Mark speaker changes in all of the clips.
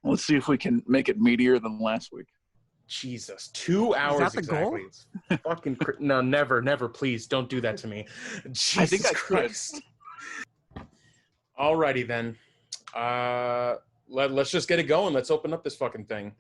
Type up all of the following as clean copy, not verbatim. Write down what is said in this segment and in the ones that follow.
Speaker 1: Let's see if we can make it meatier than last week.
Speaker 2: Jesus, 2 hours
Speaker 3: Is that the
Speaker 2: exactly. Goal? Fucking no, never, please don't do that to me. Jesus
Speaker 1: I think I
Speaker 2: Christ. Alrighty then. Let's just get it going. Let's open up this fucking thing.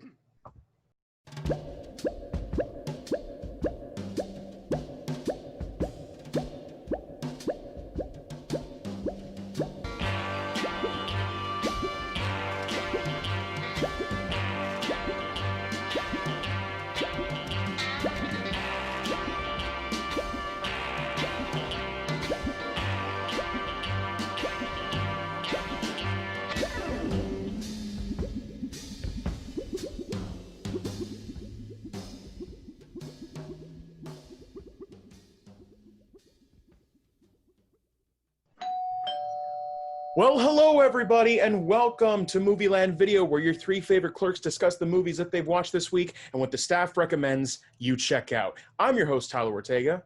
Speaker 2: Well, hello everybody, and welcome to Movieland Video, where your three favorite clerks discuss the movies that they've watched this week and what the staff recommends you check out. I'm your host, Tyler Ortega.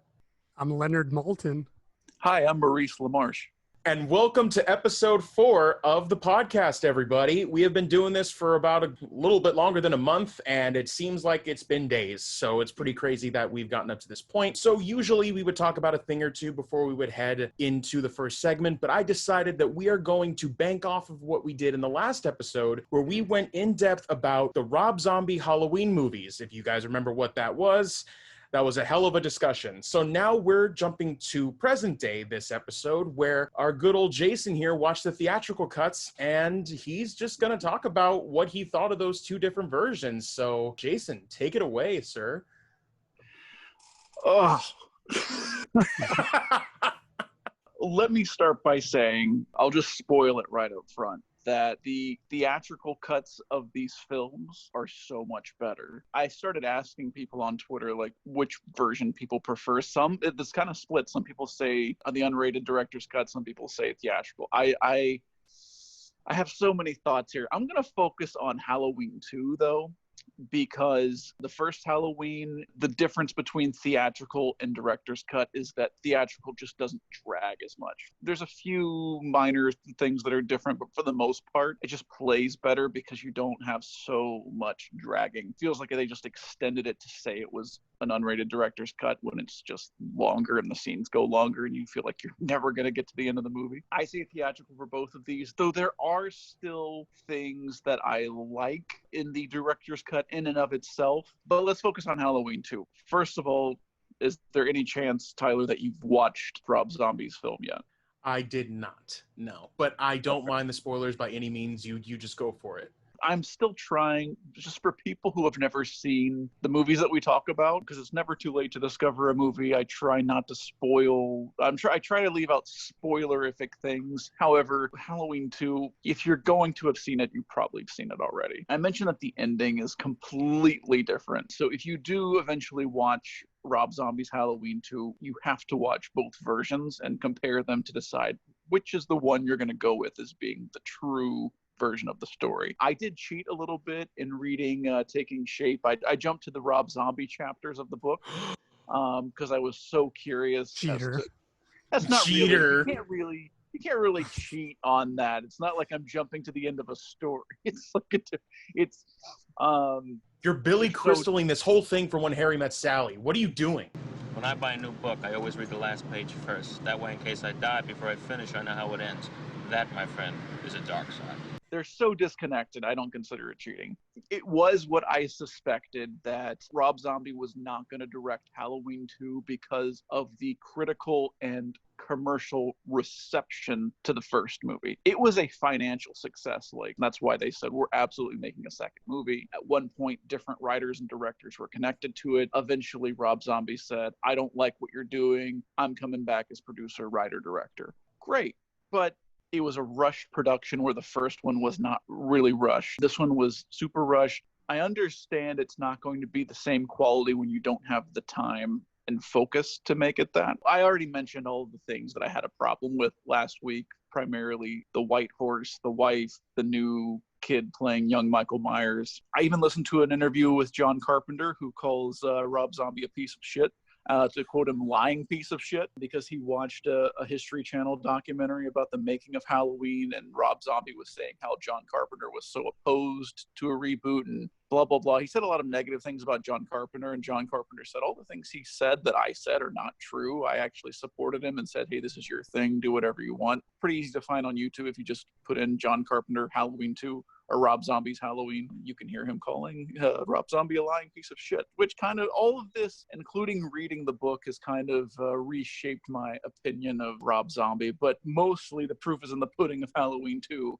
Speaker 3: I'm Leonard Moulton.
Speaker 1: Hi, I'm Maurice LaMarche.
Speaker 2: And welcome to episode 4 of the podcast, everybody. We have been doing this for about a little bit longer than a month, and it seems like it's been days. So it's pretty crazy that we've gotten up to this point. So usually we would talk about a thing or two before we would head into the first segment, but I decided that we are going to bank off of what we did in the last episode, where we went in depth about the Rob Zombie Halloween movies. If you guys remember what that was a hell of a discussion. So now we're jumping to present day this episode, where our good old Jason here watched the theatrical cuts, and he's just going to talk about what he thought of those two different versions. So Jason, take it away, sir.
Speaker 1: Oh. Let me start by saying, I'll just spoil it right up front, that the theatrical cuts of these films are so much better. I started asking people on Twitter, like, which version people prefer. It's kind of split. Some people say the unrated director's cut. Some people say theatrical. I have so many thoughts here. I'm going to focus on Halloween 2, though, because the first Halloween, the difference between theatrical and director's cut is that theatrical just doesn't drag as much. There's a few minor things that are different, but for the most part, it just plays better because you don't have so much dragging. It feels like they just extended it to say it was an unrated director's cut when it's just longer and the scenes go longer and you feel like you're never going to get to the end of the movie. I say theatrical for both of these, though there are still things that I like in the director's cut in and of itself. But let's focus on Halloween 2. First of all, is there any chance, Tyler, that you've watched Rob Zombie's film yet?
Speaker 2: I did not, no. But I don't mind the spoilers by any means. You just go for it.
Speaker 1: I'm still trying, just for people who have never seen the movies that we talk about, because it's never too late to discover a movie. I try not to spoil. I try to leave out spoilerific things. However, Halloween 2, if you're going to have seen it, you've probably seen it already. I mentioned that the ending is completely different. So if you do eventually watch Rob Zombie's Halloween 2, you have to watch both versions and compare them to decide which is the one you're going to go with as being the true version of the story. I did cheat a little bit in reading Taking Shape. I jumped to the Rob Zombie chapters of the book because I was so curious.
Speaker 3: Cheater.
Speaker 1: That's not
Speaker 2: Cheater.
Speaker 1: Really. You can't really cheat on that. It's not like I'm jumping to the end of a story. It's like
Speaker 2: You're Billy Crystaling this whole thing for When Harry Met Sally. What are you doing?
Speaker 4: When I buy a new book, I always read the last page first. That way, in case I die before I finish, I know how it ends. That, my friend, is a dark side.
Speaker 1: They're so disconnected, I don't consider it cheating. It was what I suspected, that Rob Zombie was not going to direct Halloween 2 because of the critical and commercial reception to the first movie. It was a financial success, that's why they said, we're absolutely making a second movie. At one point, different writers and directors were connected to it. Eventually, Rob Zombie said, I don't like what you're doing. I'm coming back as producer, writer, director. Great. But it was a rushed production where the first one was not really rushed. This one was super rushed. I understand it's not going to be the same quality when you don't have the time and focus to make it that. I already mentioned all of the things that I had a problem with last week, primarily the white horse, the wife, the new kid playing young Michael Myers. I even listened to an interview with John Carpenter, who calls Rob Zombie a piece of shit. to quote him, lying piece of shit, because he watched a History Channel documentary about the making of Halloween, and Rob Zombie was saying how John Carpenter was so opposed to a reboot and blah, blah, blah. He said a lot of negative things about John Carpenter, and John Carpenter said all the things he said that I said are not true. I actually supported him and said, hey, this is your thing. Do whatever you want. Pretty easy to find on YouTube. If you just put in John Carpenter Halloween 2 or Rob Zombie's Halloween, you can hear him calling Rob Zombie a lying piece of shit, which kind of all of this, including reading the book, has kind of reshaped my opinion of Rob Zombie. But mostly the proof is in the pudding of Halloween 2.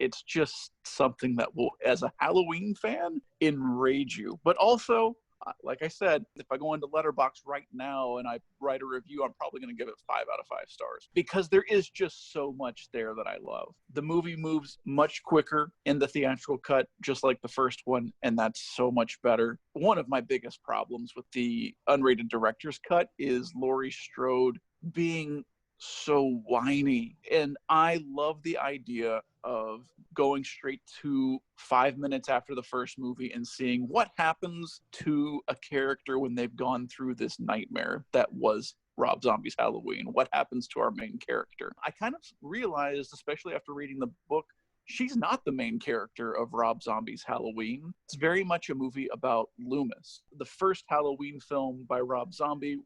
Speaker 1: It's just something that will, as a Halloween fan, enrage you. But also, like I said, if I go into Letterboxd right now and I write a review, I'm probably going to give it 5 out of 5 stars, because there is just so much there that I love. The movie moves much quicker in the theatrical cut, just like the first one, and that's so much better. One of my biggest problems with the unrated director's cut is Laurie Strode being so whiny, and I love the idea of going straight to 5 minutes after the first movie and seeing what happens to a character when they've gone through this nightmare that was Rob Zombie's Halloween. What happens to our main character? I kind of realized, especially after reading the book, she's not the main character of Rob Zombie's Halloween. It's very much a movie about Loomis. The first Halloween film by Rob Zombie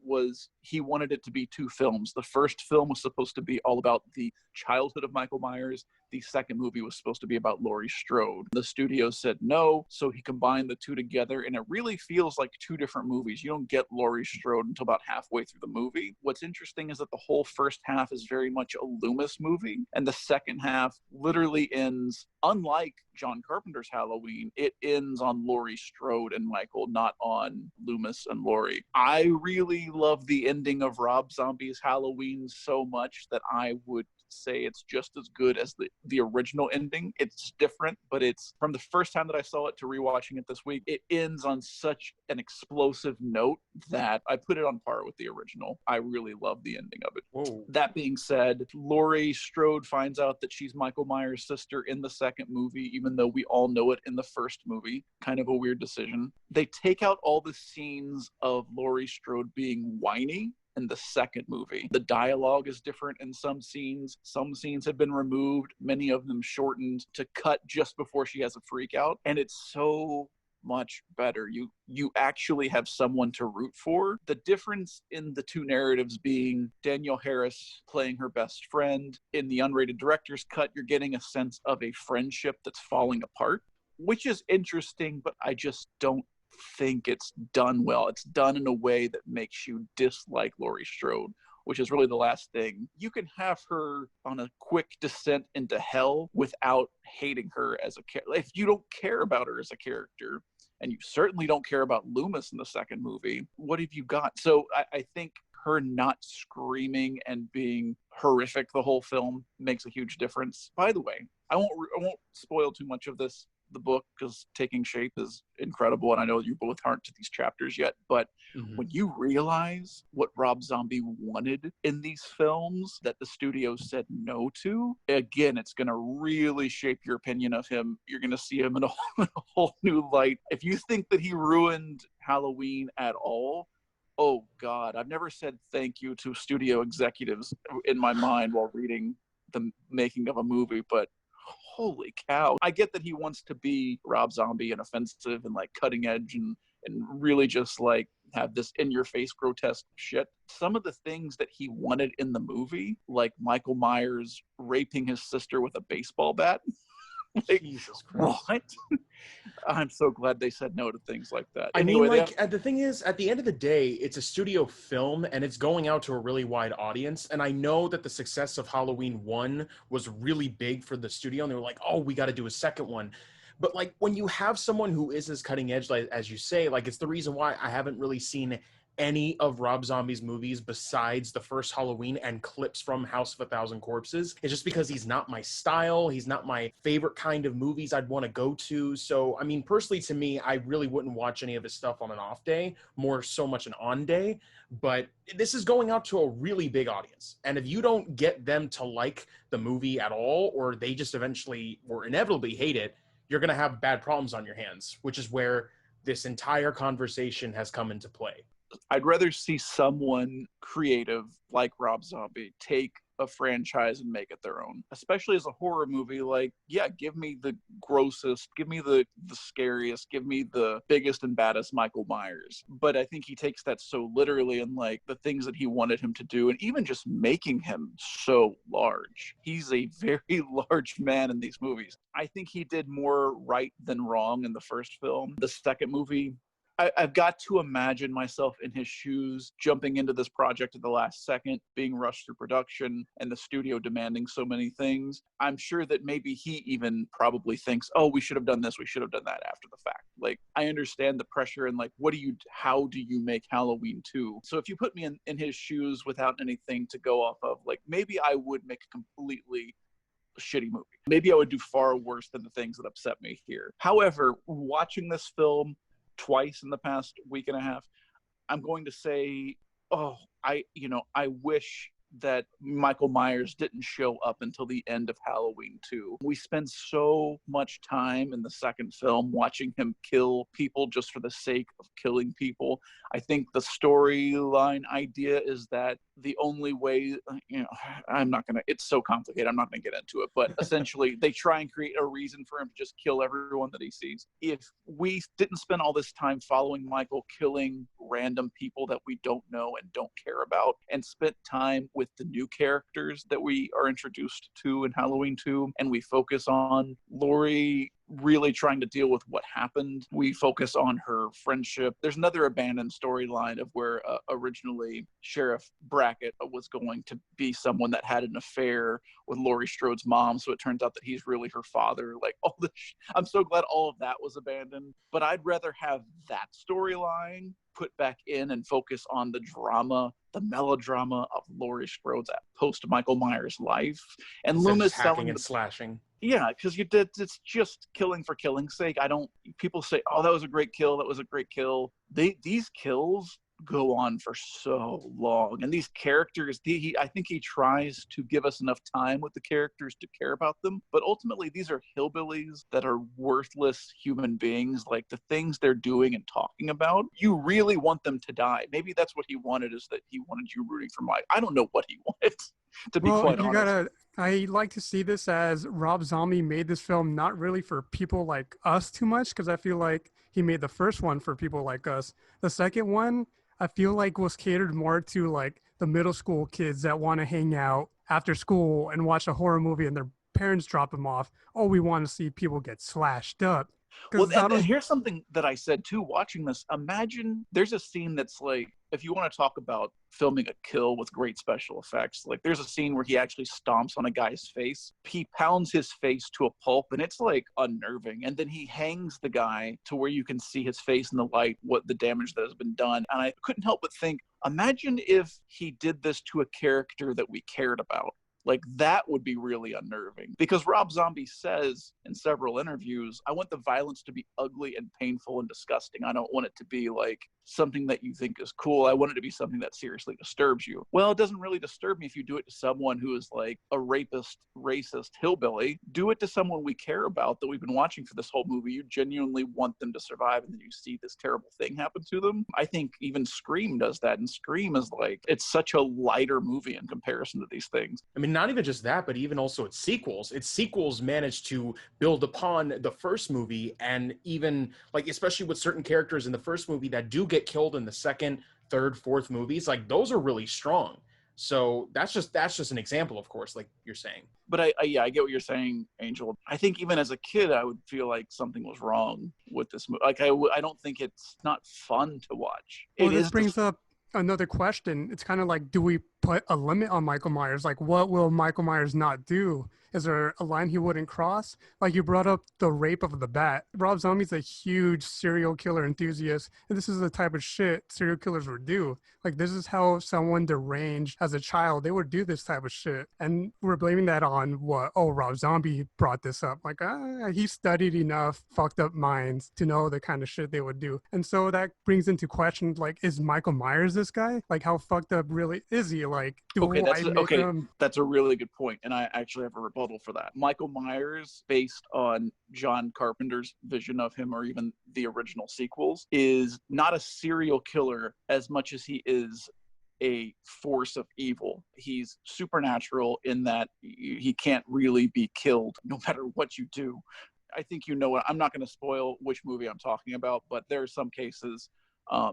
Speaker 1: he wanted it to be 2 films. The first film was supposed to be all about the childhood of Michael Myers. The second movie was supposed to be about Laurie Strode. The studio said no, so he combined the 2 together, and it really feels like 2 different movies. You don't get Laurie Strode until about halfway through the movie. What's interesting is that the whole first half is very much a Loomis movie, and the second half literally ends, unlike John Carpenter's Halloween, it ends on Laurie Strode and Michael, not on Loomis and Laurie. I really love the ending of Rob Zombie's Halloween so much that I would say it's just as good as the original ending. It's different, but it's, from the first time that I saw it to rewatching it this week, it ends on such an explosive note that I put it on par with the original. I really love the ending of it.
Speaker 2: Whoa.
Speaker 1: That being said, Laurie Strode finds out that she's Michael Myers' sister in the second movie, even though we all know it in the first movie. Kind of a weird decision. They take out all the scenes of Laurie Strode being whiny in the second movie. The dialogue is different in some scenes. Some scenes have been removed, many of them shortened to cut just before she has a freak out. And it's so much better. You actually have someone to root for. The difference in the 2 narratives being Danielle Harris playing her best friend. In the unrated director's cut, you're getting a sense of a friendship that's falling apart, which is interesting, but I just don't think it's done well. It's done in a way that makes you dislike Laurie Strode, which is really the last thing. You can have her on a quick descent into hell without hating her as a character. If you don't care about her as a character, and you certainly don't care about Loomis in the second movie, what have you got? So I think her not screaming and being horrific the whole film makes a huge difference. By the way, I won't spoil too much of this, the book, because Taking Shape is incredible, and I know you both aren't to these chapters yet, but when you realize what Rob Zombie wanted in these films that the studio said no to, again, it's going to really shape your opinion of him. You're going to see him in a whole new light. If you think that he ruined Halloween at all, oh God, I've never said thank you to studio executives in my mind while reading the making of a movie, but holy cow. I get that he wants to be Rob Zombie and offensive and like cutting edge and really just like have this in-your-face grotesque shit. Some of the things that he wanted in the movie, like Michael Myers raping his sister with a baseball bat. Like,
Speaker 2: Jesus Christ.
Speaker 1: What? I'm so glad they said no to things like that.
Speaker 2: I
Speaker 1: Anyway,
Speaker 2: mean, like, the thing is, at the end of the day, it's a studio film, and it's going out to a really wide audience, and I know that the success of Halloween 1 was really big for the studio, and they were like, oh, we got to do a second one. But, like, when you have someone who is as cutting edge, like, as you say, like, it's the reason why I haven't really seen any of Rob Zombie's movies besides the first Halloween and clips from House of a Thousand Corpses. It's just because he's not my style. He's not my favorite kind of movies I'd want to go to. So, I mean, personally to me, I really wouldn't watch any of his stuff on an off day, more so much an on day. But this is going out to a really big audience. And if you don't get them to like the movie at all, or they just eventually or inevitably hate it, you're going to have bad problems on your hands, which is where this entire conversation has come into play.
Speaker 1: I'd rather see someone creative like Rob Zombie take a franchise and make it their own, especially as a horror movie. Like, yeah, give me the grossest, give me the scariest, give me the biggest and baddest Michael Myers. But I think he takes that so literally, and like the things that he wanted him to do, and even just making him so large. He's a very large man in these movies. I think he did more right than wrong in the first film. The second movie, I've got to imagine myself in his shoes, jumping into this project at the last second, being rushed through production, and the studio demanding so many things. I'm sure that maybe he even probably thinks, oh, we should have done this, we should have done that after the fact. Like, I understand the pressure and like, how do you make Halloween 2? So if you put me in his shoes without anything to go off of, like, maybe I would make a completely shitty movie. Maybe I would do far worse than the things that upset me here. However, watching this film twice in the past week and a half, I'm going to say, I wish that Michael Myers didn't show up until the end of Halloween 2. We spend so much time in the second film watching him kill people just for the sake of killing people. I think the storyline idea is that the only way, it's so complicated, I'm not going to get into it, but essentially they try and create a reason for him to just kill everyone that he sees. If we didn't spend all this time following Michael killing random people that we don't know and don't care about, and spent time with the new characters that we are introduced to in Halloween 2, and we focus on Laurie really trying to deal with what happened. We focus on her friendship. There's another abandoned storyline of where originally Sheriff Brackett was going to be someone that had an affair with Laurie Strode's mom, so it turns out that he's really her father. Like, all this, I'm so glad all of that was abandoned, but I'd rather have that storyline put back in and focus on the drama, the melodrama of Laurie Strode's post-Michael Myers life. And Loomis
Speaker 2: hacking and slashing.
Speaker 1: Yeah, because it's just killing for killing's sake. People say, oh, that was a great kill, that was a great kill. These kills go on for so long, and these characters, I think he tries to give us enough time with the characters to care about them, but ultimately these are hillbillies that are worthless human beings. Like, the things they're doing and talking about, you really want them to die. Maybe that's what he wanted, is that he wanted you rooting for Mike. I don't know what he wanted, to be quite honest.
Speaker 3: I like to see this as Rob Zombie made this film not really for people like us too much, because I feel like he made the first one for people like us. The second one, I feel like, was catered more to like the middle school kids that want to hang out after school and watch a horror movie and their parents drop them off. Oh, we want to see people get slashed up.
Speaker 1: Well, and here's something that I said too, watching this. Imagine there's a scene that's like, if you want to talk about filming a kill with great special effects, like there's a scene where he actually stomps on a guy's face. He pounds his face to a pulp, and it's like unnerving. And then he hangs the guy to where you can see his face in the light, what the damage that has been done. And I couldn't help but think, imagine if he did this to a character that we cared about. Like, that would be really unnerving, because Rob Zombie says in several interviews, I want the violence to be ugly and painful and disgusting. I don't want it to be like something that you think is cool. I want it to be something that seriously disturbs you. Well, it doesn't really disturb me if you do it to someone who is like a rapist, racist hillbilly. Do it to someone we care about, that we've been watching for this whole movie. You genuinely want them to survive, and then you see this terrible thing happen to them. I think even Scream does that, and Scream is like, it's such a lighter movie in comparison to these things.
Speaker 2: I mean, not even just that, but even also its sequels. Its sequels managed to build upon the first movie, and even like, especially with certain characters in the first movie that do get killed in the second, third, fourth movies, like those are really strong. So that's just an example, of course, like you're saying.
Speaker 1: But I get what you're saying, Angel. I think even as a kid, I would feel like something was wrong with this movie. Like, I don't think it's not fun to watch.
Speaker 3: Well, this brings up another question. It's kind of like, do we put a limit on Michael Myers? Like, what will Michael Myers not do? Is there a line he wouldn't cross? Like, you brought up the rape of the bat. Rob Zombie's a huge serial killer enthusiast, and this is the type of shit serial killers would do. Like, this is how someone deranged as a child, they would do this type of shit. And we're blaming that on what? Oh, Rob Zombie brought this up. Like, he studied enough fucked up minds to know the kind of shit they would do. And so that brings into question, like, is Michael Myers this guy? Like, how fucked up really is he? Like,
Speaker 1: that's a really good point, and I actually have a rebuttal for that. Michael Myers, based on John Carpenter's vision of him, or even the original sequels, is not a serial killer as much as he is a force of evil. He's supernatural in that he can't really be killed no matter what you do. I think you know what, I'm not going to spoil which movie I'm talking about, but there are some cases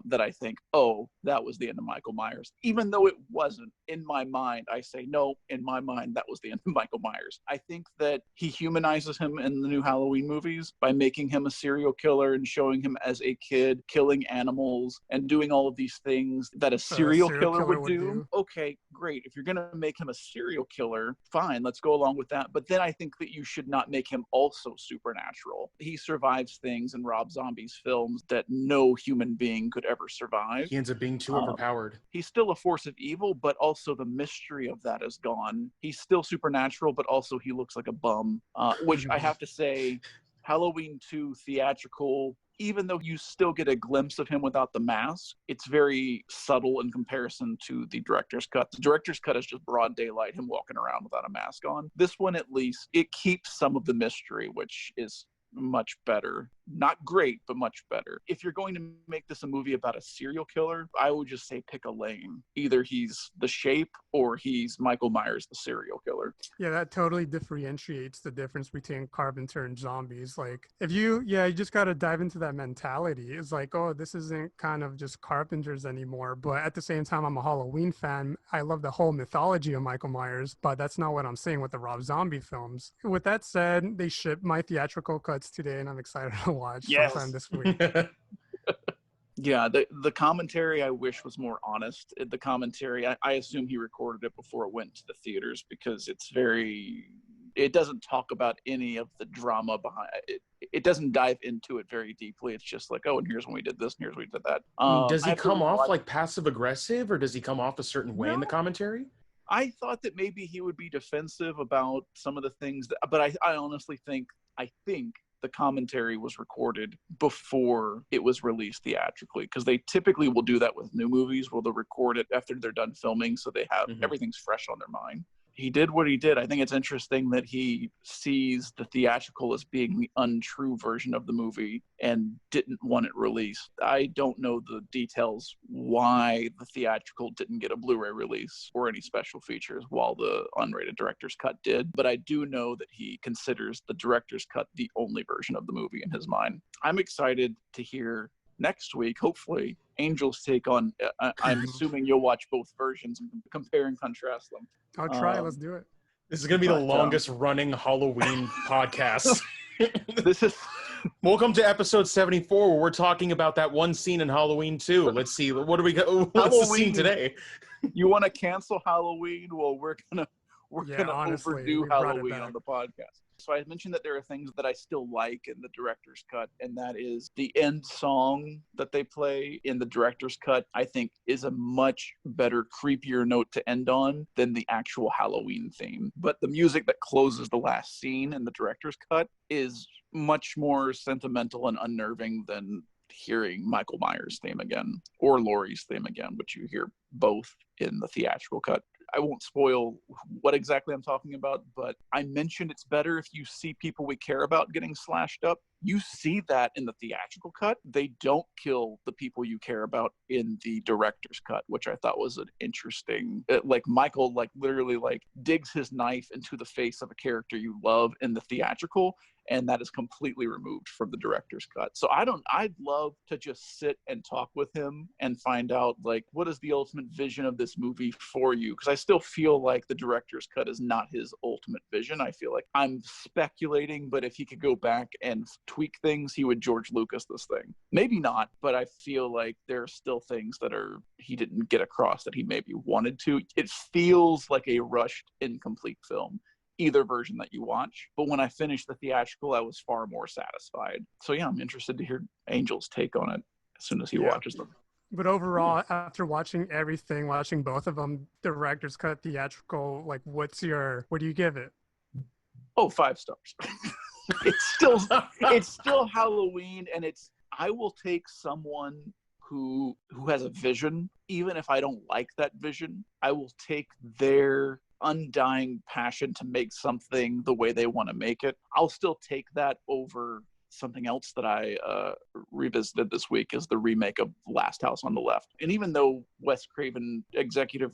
Speaker 1: that I think, oh, that was the end of Michael Myers. Even though it wasn't, in my mind, I say, no, in my mind, that was the end of Michael Myers. I think that he humanizes him in the new Halloween movies by making him a serial killer and showing him as a kid, killing animals and doing all of these things that a serial killer would do. Okay, great. If you're going to make him a serial killer, fine, let's go along with that. But then I think that you should not make him also supernatural. He survives things in Rob Zombie's films that no human being could ever survive.
Speaker 2: He ends up being too overpowered.
Speaker 1: He's still a force of evil, but also the mystery of that is gone. He's still supernatural, but also he looks like a bum, which I have to say, Halloween 2 Theatrical, even though you still get a glimpse of him without the mask, it's very subtle in comparison to the director's cut. The director's cut is just broad daylight, him walking around without a mask on. This one, at least, it keeps some of the mystery, which is much better. Not great, but much better. If you're going to make this a movie about a serial killer, I would just say pick a lane. Either he's the Shape or he's Michael Myers, the serial killer.
Speaker 3: Yeah, that totally differentiates the difference between Carpenter and zombies. Like, you just got to dive into that mentality. It's like, oh, this isn't kind of just Carpenter's anymore. But at the same time, I'm a Halloween fan. I love the whole mythology of Michael Myers, but that's not what I'm saying with the Rob Zombie films. With that said, they shipped my theatrical cuts today, and I'm excited to watch sometime this week.
Speaker 1: Yeah, the commentary I wish was more honest. The commentary, I assume he recorded it before it went to the theaters, because it doesn't talk about any of the drama behind it. It doesn't dive into it very deeply. It's just like, oh, and here's when we did this, and here's when we did that.
Speaker 2: Does he come off like passive aggressive, or does he come off a certain way in the commentary?
Speaker 1: I thought that maybe he would be defensive about some of the things, but I honestly think the commentary was recorded before it was released theatrically, because they typically will do that with new movies, where they'll record it after they're done filming, so they have everything's fresh on their mind. He did what he did. I think it's interesting that he sees the theatrical as being the untrue version of the movie and didn't want it released. I don't know the details why the theatrical didn't get a Blu-ray release or any special features, while the unrated director's cut did. But I do know that he considers the director's cut the only version of the movie in his mind. I'm excited to hear next week, hopefully, Angel's take on, I'm assuming you'll watch both versions and compare and contrast them.
Speaker 3: I'll try. Let's do it.
Speaker 2: This is going to be the longest running Halloween podcast.
Speaker 1: This is
Speaker 2: Welcome to episode 74, where we're talking about that one scene in Halloween 2. Let's see, what's the scene today?
Speaker 1: You want to cancel Halloween? Well, we're gonna
Speaker 3: honestly,
Speaker 1: overdo Halloween on the podcast. So I mentioned that there are things that I still like in the director's cut, and that is the end song that they play in the director's cut, I think is a much better, creepier note to end on than the actual Halloween theme. But the music that closes the last scene in the director's cut is much more sentimental and unnerving than hearing Michael Myers' theme again, or Laurie's theme again, which you hear both in the theatrical cut. I won't spoil what exactly I'm talking about, but I mentioned it's better if you see people we care about getting slashed up. You see that in the theatrical cut. They don't kill the people you care about in the director's cut, which I thought was an interesting, like Michael, literally digs his knife into the face of a character you love in the theatrical, and that is completely removed from the director's cut. So I'd love to just sit and talk with him and find out, what is the ultimate vision of this movie for you? Because I still feel like the director's cut is not his ultimate vision. I feel like I'm speculating, but if he could go back and tweak things, he would George Lucas this thing. Maybe not, but I feel like there are still things that he didn't get across that he maybe wanted to. It feels like a rushed, incomplete film, either version that you watch. But when I finished the theatrical, I was far more satisfied. So yeah, I'm interested to hear Angel's take on it as soon as he watches them.
Speaker 3: But overall, after watching everything, watching both of them, director's cut, theatrical, what do you give it?
Speaker 1: Oh, 5 stars. It's still Halloween, and I will take someone who has a vision, even if I don't like that vision, I will take their undying passion to make something the way they want to make it. I'll still take that over something else that I revisited this week is the remake of Last House on the Left. And even though Wes Craven executive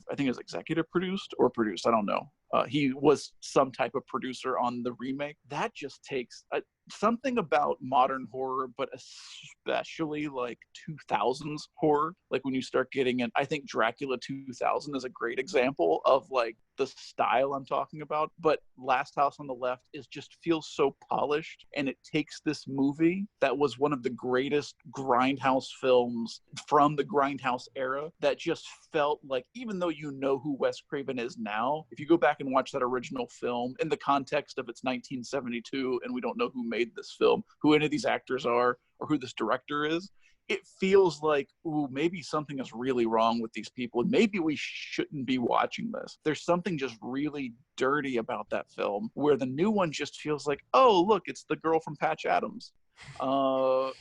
Speaker 1: produced, I don't know. He was some type of producer on the remake. That just takes something about modern horror, but especially like 2000s horror. Like when you start getting in, I think Dracula 2000 is a great example of like the style I'm talking about. But Last House on the Left feels so polished, and it takes this movie that was one of the greatest grindhouse films from the grindhouse era that just felt like, even though you know who Wes Craven is now, if you go back and watch that original film in the context of it's 1972 and we don't know who made this film, who any of these actors are, or who this director is, it feels like, ooh, maybe something is really wrong with these people, and maybe we shouldn't be watching this. There's something just really dirty about that film, where the new one just feels like, oh, look, it's the girl from Patch Adams.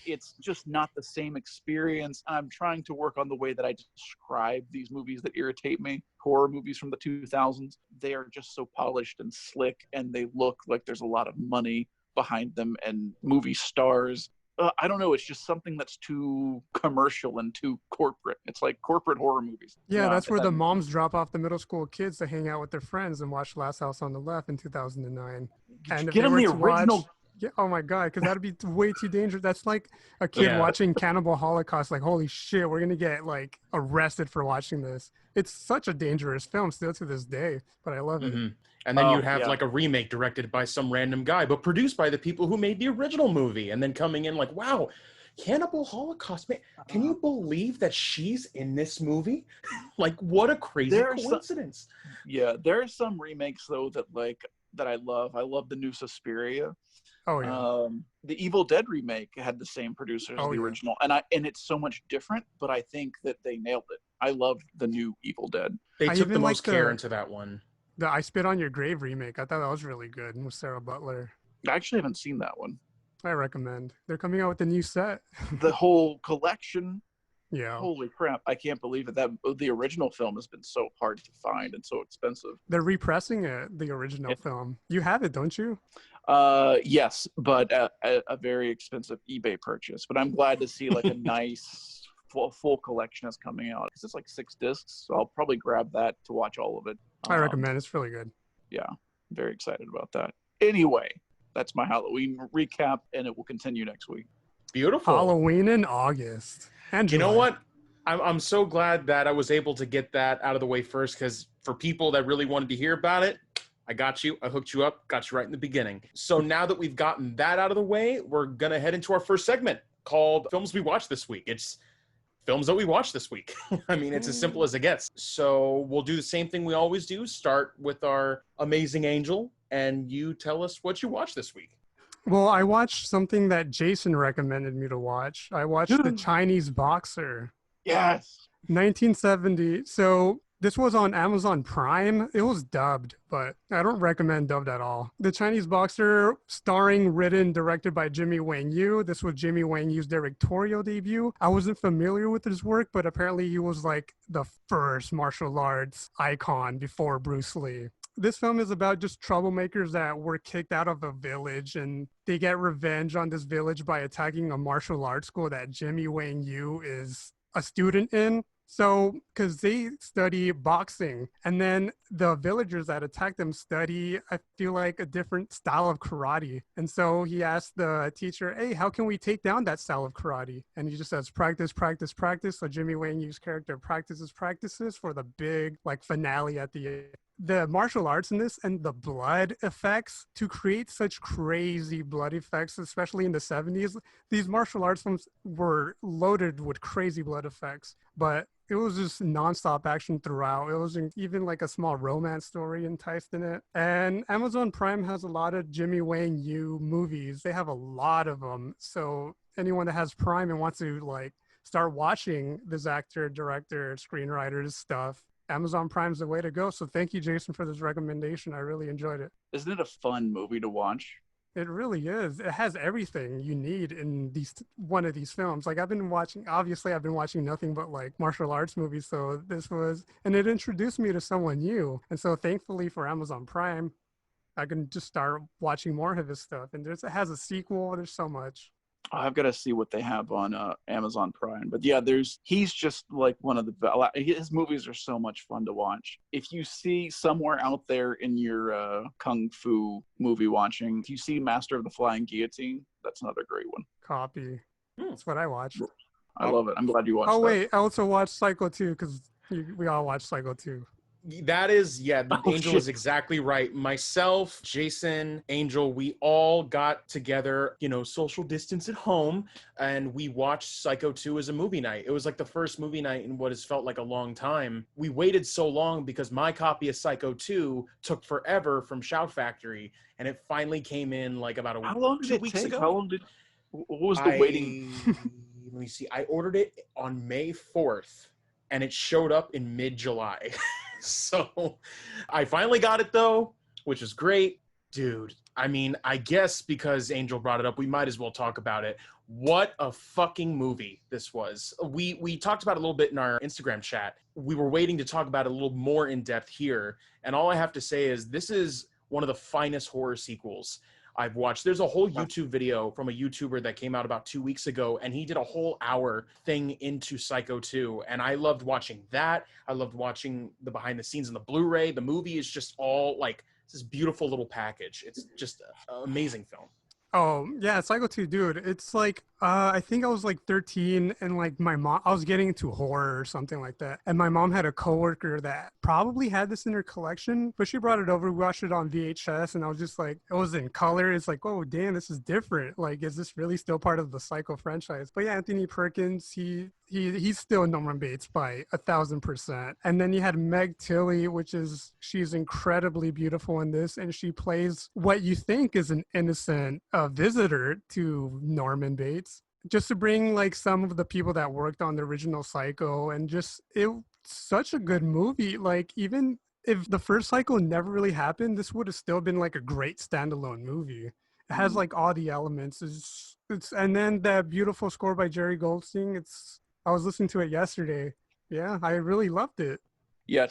Speaker 1: It's just not the same experience. I'm trying to work on the way that I describe these movies that irritate me, horror movies from the 2000s. They are just so polished and slick, and they look like there's a lot of money behind them and movie stars. I don't know. It's just something that's too commercial and too corporate. It's like corporate horror movies.
Speaker 3: Yeah, that's where the moms drop off the middle school kids to hang out with their friends and watch Last House on the Left in 2009. And
Speaker 1: get them the original.
Speaker 3: Yeah, oh my God, because that'd be way too dangerous. That's like a kid watching Cannibal Holocaust. Like, holy shit, we're going to get like arrested for watching this. It's such a dangerous film still to this day, but I love it.
Speaker 2: Mm-hmm. And then you have like a remake directed by some random guy, but produced by the people who made the original movie. And then coming in like, wow, Cannibal Holocaust, man, can you believe that she's in this movie? Like, what a crazy coincidence.
Speaker 1: There are some remakes though that I love. I love the new Suspiria.
Speaker 3: Oh yeah.
Speaker 1: The Evil Dead remake had the same producers as the original, and it's so much different, but I think that they nailed it. I loved the new Evil Dead.
Speaker 2: They took the most care into that one.
Speaker 3: The I Spit on Your Grave remake, I thought that was really good with Sarah Butler.
Speaker 1: I actually haven't seen that one.
Speaker 3: I recommend. They're coming out with a new set.
Speaker 1: The whole collection.
Speaker 3: Yeah.
Speaker 1: Holy crap. I can't believe it. That the original film has been so hard to find and so expensive.
Speaker 3: They're repressing it, the original film. You have it, don't you?
Speaker 1: Yes, but a very expensive eBay purchase. But I'm glad to see like a nice full collection is coming out, because it's like 6 discs. So I'll probably grab that to watch all of it.
Speaker 3: I recommend. It's really good.
Speaker 1: Yeah, I'm very excited about that. Anyway, that's my Halloween recap, and it will continue next week.
Speaker 2: Beautiful.
Speaker 3: Halloween in August. And
Speaker 2: you know what? I'm so glad that I was able to get that out of the way first, because for people that really wanted to hear about it, I got you. I hooked you up. Got you right in the beginning. So now that we've gotten that out of the way, we're going to head into our first segment called Films We Watched This Week. It's films that we watched this week. I mean, it's as simple as it gets. So we'll do the same thing we always do. Start with our amazing Angel, and you tell us what you watched this week.
Speaker 3: Well, I watched something that Jason recommended me to watch. I watched The Chinese Boxer.
Speaker 1: Yes.
Speaker 3: 1970. So this was on Amazon Prime. It was dubbed, but I don't recommend dubbed at all. The Chinese Boxer, starring, written, directed by Wang-Yu. This was Wang-Yu's directorial debut. I wasn't familiar with his work, but apparently he was like the first martial arts icon before Bruce Lee. This film is about just troublemakers that were kicked out of a village, and they get revenge on this village by attacking a martial arts school that Wang-Yu is a student in. So, because they study boxing, and then the villagers that attack them study, I feel like, a different style of karate. And so he asked the teacher, hey, how can we take down that style of karate? And he just says, practice, practice, practice. So Wang-Yu's character practices for the big like finale at the end. The martial arts in this and the blood effects, to create such crazy blood effects, especially in the 70s, these martial arts films were loaded with crazy blood effects, but it was just nonstop action throughout. It wasn't even like a small romance story enticed in it. And Amazon Prime has a lot of Wang-Yu movies. They have a lot of them. So anyone that has Prime and wants to like start watching this actor, director, screenwriter's stuff, Amazon Prime's the way to go. So thank you, Jason, for this recommendation. I really enjoyed it.
Speaker 1: Isn't it a fun movie to watch?
Speaker 3: It really is. It has everything you need in one of these films. Like I've been watching nothing but like martial arts movies. So and it introduced me to someone new. And so thankfully for Amazon Prime, I can just start watching more of his stuff. And it has a sequel. There's so much.
Speaker 1: I've got to see what they have on Amazon Prime. But yeah, he's just like one of his movies are so much fun to watch. If you see somewhere out there in your Kung Fu movie watching, if you see Master of the Flying Guillotine, that's another great one.
Speaker 3: Copy. That's what I watched.
Speaker 1: I love it. I'm glad you watched
Speaker 3: that.
Speaker 1: Oh,
Speaker 3: wait. I also watched Psycho 2 because we all watched Psycho 2.
Speaker 2: That is, Angel is exactly right. Myself, Jason, Angel, we all got together, social distance at home, and we watched Psycho 2 as a movie night. It was like the first movie night in what has felt like a long time. We waited so long because my copy of Psycho 2 took forever from Shout Factory, and it finally came in like about
Speaker 1: How long did
Speaker 2: 2
Speaker 1: it
Speaker 2: weeks
Speaker 1: take?
Speaker 2: ago.
Speaker 1: How long what was the waiting?
Speaker 2: Let me see. I ordered it on May 4th, and it showed up in mid-July. So I finally got it though, which is great. Dude, I mean, I guess because Angel brought it up, we might as well talk about it. What a fucking movie this was. We talked about it a little bit in our Instagram chat. We were waiting to talk about it a little more in depth here. And all I have to say is this is one of the finest horror sequels I've watched. There's a whole YouTube video from a YouTuber that came out about 2 weeks ago, and he did a whole hour thing into Psycho 2. And I loved watching that. I loved watching the behind the scenes in the Blu-ray. The movie is just all like this beautiful little package. It's just an amazing film.
Speaker 3: Oh, yeah, Psycho 2, dude. It's like, I think I was like 13 and like my mom, I was getting into horror or something like that. And my mom had a coworker that probably had this in her collection, but she brought it over. We watched it on VHS and I was just like, it was in color. It's like, oh, damn, this is different. Like, is this really still part of the Psycho franchise? But yeah, Anthony Perkins, he's still Norman Bates by 1,000%. And then you had Meg Tilly, she's incredibly beautiful in this. And she plays what you think is an innocent visitor to Norman Bates. Just to bring like some of the people that worked on the original Psycho, and just it's such a good movie. Like even if the first Psycho never really happened, this would have still been like a great standalone movie. It has like all the elements. It's and then that beautiful score by Jerry Goldstein. I was listening to it yesterday. Yeah, I really loved it.
Speaker 1: Yeah,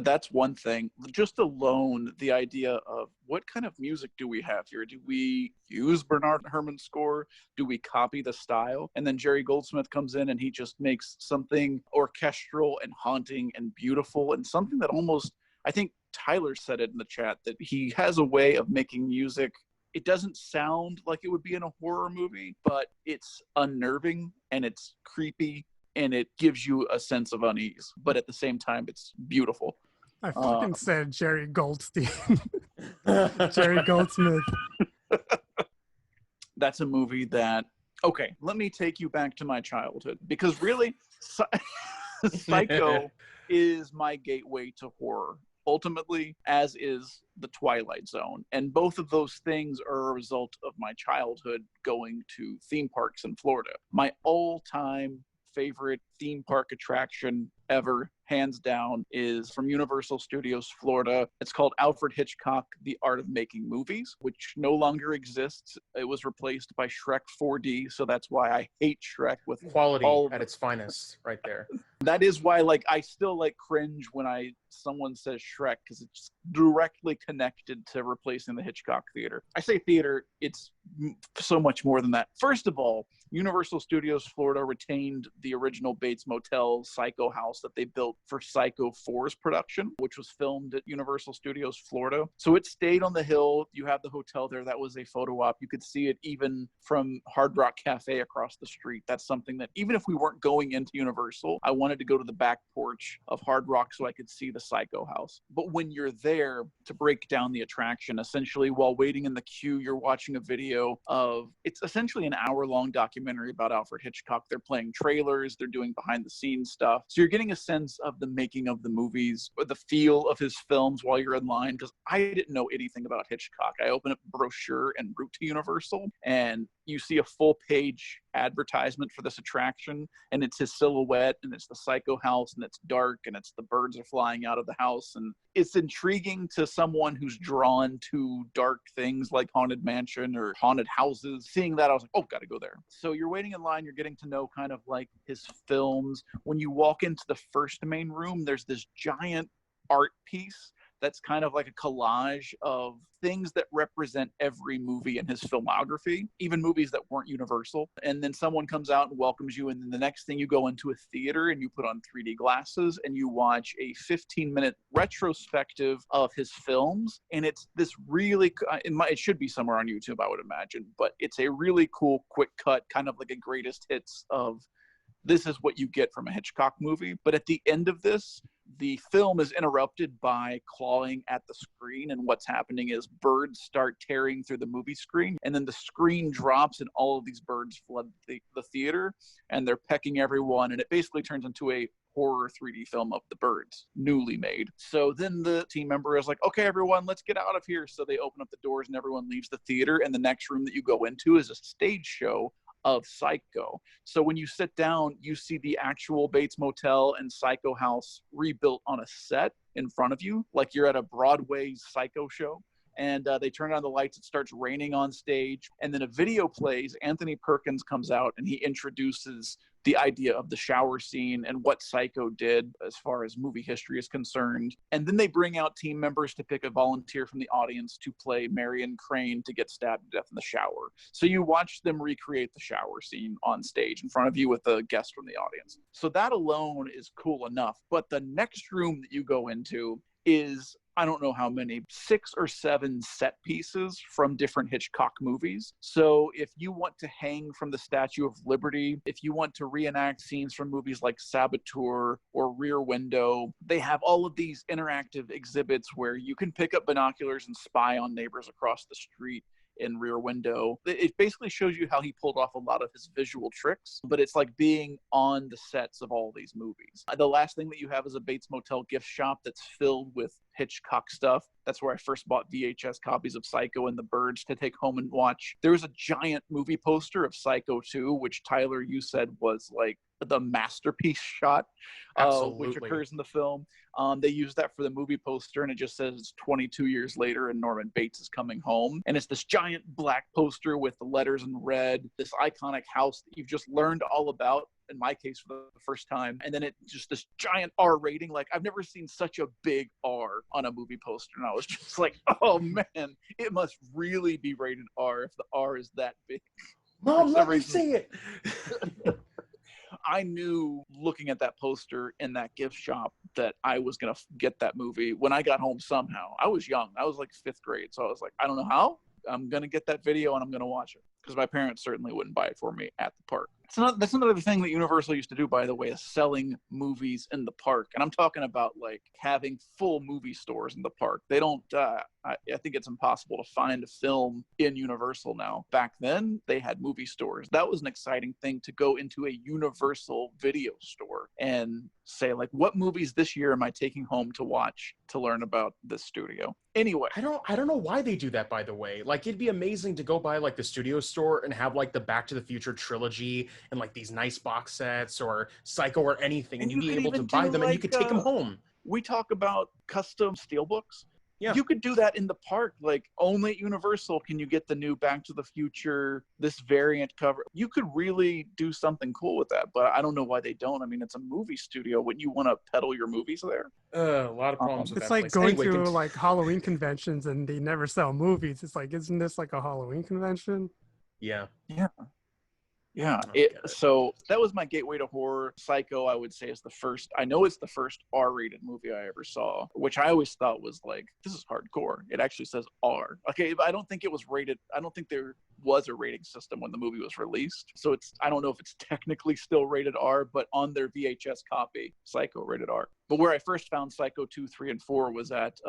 Speaker 1: that's one thing. Just alone, the idea of what kind of music do we have here? Do we use Bernard Herrmann's score? Do we copy the style? And then Jerry Goldsmith comes in and he just makes something orchestral and haunting and beautiful, and something that almost, I think Tyler said it in the chat, that he has a way of making music. It doesn't sound like it would be in a horror movie, but it's unnerving and it's creepy. And it gives you a sense of unease, but at the same time, it's beautiful.
Speaker 3: I fucking said Jerry Goldstein. Jerry Goldsmith.
Speaker 1: That's a movie that, okay, let me take you back to my childhood, because really, Psycho is my gateway to horror, ultimately, as is The Twilight Zone. And both of those things are a result of my childhood going to theme parks in Florida. My all-time favorite theme park attraction ever, hands down, is from Universal Studios Florida. It's called Alfred Hitchcock, The Art of Making Movies, which no longer exists. It was replaced by Shrek 4D, so that's why I hate Shrek with
Speaker 2: quality at its finest right there.
Speaker 1: That is why I still cringe when someone says Shrek, because it's directly connected to replacing the Hitchcock theater. I say theater, it's so much more than that. First of all, Universal Studios Florida retained the original Bates Motel Psycho house that they built for Psycho 4's production, which was filmed at Universal Studios Florida. So it stayed on the hill. You have the hotel there. That was a photo op. You could see it even from Hard Rock Cafe across the street. That's something that even if we weren't going into Universal, I wanted to go to the back porch of Hard Rock so I could see the Psycho house. But when you're there to break down the attraction, essentially while waiting in the queue, you're watching a video of, it's essentially an hour-long documentary about Alfred Hitchcock. They're playing trailers, they're doing behind-the-scenes stuff. So you're getting a sense of the making of the movies, or the feel of his films while you're in line, because I didn't know anything about Hitchcock. I opened up a brochure en route to Universal, and you see a full page advertisement for this attraction, and it's his silhouette, and it's the Psycho house, and it's dark, and it's the birds are flying out of the house, and it's intriguing to someone who's drawn to dark things like Haunted Mansion or haunted houses. Seeing that, I was like, oh, gotta go there. So you're waiting in line, you're getting to know kind of like his films. When you walk into the first main room, there's this giant art piece that's kind of like a collage of things that represent every movie in his filmography, even movies that weren't Universal. And then someone comes out and welcomes you, and then the next thing, you go into a theater and you put on 3D glasses and you watch a 15-minute retrospective of his films. And it's this really, it should be somewhere on YouTube, I would imagine, but it's a really cool quick cut, kind of like a greatest hits of this is what you get from a Hitchcock movie. But at the end of this, the film is interrupted by clawing at the screen, and what's happening is birds start tearing through the movie screen, and then the screen drops and all of these birds flood the theater, and they're pecking everyone, and it basically turns into a horror 3D film of the birds, newly made. So then the team member is like, okay, everyone, let's get out of here. So they open up the doors and everyone leaves the theater, and the next room that you go into is a stage show of Psycho. So when you sit down, you see the actual Bates Motel and Psycho house rebuilt on a set in front of you, like you're at a Broadway Psycho show. And they turn on the lights, it starts raining on stage, and then a video plays. Anthony Perkins comes out and he introduces the idea of the shower scene and what Psycho did as far as movie history is concerned. And then they bring out team members to pick a volunteer from the audience to play Marion Crane to get stabbed to death in the shower. So you watch them recreate the shower scene on stage in front of you with a guest from the audience. So that alone is cool enough. But the next room that you go into is, I don't know how many, 6 or 7 set pieces from different Hitchcock movies. So if you want to hang from the Statue of Liberty, if you want to reenact scenes from movies like Saboteur or Rear Window, they have all of these interactive exhibits where you can pick up binoculars and spy on neighbors across the street. In Rear Window, it basically shows you how he pulled off a lot of his visual tricks, but it's like being on the sets of all these movies. The last thing that you have is a Bates Motel gift shop that's filled with Hitchcock stuff. That's where I first bought VHS copies of Psycho and the Birds to take home and watch. There was a giant movie poster of Psycho 2, which Tyler, you said was like the masterpiece shot, which occurs in the film. They used that for the movie poster, and it just says it's 22 years later and Norman Bates is coming home. And it's this giant black poster with the letters in red, this iconic house that you've just learned all about, in my case, for the first time. And then it just this giant R rating. Like, I've never seen such a big R on a movie poster. And I was just like, oh man, it must really be rated R if the R is that big.
Speaker 2: Mom, let me see it.
Speaker 1: I knew looking at that poster in that gift shop that I was going to get that movie when I got home somehow. I was young. I was like 5th grade. So I was like, I don't know how. I'm going to get that video and I'm going to watch it. Because my parents certainly wouldn't buy it for me at the park. That's another thing that Universal used to do, by the way, is selling movies in the park. And I'm talking about like having full movie stores in the park. They don't, I think it's impossible to find a film in Universal now. Back then, they had movie stores. That was an exciting thing, to go into a Universal video store and say, like, what movies this year am I taking home to watch to learn about this studio? Anyway.
Speaker 2: I don't know why they do that, by the way. Like, it'd be amazing to go by like the studio store and have like the Back to the Future trilogy and like these nice box sets or Psycho or anything, and you'd be able to buy them and you could take them home.
Speaker 1: We talk about custom steelbooks.
Speaker 2: Yeah.
Speaker 1: You could do that in the park. Like, only at Universal can you get the new Back to the Future, this variant cover. You could really do something cool with that, but I don't know why they don't. I mean, it's a movie studio. Wouldn't you want to peddle your movies there?
Speaker 2: A lot of problems with
Speaker 3: it's
Speaker 2: that
Speaker 3: like
Speaker 2: place.
Speaker 3: going to like Halloween conventions and they never sell movies. It's like, isn't this like a Halloween convention?
Speaker 2: Yeah.
Speaker 1: Yeah. So that was my gateway to horror. Psycho, I would say, is the first. I know it's the first R-rated movie I ever saw, which I always thought was like, this is hardcore. It actually says R. Okay, but I don't think it was rated. I don't think there was a rating system when the movie was released. So I don't know if it's technically still rated R, but on their VHS copy, Psycho rated R. But where I first found Psycho 2, 3, and 4 was at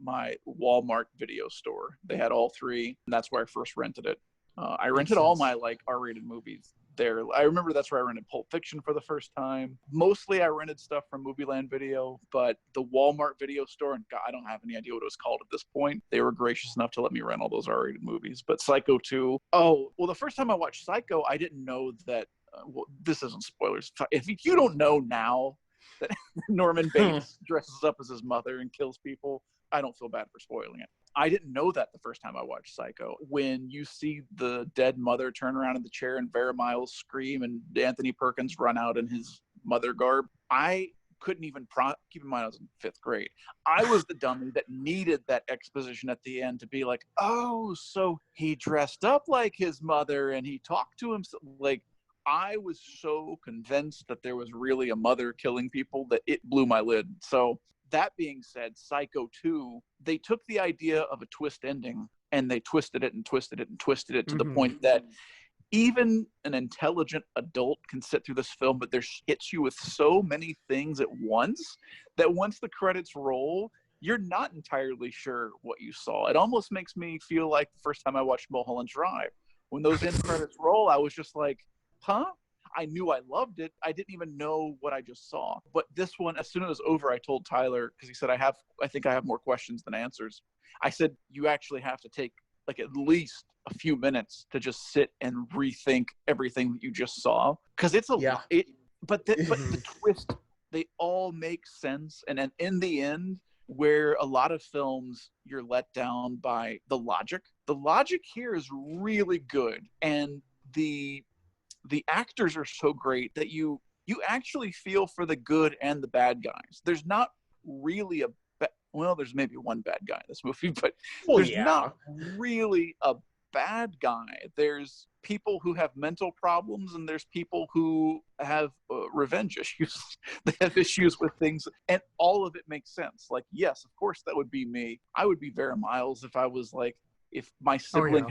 Speaker 1: my Walmart video store. They had all 3, and that's where I first rented it. I rented all my like R-rated movies there. I remember that's where I rented Pulp Fiction for the first time. Mostly I rented stuff from Movieland Video, but the Walmart video store, and God, I don't have any idea what it was called at this point. They were gracious enough to let me rent all those R-rated movies. But Psycho 2, oh, well, the first time I watched Psycho, I didn't know that, well, this isn't spoilers. If you don't know now that Norman Bates dresses up as his mother and kills people, I don't feel bad for spoiling it. I didn't know that the first time I watched Psycho. When you see the dead mother turn around in the chair and Vera Miles scream and Anthony Perkins run out in his mother garb, I couldn't even keep in mind I was in 5th grade. I was the dummy that needed that exposition at the end to be like, oh, so he dressed up like his mother and he talked to himself. Like, I was so convinced that there was really a mother killing people that it blew my lid. So that being said, Psycho 2, they took the idea of a twist ending and they twisted it and twisted it and twisted it to the point that even an intelligent adult can sit through this film, but hits you with so many things at once that once the credits roll, you're not entirely sure what you saw. It almost makes me feel like the first time I watched Mulholland Drive. When those end credits roll, I was just like, huh? I knew I loved it. I didn't even know what I just saw. But this one, as soon as it was over, I told Tyler, because he said, I think I have more questions than answers. I said, you actually have to take like at least a few minutes to just sit and rethink everything that you just saw. Because it's a lot. But the twist, they all make sense. And then in the end, where a lot of films, you're let down by the logic. The logic here is really good. And the actors are so great that you actually feel for the good and the bad guys. There's not really there's maybe one bad guy in this movie, but there's not really a bad guy. There's people who have mental problems and there's people who have revenge issues. They have issues with things, and all of it makes sense. Like, yes, of course, that would be me. I would be Vera Miles if I was like, if my sibling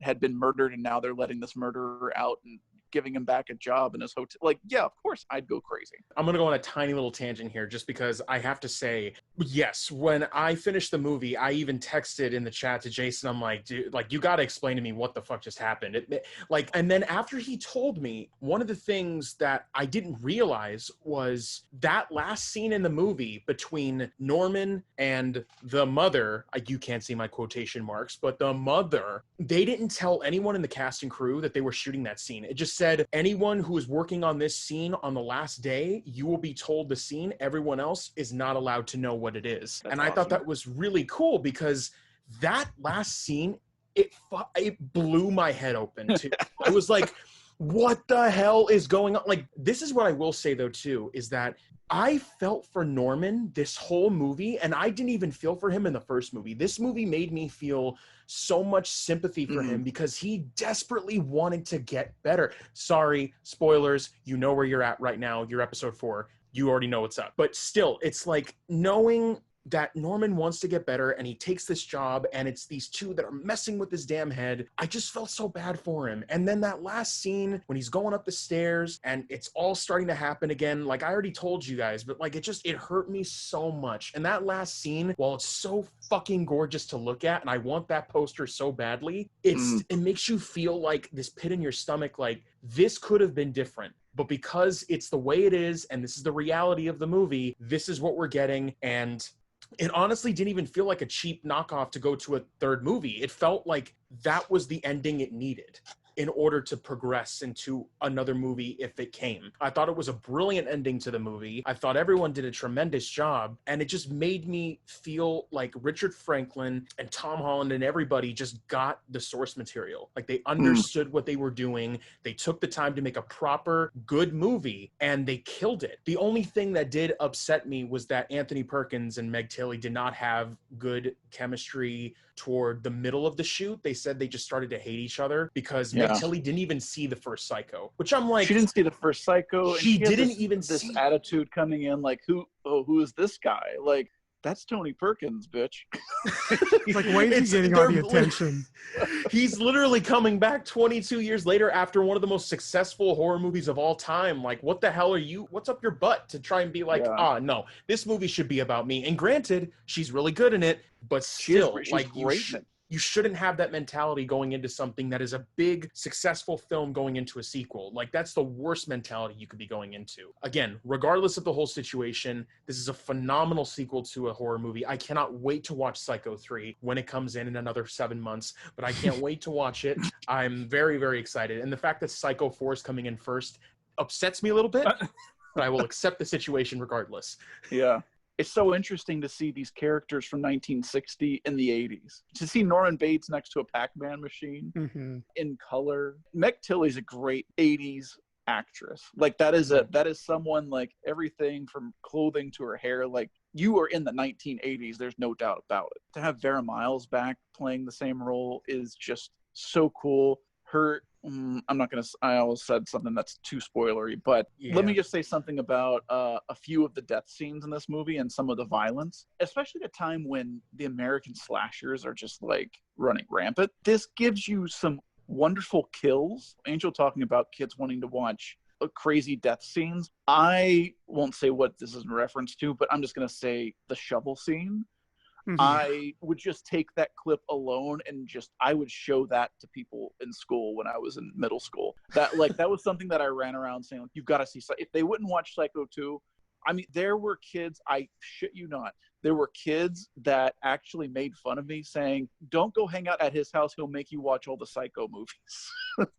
Speaker 1: had been murdered and now they're letting this murderer out and giving him back a job in his hotel. Like, yeah, of course I'd go crazy.
Speaker 2: I'm going to go on a tiny little tangent here just because I have to say, yes, when I finished the movie, I even texted in the chat to Jason. I'm like, dude, like, you got to explain to me what the fuck just happened. And then after he told me, one of the things that I didn't realize was that last scene in the movie between Norman and the mother, you can't see my quotation marks, but the mother, they didn't tell anyone in the cast and crew that they were shooting that scene. It just said, anyone who is working on this scene on the last day, you will be told the scene. Everyone else is not allowed to know what it is. That's awesome. I thought that was really cool because that last scene, it blew my head open too. I was like, what the hell is going on? Like, this is what I will say though too, is that I felt for Norman this whole movie, and I didn't even feel for him in the first movie. This movie made me feel so much sympathy for him because he desperately wanted to get better. Sorry, spoilers. You know where you're at right now. You're episode 4. You already know what's up. But still, it's like knowing that Norman wants to get better and he takes this job and it's these two that are messing with his damn head. I just felt so bad for him. And then that last scene when he's going up the stairs and it's all starting to happen again, like I already told you guys, but like it hurt me so much. And that last scene, while it's so fucking gorgeous to look at and I want that poster so badly, it makes you feel like this pit in your stomach, like this could have been different. But because it's the way it is and this is the reality of the movie, this is what we're getting. And it honestly didn't even feel like a cheap knockoff to go to a third movie. It felt like that was the ending it needed in order to progress into another movie if it came. I thought it was a brilliant ending to the movie. I thought everyone did a tremendous job, and it just made me feel like Richard Franklin and Tom Holland and everybody just got the source material. Like they understood what they were doing. They took the time to make a proper, good movie, and they killed it. The only thing that did upset me was that Anthony Perkins and Meg Tilly did not have good chemistry toward the middle of the shoot. They said they just started to hate each other because Meg Tilly didn't even see the first Psycho, which I'm like,
Speaker 1: she didn't see the first Psycho.
Speaker 2: She didn't even
Speaker 1: see
Speaker 2: this
Speaker 1: attitude coming in, like who is this guy? Like, that's Tony Perkins, bitch.
Speaker 3: He's like, why is he getting all the attention?
Speaker 2: He's literally coming back 22 years later after one of the most successful horror movies of all time. Like, what the hell are you? What's up your butt to try and be like, no, this movie should be about me. And granted, she's really good in it, but still,
Speaker 1: she's great.
Speaker 2: You shouldn't have that mentality going into something that is a big, successful film going into a sequel. Like, that's the worst mentality you could be going into. Again, regardless of the whole situation, this is a phenomenal sequel to a horror movie. I cannot wait to watch Psycho 3 when it comes in another 7 months, but I can't wait to watch it. I'm very, very excited. And the fact that Psycho 4 is coming in first upsets me a little bit, but I will accept the situation regardless.
Speaker 1: Yeah. It's so interesting to see these characters from 1960 in the 80s. To see Norman Bates next to a Pac-Man machine in color. Meg Tilly's a great 80s actress. Like, that is someone, like, everything from clothing to her hair, like, you are in the 1980s, there's no doubt about it. To have Vera Miles back playing the same role is just so cool. I always said something that's too spoilery, but let me just say something about a few of the death scenes in this movie and some of the violence, especially at a time when the American slashers are just like running rampant. This gives you some wonderful kills. Angel talking about kids wanting to watch crazy death scenes. I won't say what this is in reference to, but I'm just going to say the shovel scene. I would just take that clip alone and I would show that to people in school when I was in middle school. That was something that I ran around saying, like, you've got to see. If they wouldn't watch Psycho 2, I mean, there were kids, I shit you not, there were kids that actually made fun of me saying, don't go hang out at his house, he'll make you watch all the Psycho movies.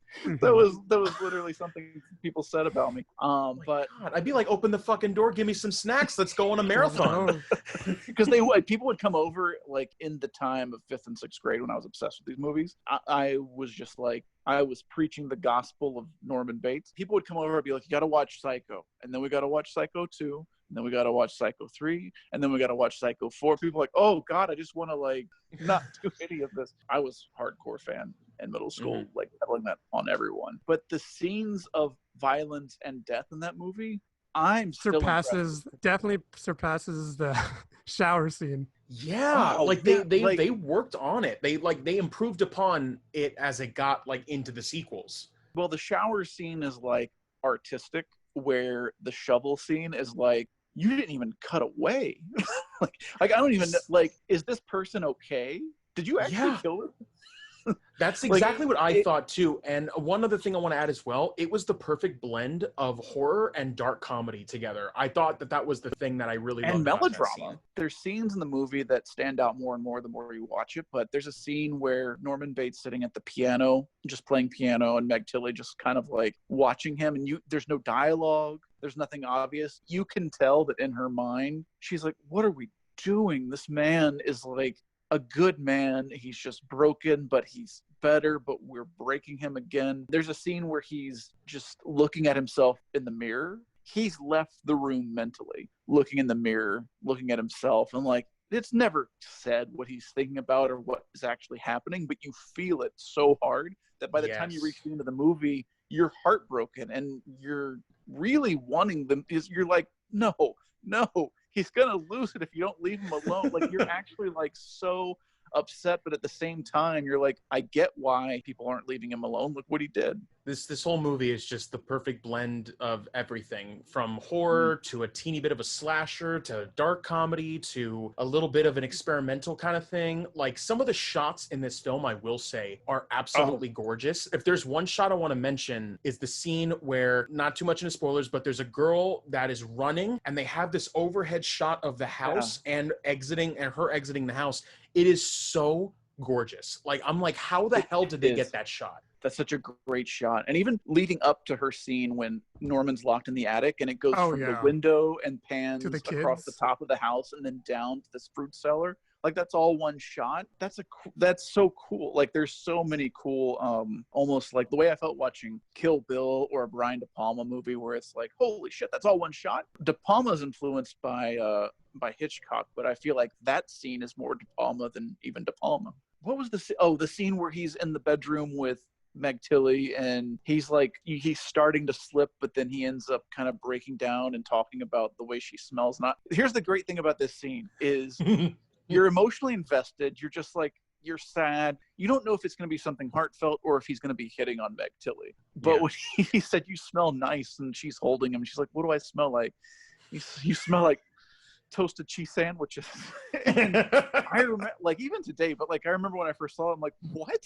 Speaker 1: That was literally something people said about me. But
Speaker 2: God, I'd be like, open the fucking door, give me some snacks, let's go on a marathon.
Speaker 1: Because people would come over, like, in the time of 5th and 6th grade when I was obsessed with these movies. I was just like, I was preaching the gospel of Norman Bates. People would come over and be like, you got to watch Psycho. And then we got to watch Psycho 2. And then we got to watch Psycho 3. And then we got to watch Psycho 4. People were like, oh, God, I just want to, like, not do any of this. I was a hardcore fan in middle school, like, peddling that on everyone. But the scenes of violence and death in that movie,
Speaker 3: definitely surpasses the shower scene.
Speaker 2: Yeah, they worked on it. They improved upon it as it got, like, into the sequels.
Speaker 1: Well, the shower scene is, like, artistic, where the shovel scene is like, you didn't even cut away. like I don't even, like, is this person okay? Did you actually kill her?
Speaker 2: That's exactly what I thought too. And one other thing I want to add as well, it was the perfect blend of horror and dark comedy together. I thought that was the thing that I really loved.
Speaker 1: And melodrama. There's scenes in the movie that stand out more and more the more you watch it, but there's a scene where Norman Bates sitting at the piano, just playing piano, and Meg Tilly just kind of like watching him, and there's no dialogue, there's nothing obvious. You can tell that in her mind, she's like, what are we doing? This man is like a good man. He's just broken, but he's better, but we're breaking him again. There's a scene where he's just looking at himself in the mirror. He's left the room mentally, looking in the mirror, looking at himself, and like, it's never said what he's thinking about or what is actually happening, but you feel it so hard that by the time you reach the end of the movie, you're heartbroken and you're really wanting them. You're like, no, he's gonna lose it if you don't leave him alone. Like, you're actually like so upset, but at the same time, you're like, I get why people aren't leaving him alone. Look what he did.
Speaker 2: This whole movie is just the perfect blend of everything, from horror to a teeny bit of a slasher to dark comedy to a little bit of an experimental kind of thing. Like, some of the shots in this film, I will say, are absolutely gorgeous. If there's one shot I want to mention, is the scene where, not too much into spoilers, but there's a girl that is running and they have this overhead shot of the house and her exiting the house. It is so gorgeous. Like, I'm like, how the hell did they get that shot?
Speaker 1: That's such a great shot. And even leading up to her scene when Norman's locked in the attic and it goes from the window and pans across the top of the house and then down to this fruit cellar. Like, that's all one shot. That's so cool. Like, there's so many cool, almost like the way I felt watching Kill Bill or a Brian De Palma movie where it's like, holy shit, that's all one shot. De Palma's influenced by Hitchcock, but I feel like that scene is more De Palma than even De Palma. What was the scene where he's in the bedroom with Meg Tilly and he's starting to slip, but then he ends up kind of breaking down and talking about the way she smells. Here's the great thing about this scene is you're emotionally invested. You're just like, you're sad. You don't know if it's going to be something heartfelt or if he's going to be hitting on Meg Tilly. But when he said, you smell nice, and she's holding him, she's like, what do I smell like? You smell like toasted cheese sandwiches. And I remember, like, even today, but like I remember when I first saw it, I'm like, what?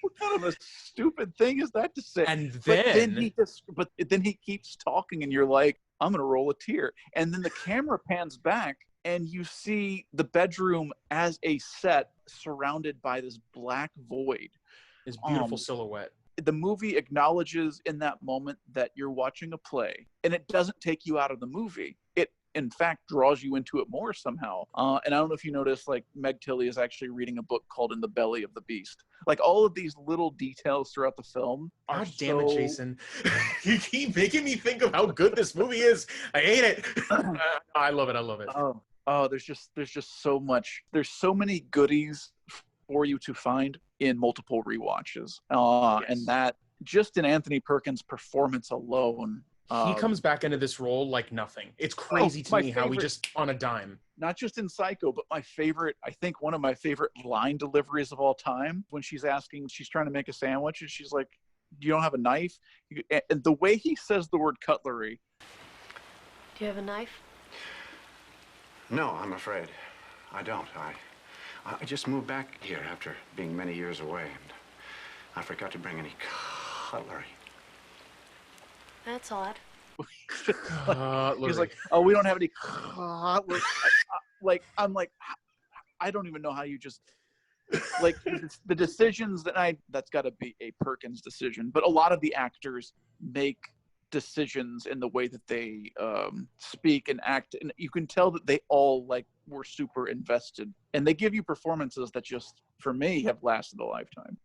Speaker 1: What kind of a stupid thing is that to say?
Speaker 2: And then,
Speaker 1: but then he keeps talking, and you're like, I'm gonna roll a tear. And then the camera pans back, and you see the bedroom as a set surrounded by this black void.
Speaker 2: his beautiful silhouette.
Speaker 1: The movie acknowledges in that moment that you're watching a play, and it doesn't take you out of the movie. It, in fact, draws you into it more somehow. And I don't know if you noticed, like, Meg Tilly is actually reading a book called In the Belly of the Beast. Like, all of these little details throughout the film are
Speaker 2: God damn it, Jason. You keep making me think of how good this movie is. I hate it. I love it. I love it.
Speaker 1: There's just so much. There's so many goodies for you to find in multiple rewatches.
Speaker 2: Yes.
Speaker 1: And that, just in Anthony Perkins' performance alone,
Speaker 2: he comes back into this role like nothing. It's crazy to me how he just on a dime.
Speaker 1: Not just in Psycho, but I think one of my favorite line deliveries of all time, when she's trying to make a sandwich, and she's like, "You don't have a knife?" And the way he says the word cutlery.
Speaker 5: Do you have a knife?
Speaker 6: No, I'm afraid. I don't. I just moved back here after being many years away, and I forgot to bring any cutlery.
Speaker 5: That's odd.
Speaker 1: He's like, "Oh, we don't have any cutlery." I'm like, I don't even know how you just, like, the decisions that's got to be a Perkins decision. But a lot of the actors make decisions in the way that they speak and act, and you can tell that they all, like, were super invested, and they give you performances that just, for me, have lasted a lifetime.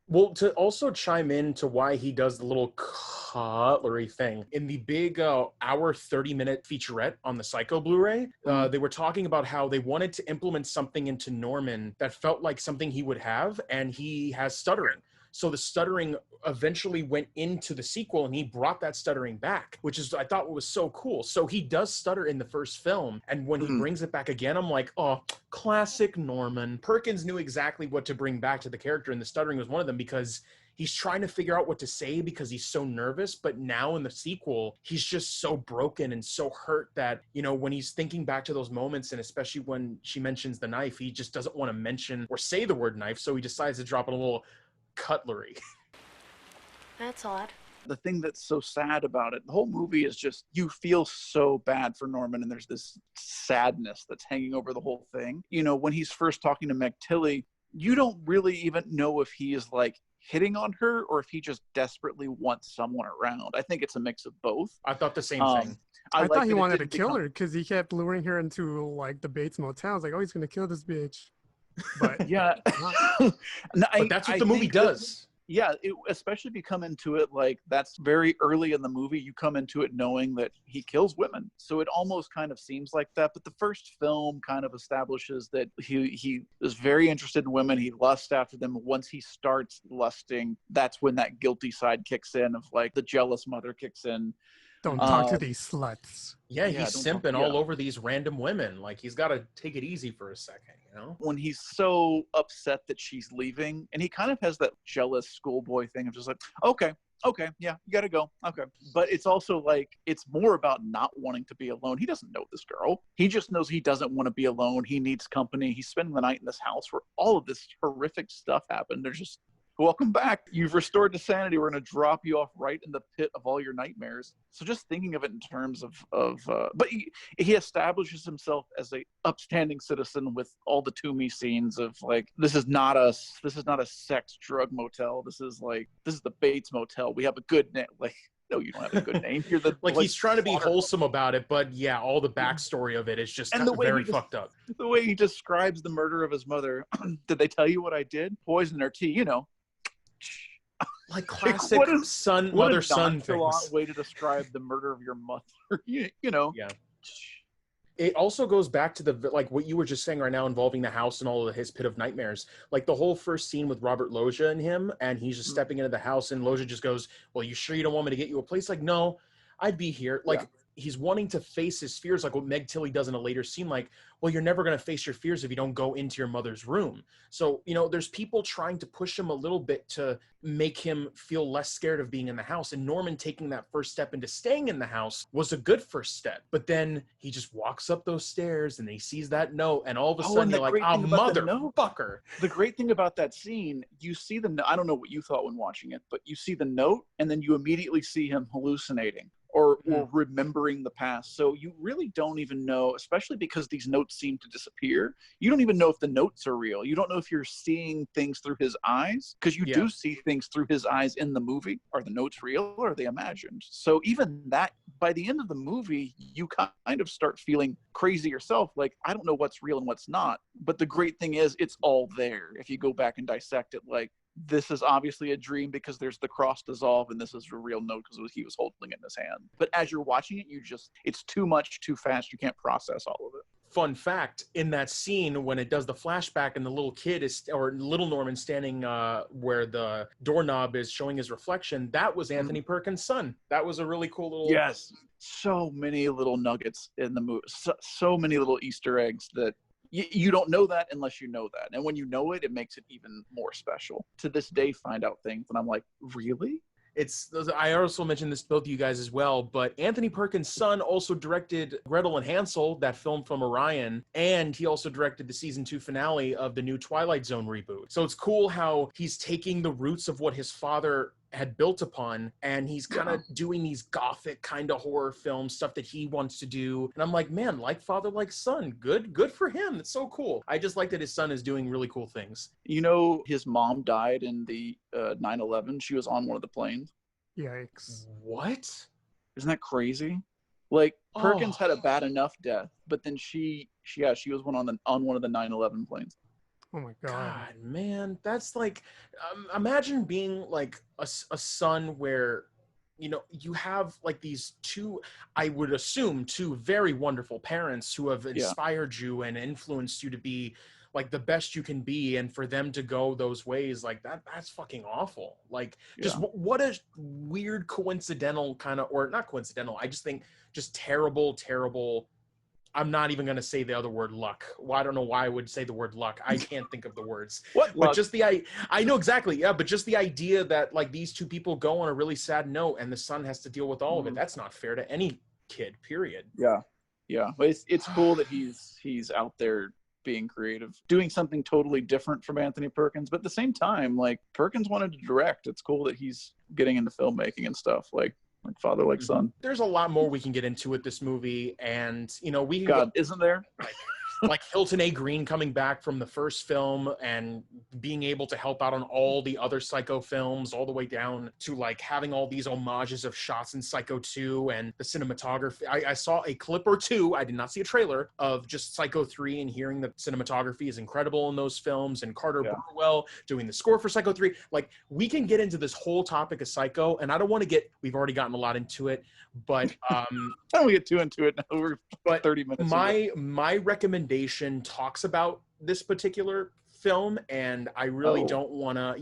Speaker 2: Well, to also chime in to why he does the little cutlery thing, in the big hour 30-minute featurette on the Psycho Blu-ray, they were talking about how they wanted to implement something into Norman that felt like something he would have, and he has stuttering. So the stuttering eventually went into the sequel, and he brought that stuttering back, which is, I thought, was so cool. So he does stutter in the first film, and when he brings it back again, I'm like, oh, classic Norman. Perkins knew exactly what to bring back to the character, and the stuttering was one of them, because he's trying to figure out what to say because he's so nervous. But now in the sequel, he's just so broken and so hurt that, you know, when he's thinking back to those moments, and especially when she mentions the knife, he just doesn't want to mention or say the word knife, so he decides to drop in a little cutlery.
Speaker 5: That's odd.
Speaker 1: The thing that's so sad about it, the whole movie, is just, you feel so bad for Norman, and there's this sadness that's hanging over the whole thing. You know, when he's first talking to Meg Tilly, you don't really even know if he is, like, hitting on her or if he just desperately wants someone around. I think it's a mix of both.
Speaker 2: I thought the same thing.
Speaker 3: I thought he wanted to kill her because he kept luring her into, like, the Bates Motel. I was like, oh, he's going to kill this bitch. But
Speaker 1: yeah.
Speaker 2: But that's what the movie does.
Speaker 1: Yeah, especially if you come into it, like, that's very early in the movie. You come into it knowing that he kills women. So it almost kind of seems like that. But the first film kind of establishes that he is very interested in women. He lusts after them. Once he starts lusting, that's when that guilty side kicks in, of, like, the jealous mother kicks in.
Speaker 3: Don't talk to these sluts.
Speaker 2: Yeah, he's simping all over these random women. Like, he's got to take it easy for a second, you know?
Speaker 1: When he's so upset that she's leaving, and he kind of has that jealous schoolboy thing of just like, okay, yeah, you got to go. Okay. But it's also like, it's more about not wanting to be alone. He doesn't know this girl. He just knows he doesn't want to be alone. He needs company. He's spending the night in this house where all of this horrific stuff happened. There's just, welcome back. You've restored to sanity. We're going to drop you off right in the pit of all your nightmares. So just thinking of it in terms of but he establishes himself as a upstanding citizen with all the Toomey scenes of, like, this is not a sex drug motel. This is the Bates Motel. We have a good name. Like, no, you don't have a good name. You're the,
Speaker 2: like, he's trying to be wholesome about it, but yeah, all the backstory of it is just very fucked up.
Speaker 1: The way he describes the murder of his mother. Did they tell you what I did? Poison her tea, you know.
Speaker 2: Like classic mother-son things.
Speaker 1: Way to describe the murder of your mother. you know.
Speaker 2: Yeah. It also goes back to the, like, what you were just saying right now, involving the house and all of his pit of nightmares. Like the whole first scene with Robert Loggia and him, and he's just stepping into the house, and Loggia just goes, "Well, you sure you don't want me to get you a place?" Like, no, I'd be here. Like, he's wanting to face his fears, like what Meg Tilly does in a later scene, like, well, you're never going to face your fears if you don't go into your mother's room. So, you know, there's people trying to push him a little bit to make him feel less scared of being in the house. And Norman taking that first step into staying in the house was a good first step. But then he just walks up those stairs and he sees that note, and all of a sudden you're like, oh, motherfucker.
Speaker 1: The great thing about that scene, you see I don't know what you thought when watching it, but you see the note and then you immediately see him hallucinating or remembering the past. So you really don't even know, especially because these notes seem to disappear. You don't even know if the notes are real. You don't know if you're seeing things through his eyes, because you do see things through his eyes in the movie. Are the notes real or are they imagined? So even that, by the end of the movie, you kind of start feeling crazy yourself. Like, I don't know what's real and what's not. But the great thing is it's all there. If you go back and dissect it, like, this is obviously a dream because there's the cross dissolve, and this is a real note because he was holding it in his hand. But as you're watching it, it's too much, too fast. You can't process all of it.
Speaker 2: Fun fact, in that scene when it does the flashback and the little kid or little Norman standing where the doorknob is showing his reflection, that was Anthony Perkins' son. That was a really cool little...
Speaker 1: Yes. So many little nuggets in the movie. So many little Easter eggs that you don't know that unless you know that. And when you know it, it makes it even more special. To this day, find out things and I'm like, really?
Speaker 2: I also mentioned this to both of you guys as well, but Anthony Perkins' son also directed Gretel and Hansel, that film from Orion, and he also directed the season 2 finale of the new Twilight Zone reboot. So it's cool how he's taking the roots of what his father had built upon, and he's kind of doing these gothic kind of horror film stuff that he wants to do. And I'm like, man, like father, like son. Good for him. It's so cool. I just like that his son is doing really cool things.
Speaker 1: You know, his mom died in the 9/11. She was on one of the planes.
Speaker 3: Yikes.
Speaker 2: What?
Speaker 1: Isn't that crazy? Like, Perkins had a bad enough death, but then she was on one of the 9/11 planes.
Speaker 3: Oh my God,
Speaker 2: man, that's like, imagine being like a son where, you know, you have like these two, I would assume, two very wonderful parents who have inspired you and influenced you to be like the best you can be, and for them to go those ways, like that's fucking awful. Like, just what a weird coincidental kind of, or not coincidental, I just think just terrible I'm not even going to say the other word, luck. Well, I don't know why I would say the word luck. I can't think of the words.
Speaker 1: What?
Speaker 2: But just I know exactly. Yeah. But just the idea that like these two people go on a really sad note and the son has to deal with all of it. That's not fair to any kid, period.
Speaker 1: Yeah. Yeah. But it's cool that he's out there being creative, doing something totally different from Anthony Perkins. But at the same time, like, Perkins wanted to direct. It's cool that he's getting into filmmaking and stuff. Like father, like son.
Speaker 2: There's a lot more we can get into with this movie, and you know,
Speaker 1: isn't there?
Speaker 2: Like Hilton A. Green coming back from the first film and being able to help out on all the other Psycho films, all the way down to like having all these homages of shots in Psycho 2 and the cinematography. I saw a clip or two, I did not see a trailer, of just Psycho 3 and hearing the cinematography is incredible in those films, and Carter Burwell doing the score for Psycho 3. Like, we can get into this whole topic of Psycho, and I don't want to we've already gotten a lot into it, but
Speaker 1: I don't want to get too into it now. We're 30 minutes.
Speaker 2: My recommendation talks about this particular film, and I really don't want to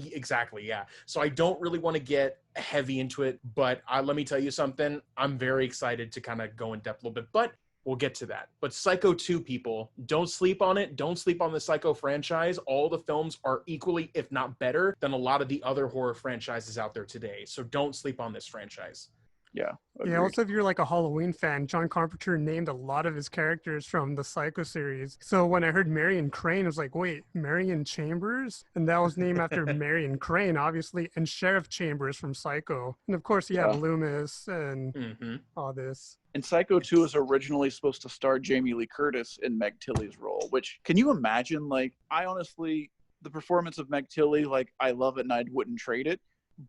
Speaker 2: so I don't really want to get heavy into it, but let me tell you something, I'm very excited to kind of go in depth a little bit, but we'll get to that. But Psycho 2, people, don't sleep on it. Don't sleep on the Psycho franchise. All the films are equally, if not better, than a lot of the other horror franchises out there today. So don't sleep on this franchise.
Speaker 1: Yeah.
Speaker 3: Yeah. Also, if you're like a Halloween fan, John Carpenter named a lot of his characters from the Psycho series. So when I heard Marion Crane, I was like, wait, Marion Chambers? And that was named after Marion Crane, obviously, and Sheriff Chambers from Psycho. And of course, you have Loomis and all this.
Speaker 1: And Psycho 2 was originally supposed to star Jamie Lee Curtis in Meg Tilly's role, which, can you imagine? Like, I honestly, the performance of Meg Tilly, like, I love it and I wouldn't trade it.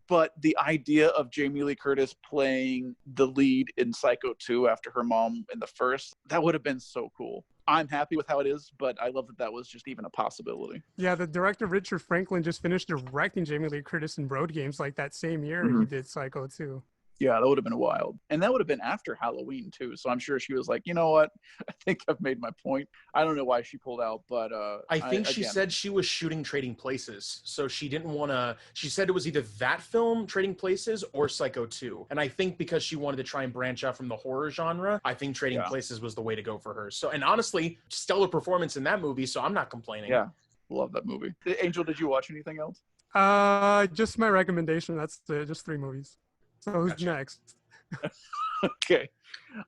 Speaker 1: But the idea of Jamie Lee Curtis playing the lead in Psycho 2 after her mom in the first, that would have been so cool. I'm happy with how it is, but I love that was just even a possibility.
Speaker 3: Yeah, the director Richard Franklin just finished directing Jamie Lee Curtis in Road Games like that same year he did Psycho 2.
Speaker 1: Yeah, that would have been wild. And that would have been after Halloween, too. So I'm sure she was like, you know what? I think I've made my point. I don't know why she pulled out, but
Speaker 2: I think she said she was shooting Trading Places. So she didn't want to, she said it was either that film, Trading Places, or Psycho 2. And I think because she wanted to try and branch out from the horror genre, I think Trading Places was the way to go for her. So, and honestly, stellar performance in that movie, so I'm not complaining.
Speaker 1: Yeah, love that movie. Angel, did you watch anything else?
Speaker 3: Just my recommendation. That's just 3 movies. So who's next?
Speaker 1: Okay.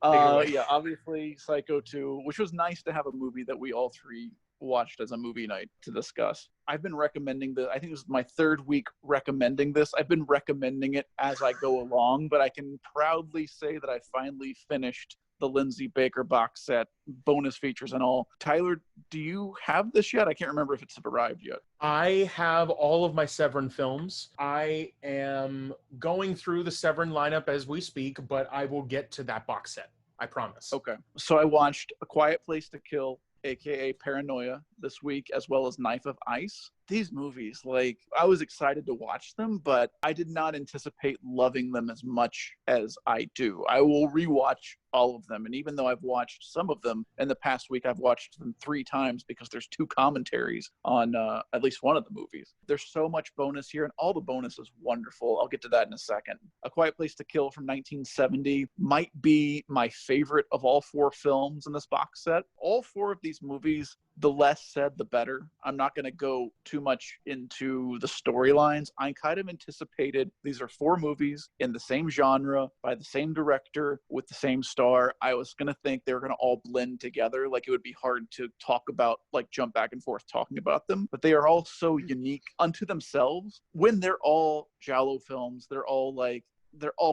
Speaker 1: Yeah, obviously Psycho 2, which was nice to have a movie that we all 3 watched as a movie night to discuss. I've been recommending this. I think this is my 3rd week recommending this. I've been recommending it as I go along, but I can proudly say that I finally finished the Lindsay Baker box set, bonus features and all. Tyler, do you have this yet? I can't remember if it's arrived yet.
Speaker 2: I have all of my Severin films. I am going through the Severin lineup as we speak, but I will get to that box set. I promise.
Speaker 1: Okay. So I watched A Quiet Place to Kill, aka Paranoia, this week, as well as Knife of Ice. These movies, like, I was excited to watch them, but I did not anticipate loving them as much as I do. I will rewatch all of them, and even though I've watched some of them in the past week, I've watched them 3 times because there's 2 commentaries on at least one of the movies. There's so much bonus here, and all the bonus is wonderful. I'll get to that in a second. A Quiet Place to Kill from 1970 might be my favorite of all 4 films in this box set. All 4 of these movies, the less said, the better. I'm not going to go too much into the storylines. I kind of anticipated these are 4 movies in the same genre by the same director with the same star. I was going to think they were going to all blend together. Like, it would be hard to talk about, like, jump back and forth talking about them. But they are all so unique unto themselves. When they're all giallo films, they're all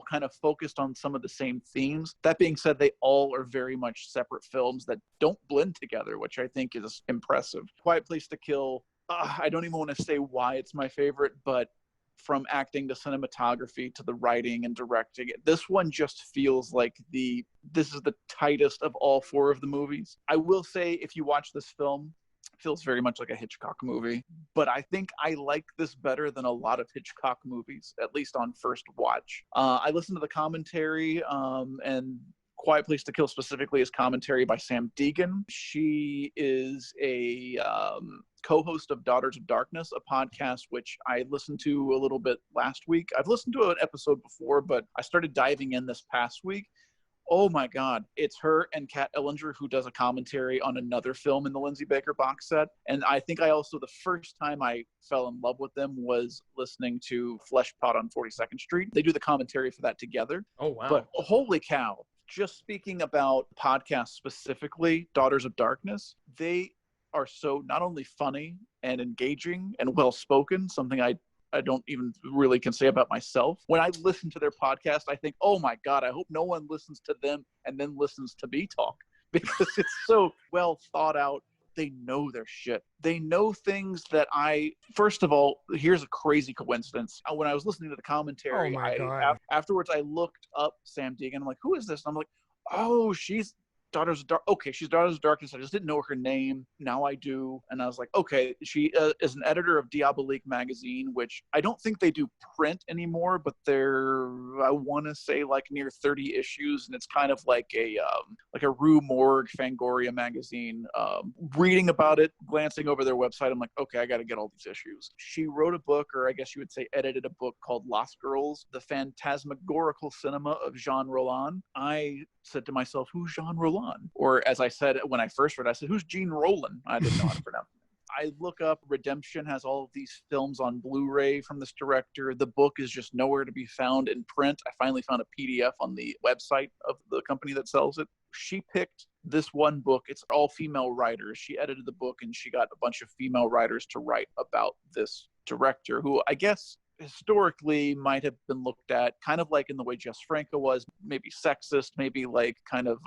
Speaker 1: kind of focused on some of the same themes. That being said, they all are very much separate films that don't blend together, which I think is impressive. Quiet Place to Kill, I don't even want to say why it's my favorite, but from acting to cinematography to the writing and directing, this one just feels like this is the tightest of all 4 of the movies. I will say, if you watch this film, feels very much like a Hitchcock movie, but I think I like this better than a lot of Hitchcock movies, at least on first watch. I listened to the commentary, and Quiet Place to Kill specifically is commentary by Sam Deegan. She is a co-host of Daughters of Darkness, a podcast which I listened to a little bit last week. I've listened to an episode before, but I started diving in this past week. Oh my God, it's her and Kat Ellinger who does a commentary on another film in the Lindsay Baker box set. And I think the first time I fell in love with them was listening to Flesh Pot on 42nd Street. They do the commentary for that together.
Speaker 2: Oh, wow.
Speaker 1: But holy cow, just speaking about podcasts specifically, Daughters of Darkness, they are so not only funny and engaging and well-spoken, something I don't even really can say about myself. When I listen to their podcast, I think, oh my God, I hope no one listens to them and then listens to me talk, because it's so well thought out. They know their shit. They know things that first of all, here's a crazy coincidence. When I was listening to the commentary, afterwards I looked up Sam Deegan. I'm like, who is this? And I'm like, oh, she's Daughters of Dark. Okay, she's Daughters of Darkness. I just didn't know her name. Now I do. And I was like, okay, she is an editor of Diabolique magazine, which I don't think they do print anymore, but they're, I want to say, like near 30 issues. And it's kind of like a Rue Morgue Fangoria magazine. Reading about it, glancing over their website, I'm like, okay, I got to get all these issues. She wrote a book, or I guess you would say edited a book called Lost Girls, the Phantasmagorical Cinema of Jean Roland. I said to myself, who's Jean Roland? Or as I said when I first read, I said, who's Gene Roland? I didn't know how to pronounce it. I look up Redemption has all of these films on Blu-ray from this director. The book is just nowhere to be found in print. I finally found a PDF on the website of the company that sells it. She picked this one book. It's all female writers. She edited the book and she got a bunch of female writers to write about this director, who I guess historically might have been looked at kind of like in the way Jess Franco was, maybe sexist, maybe like kind of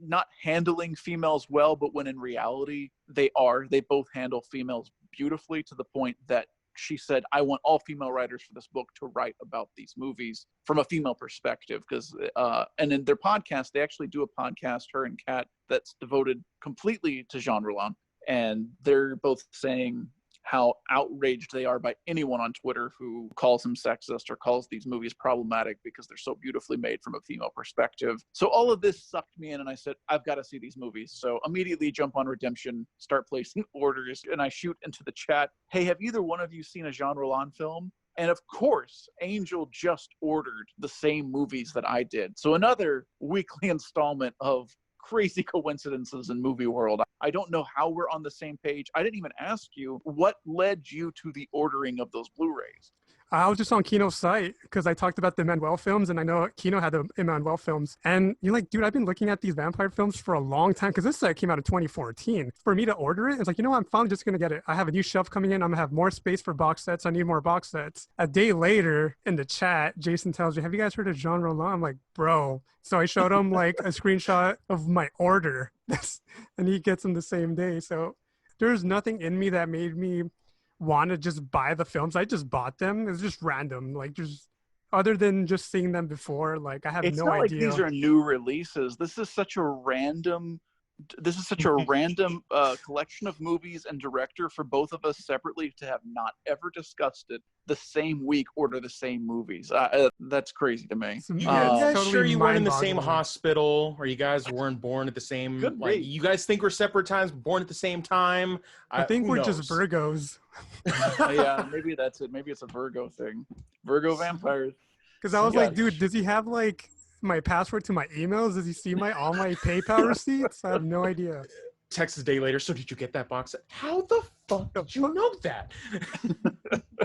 Speaker 1: not handling females well, but when in reality they both handle females beautifully, to the point that she said, I want all female writers for this book to write about these movies from a female perspective. Because and in their podcast, they actually do a podcast, her and Kat, that's devoted completely to Jean Roland, and they're both saying how outraged they are by anyone on Twitter who calls him sexist or calls these movies problematic because they're so beautifully made from a female perspective. So all of this sucked me in, and I said, I've got to see these movies. So immediately jump on Redemption, start placing orders, and I shoot into the chat, hey, have either one of you seen a Jean Roland film? And of course, Angel just ordered the same movies that I did. So another weekly installment of crazy coincidences in movie world. I don't know how we're on the same page. I didn't even ask you what led you to the ordering of those Blu-rays.
Speaker 3: I was just on Kino's site because I talked about the Manuel films, and I know Kino had the Manuel films. And you're like, dude, I've been looking at these vampire films for a long time because this set came out in 2014. For me to order it, it's like, you know what? I'm finally just going to get it. I have a new shelf coming in. I'm going to have more space for box sets. I need more box sets. A day later in the chat, Jason tells me, have you guys heard of Jean Roland? I'm like, bro. So I showed him like a screenshot of my order and he gets them the same day. So there's nothing in me that made me want to just buy the films. I just bought them. It's just random, like just other than just seeing them before. Like I have
Speaker 1: it's
Speaker 3: no
Speaker 1: not
Speaker 3: idea.
Speaker 1: Like these are new releases. This is such a random collection of movies and director for both of us separately to have not ever discussed it the same week, order the same movies. That's crazy to me.
Speaker 2: You guys
Speaker 3: totally
Speaker 2: sure you weren't in the same
Speaker 3: mind-boggling.
Speaker 2: hospital, or you guys weren't born at the same?
Speaker 1: Good
Speaker 2: like
Speaker 1: grief.
Speaker 2: you guys think we're separate times, born at the same time?
Speaker 3: I think
Speaker 2: who
Speaker 3: we're
Speaker 2: knows?
Speaker 3: just Virgos.
Speaker 1: Yeah, maybe that's it. Maybe it's a Virgo thing. Virgo vampires.
Speaker 3: Because I was
Speaker 1: Yeah.
Speaker 3: like, dude, does he have like my password to my emails? Does he see all my PayPal receipts? I have no idea.
Speaker 2: Text a day later. So did you get that box set? How the fuck did you know that?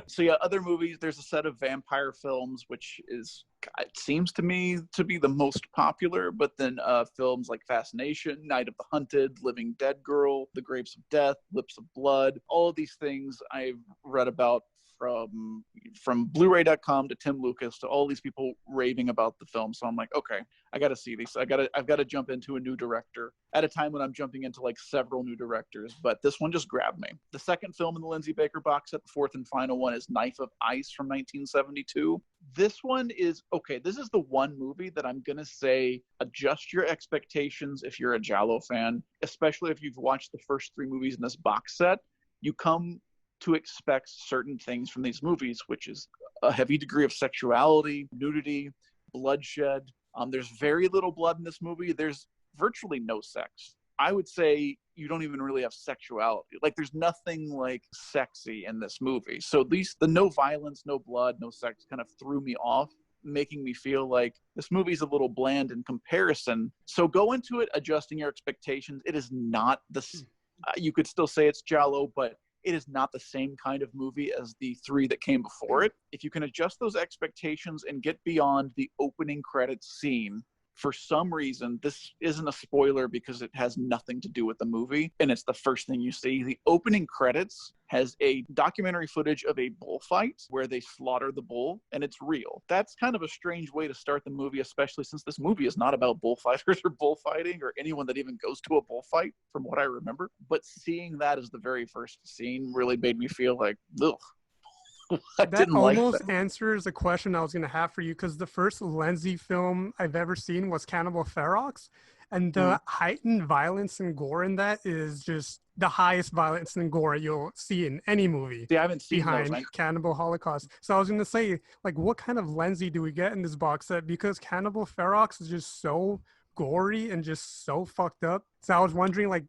Speaker 1: So yeah, other movies, there's a set of vampire films, which is, it seems to me to be the most popular, but then films like Fascination, Night of the Hunted, Living Dead Girl, The Grapes of Death, Lips of Blood, all of these things I've read about from Blu-ray.com to Tim Lucas to all these people raving about the film. So I'm like, okay, I got to see these. I've got to jump into a new director at a time when I'm jumping into like several new directors, but this one just grabbed me. The second film in the Lindsay Baker box set, the fourth and final one, is Knife of Ice from 1972. This one is, okay, this is the one movie that I'm going to say adjust your expectations if you're a Giallo fan, especially if you've watched the first three movies in this box set. You come to expect certain things from these movies, which is a heavy degree of sexuality, nudity, bloodshed. There's very little blood in this movie. There's virtually no sex. I would say you don't even really have sexuality. Like there's nothing like sexy in this movie. So at least the no violence, no blood, no sex kind of threw me off, making me feel like this movie's a little bland in comparison. So go into it adjusting your expectations. It is not you could still say it's Giallo, but it is not the same kind of movie as the three that came before it. If you can adjust those expectations and get beyond the opening credits scene, for some reason, this isn't a spoiler because it has nothing to do with the movie, and it's the first thing you see. The opening credits has a documentary footage of a bullfight where they slaughter the bull, and it's real. That's kind of a strange way to start the movie, especially since this movie is not about bullfighters or bullfighting or anyone that even goes to a bullfight, from what I remember. But seeing that as the very first scene really made me feel like, ugh.
Speaker 3: That almost answers a question I was going to have for you, because the first Lindsay film I've ever seen was Cannibal Ferox, and the heightened violence and gore in that is just the highest violence and gore you'll see in any movie.
Speaker 1: See, I haven't seen
Speaker 3: behind
Speaker 1: those.
Speaker 3: Cannibal Holocaust. So I was going to say, like, what kind of Lindsay do we get in this box set? Because Cannibal Ferox is just so gory and just so fucked up. So I was wondering, like,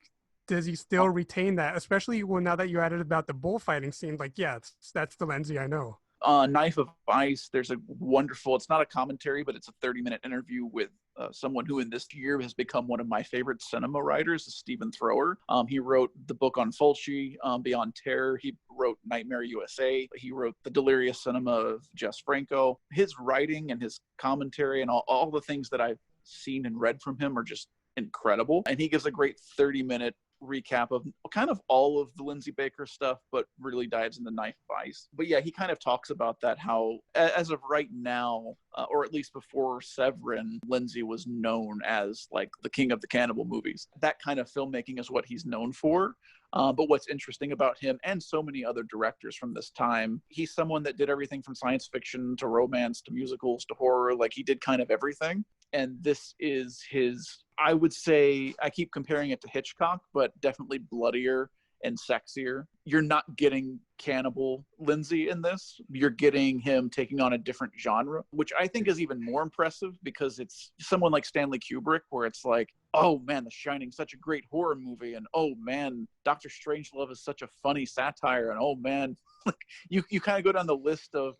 Speaker 3: does he still retain that, especially now that you added about the bullfighting scene? Like, yeah, that's the Lindsay I know.
Speaker 1: Knife of Ice, there's a wonderful, it's not a commentary, but it's a 30-minute interview with someone who in this year has become one of my favorite cinema writers, Stephen Thrower. He wrote the book on Fulci, Beyond Terror. He wrote Nightmare USA. He wrote The Delirious Cinema of Jess Franco. His writing and his commentary and all the things that I've seen and read from him are just incredible. And he gives a great 30-minute recap of kind of all of the Lindsay Baker stuff, but really dives into Knife of Ice. But yeah, he kind of talks about that, how as of right now, or at least before Severin, Lindsay was known as like the king of the cannibal movies. That kind of filmmaking is what he's known for. But what's interesting about him and so many other directors from this time, he's someone that did everything from science fiction to romance to musicals to horror. Like he did kind of everything. And this is his, I would say, I keep comparing it to Hitchcock, but definitely bloodier and sexier. You're not getting cannibal Lindsay in this. You're getting him taking on a different genre, which I think is even more impressive because it's someone like Stanley Kubrick, where it's like, oh man, The Shining, such a great horror movie, and oh man, Doctor Strangelove is such a funny satire, and oh man, like you kind of go down the list of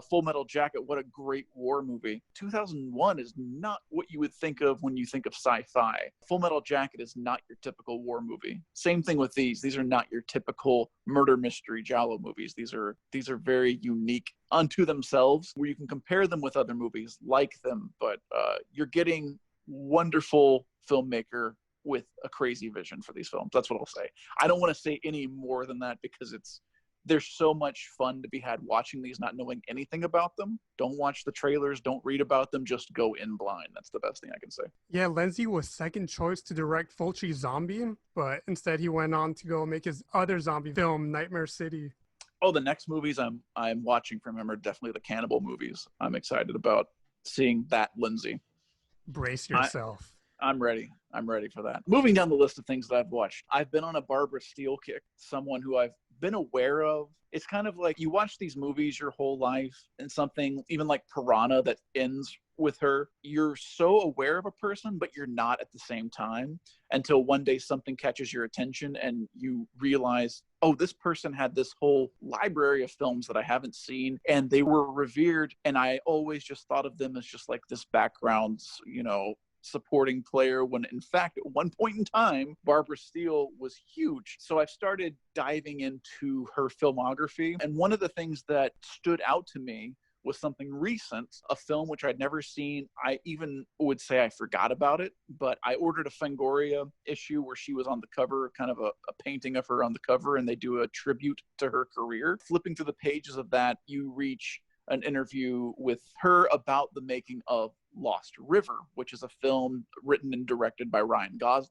Speaker 1: Full Metal Jacket, what a great war movie. 2001 is not what you would think of when you think of sci-fi. Full Metal Jacket is not your typical war movie. Same thing with these. These are not your typical murder mystery giallo movies. These are very unique unto themselves, where you can compare them with other movies like them, but you're getting wonderful filmmaker with a crazy vision for these films. That's what I'll say. I don't want to say any more than that because there's so much fun to be had watching these, not knowing anything about them. Don't watch the trailers. Don't read about them. Just go in blind. That's the best thing I can say.
Speaker 3: Yeah, Lindsay was second choice to direct Fulci Zombie, but instead he went on to go make his other zombie film, Nightmare City.
Speaker 1: Oh, the next movies I'm watching from him are definitely the cannibal movies. I'm excited about seeing that Lindsay.
Speaker 3: Brace yourself.
Speaker 1: I'm ready. I'm ready for that. Moving down the list of things that I've watched. I've been on a Barbara Steele kick, someone who I've been aware of. It's kind of like you watch these movies your whole life, and something even like Piranha that ends with her, you're so aware of a person, but you're not at the same time until one day something catches your attention and you realize, oh, this person had this whole library of films that I haven't seen, and they were revered, and I always just thought of them as just like this background, supporting player, when in fact at one point in time Barbara Steele was huge. So I started diving into her filmography, and one of the things that stood out to me was something recent, a film which I'd never seen. I even would say I forgot about it, but I ordered a Fangoria issue where she was on the cover, kind of a painting of her on the cover, and they do a tribute to her career. Flipping through the pages of that, you reach an interview with her about the making of Lost River, which is a film written and directed by Ryan Gosling.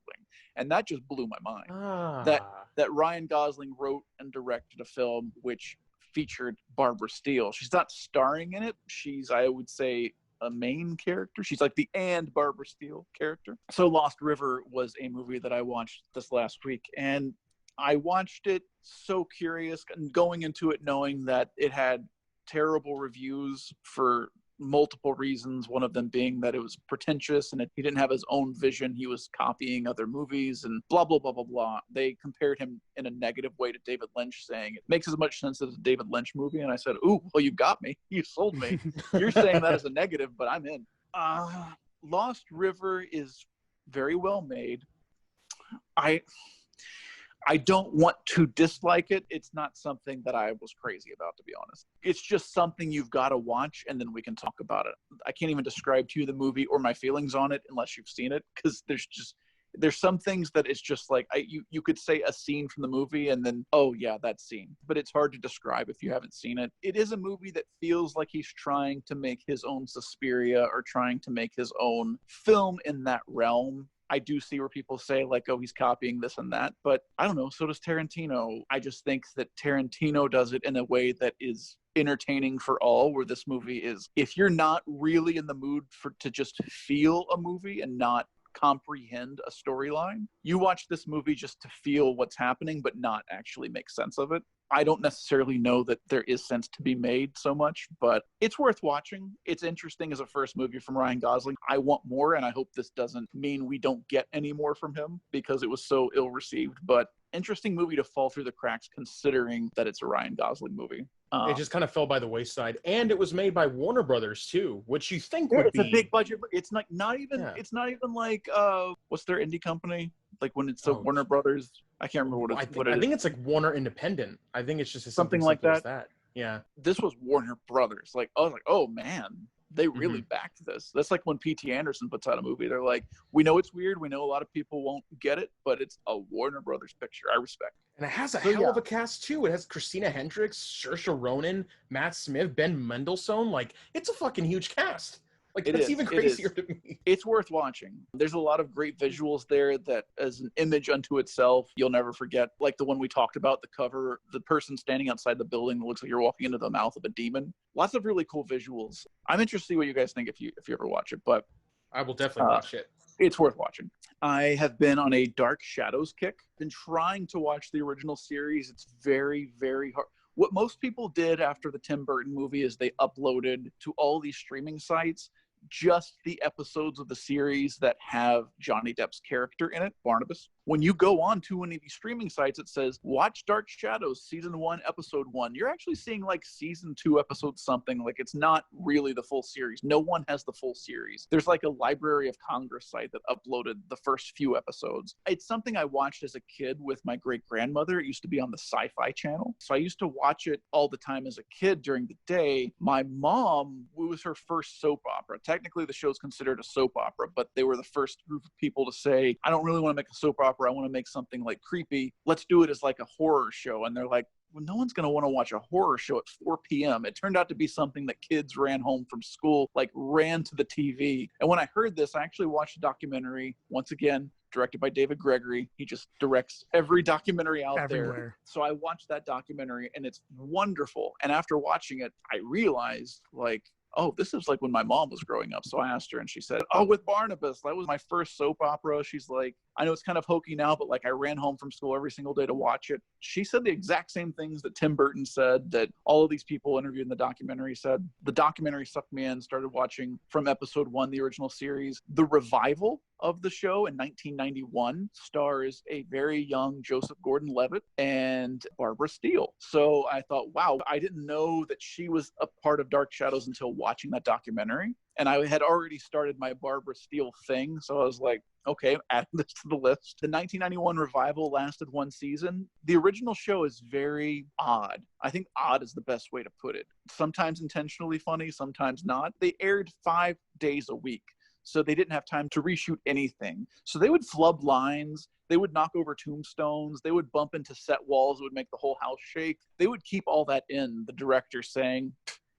Speaker 1: And that just blew my mind. That Ryan Gosling wrote and directed a film which featured Barbara Steele. She's not starring in it. She's, I would say, a main character. She's like the and Barbara Steele character. So Lost River was a movie that I watched this last week, and I watched it so curious and going into it knowing that it had terrible reviews for multiple reasons, one of them being that it was pretentious and he didn't have his own vision. He was copying other movies and blah, blah, blah, blah, blah. They compared him in a negative way to David Lynch, saying it makes as much sense as a David Lynch movie. And I said, ooh, well, you got me. You sold me. You're saying that as a negative, but I'm in. Lost River is very well made. I don't want to dislike it. It's not something that I was crazy about, to be honest. It's just something you've got to watch, and then we can talk about it. I can't even describe to you the movie or my feelings on it unless you've seen it, because there's some things that it's just like, you could say a scene from the movie and then, oh yeah, that scene. But it's hard to describe if you haven't seen it. It is a movie that feels like he's trying to make his own Suspiria or trying to make his own film in that realm. I do see where people say like, oh, he's copying this and that, but I don't know. So does Tarantino. I just think that Tarantino does it in a way that is entertaining for all, where this movie is, if you're not really in the mood to just feel a movie and not comprehend a storyline, you watch this movie just to feel what's happening, but not actually make sense of it. I don't necessarily know that there is sense to be made so much, but it's worth watching. It's interesting as a first movie from Ryan Gosling. I want more, and I hope this doesn't mean we don't get any more from him because it was so ill-received, but interesting movie to fall through the cracks considering that it's a Ryan Gosling movie.
Speaker 2: It just kind of fell by the wayside, and it was made by Warner Brothers too, which you think
Speaker 1: it's a big budget. It's like not even like what's their indie company? Like when it's Warner Brothers, I can't remember what it is.
Speaker 2: I think it's like Warner Independent. I think it's just
Speaker 1: something like that.
Speaker 2: Yeah.
Speaker 1: This was Warner Brothers. Like I was like, oh man, they really backed this. That's like when P.T. Anderson puts out a movie. They're like, we know it's weird. We know a lot of people won't get it, but it's a Warner Brothers picture. I respect.
Speaker 2: And it has a hell of a cast too. It has Christina Hendricks, Saoirse Ronan, Matt Smith, Ben Mendelsohn. Like, it's a fucking huge cast. Like, it's even crazier to me.
Speaker 1: It's worth watching. There's a lot of great visuals there that, as an image unto itself, you'll never forget. Like the one we talked about, the cover, the person standing outside the building that looks like you're walking into the mouth of a demon. Lots of really cool visuals. I'm interested to see what you guys think if you ever watch it, but
Speaker 2: I will definitely watch it.
Speaker 1: It's worth watching. I have been on a Dark Shadows kick. Been trying to watch the original series. It's very, very hard. What most people did after the Tim Burton movie is they uploaded to all these streaming sites just the episodes of the series that have Johnny Depp's character in it, Barnabas. When you go on to one of these streaming sites, it says, watch Dark Shadows, season 1, episode 1. You're actually seeing like season 2, episode something. Like it's not really the full series. No one has the full series. There's like a Library of Congress site that uploaded the first few episodes. It's something I watched as a kid with my great-grandmother. It used to be on the Sci-Fi Channel. So I used to watch it all the time as a kid during the day. My mom, it was her first soap opera. Technically, the show's considered a soap opera, but they were the first group of people to say, I don't really want to make a soap opera. I want to make something like creepy. Let's do it as like a horror show. And they're like, well, no one's going to want to watch a horror show at 4 p.m. It turned out to be something that kids ran home from school, like ran to the TV. And when I heard this, I actually watched a documentary, once again, directed by David Gregory. He just directs every documentary out there. So I watched that documentary and it's wonderful. And after watching it, I realized like, oh, this is like when my mom was growing up. So I asked her and she said, oh, with Barnabas, that was my first soap opera. She's like, I know it's kind of hokey now, but like I ran home from school every single day to watch it. She said the exact same things that Tim Burton said, that all of these people interviewed in the documentary said. The documentary sucked me in, started watching from episode 1, the original series. The revival of the show in 1991 stars a very young Joseph Gordon-Levitt and Barbara Steele. So I thought, wow, I didn't know that she was a part of Dark Shadows until watching that documentary. And I had already started my Barbara Steele thing. So I was like, okay, add this to the list. The 1991 revival lasted 1 season. The original show is very odd. I think odd is the best way to put it. Sometimes intentionally funny, sometimes not. They aired 5 days a week. So they didn't have time to reshoot anything. So they would flub lines. They would knock over tombstones. They would bump into set walls that would make the whole house shake. They would keep all that in. The director saying,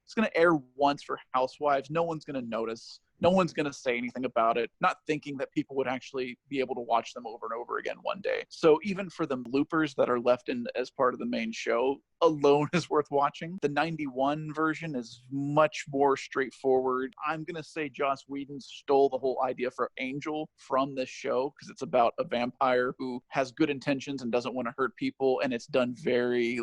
Speaker 1: it's going to air once for Housewives. No one's going to notice. No one's going to say anything about it, not thinking that people would actually be able to watch them over and over again one day. So even for the bloopers that are left in as part of the main show, alone is worth watching. The 91 version is much more straightforward. I'm going to say Joss Whedon stole the whole idea for Angel from this show because it's about a vampire who has good intentions and doesn't want to hurt people. And it's done very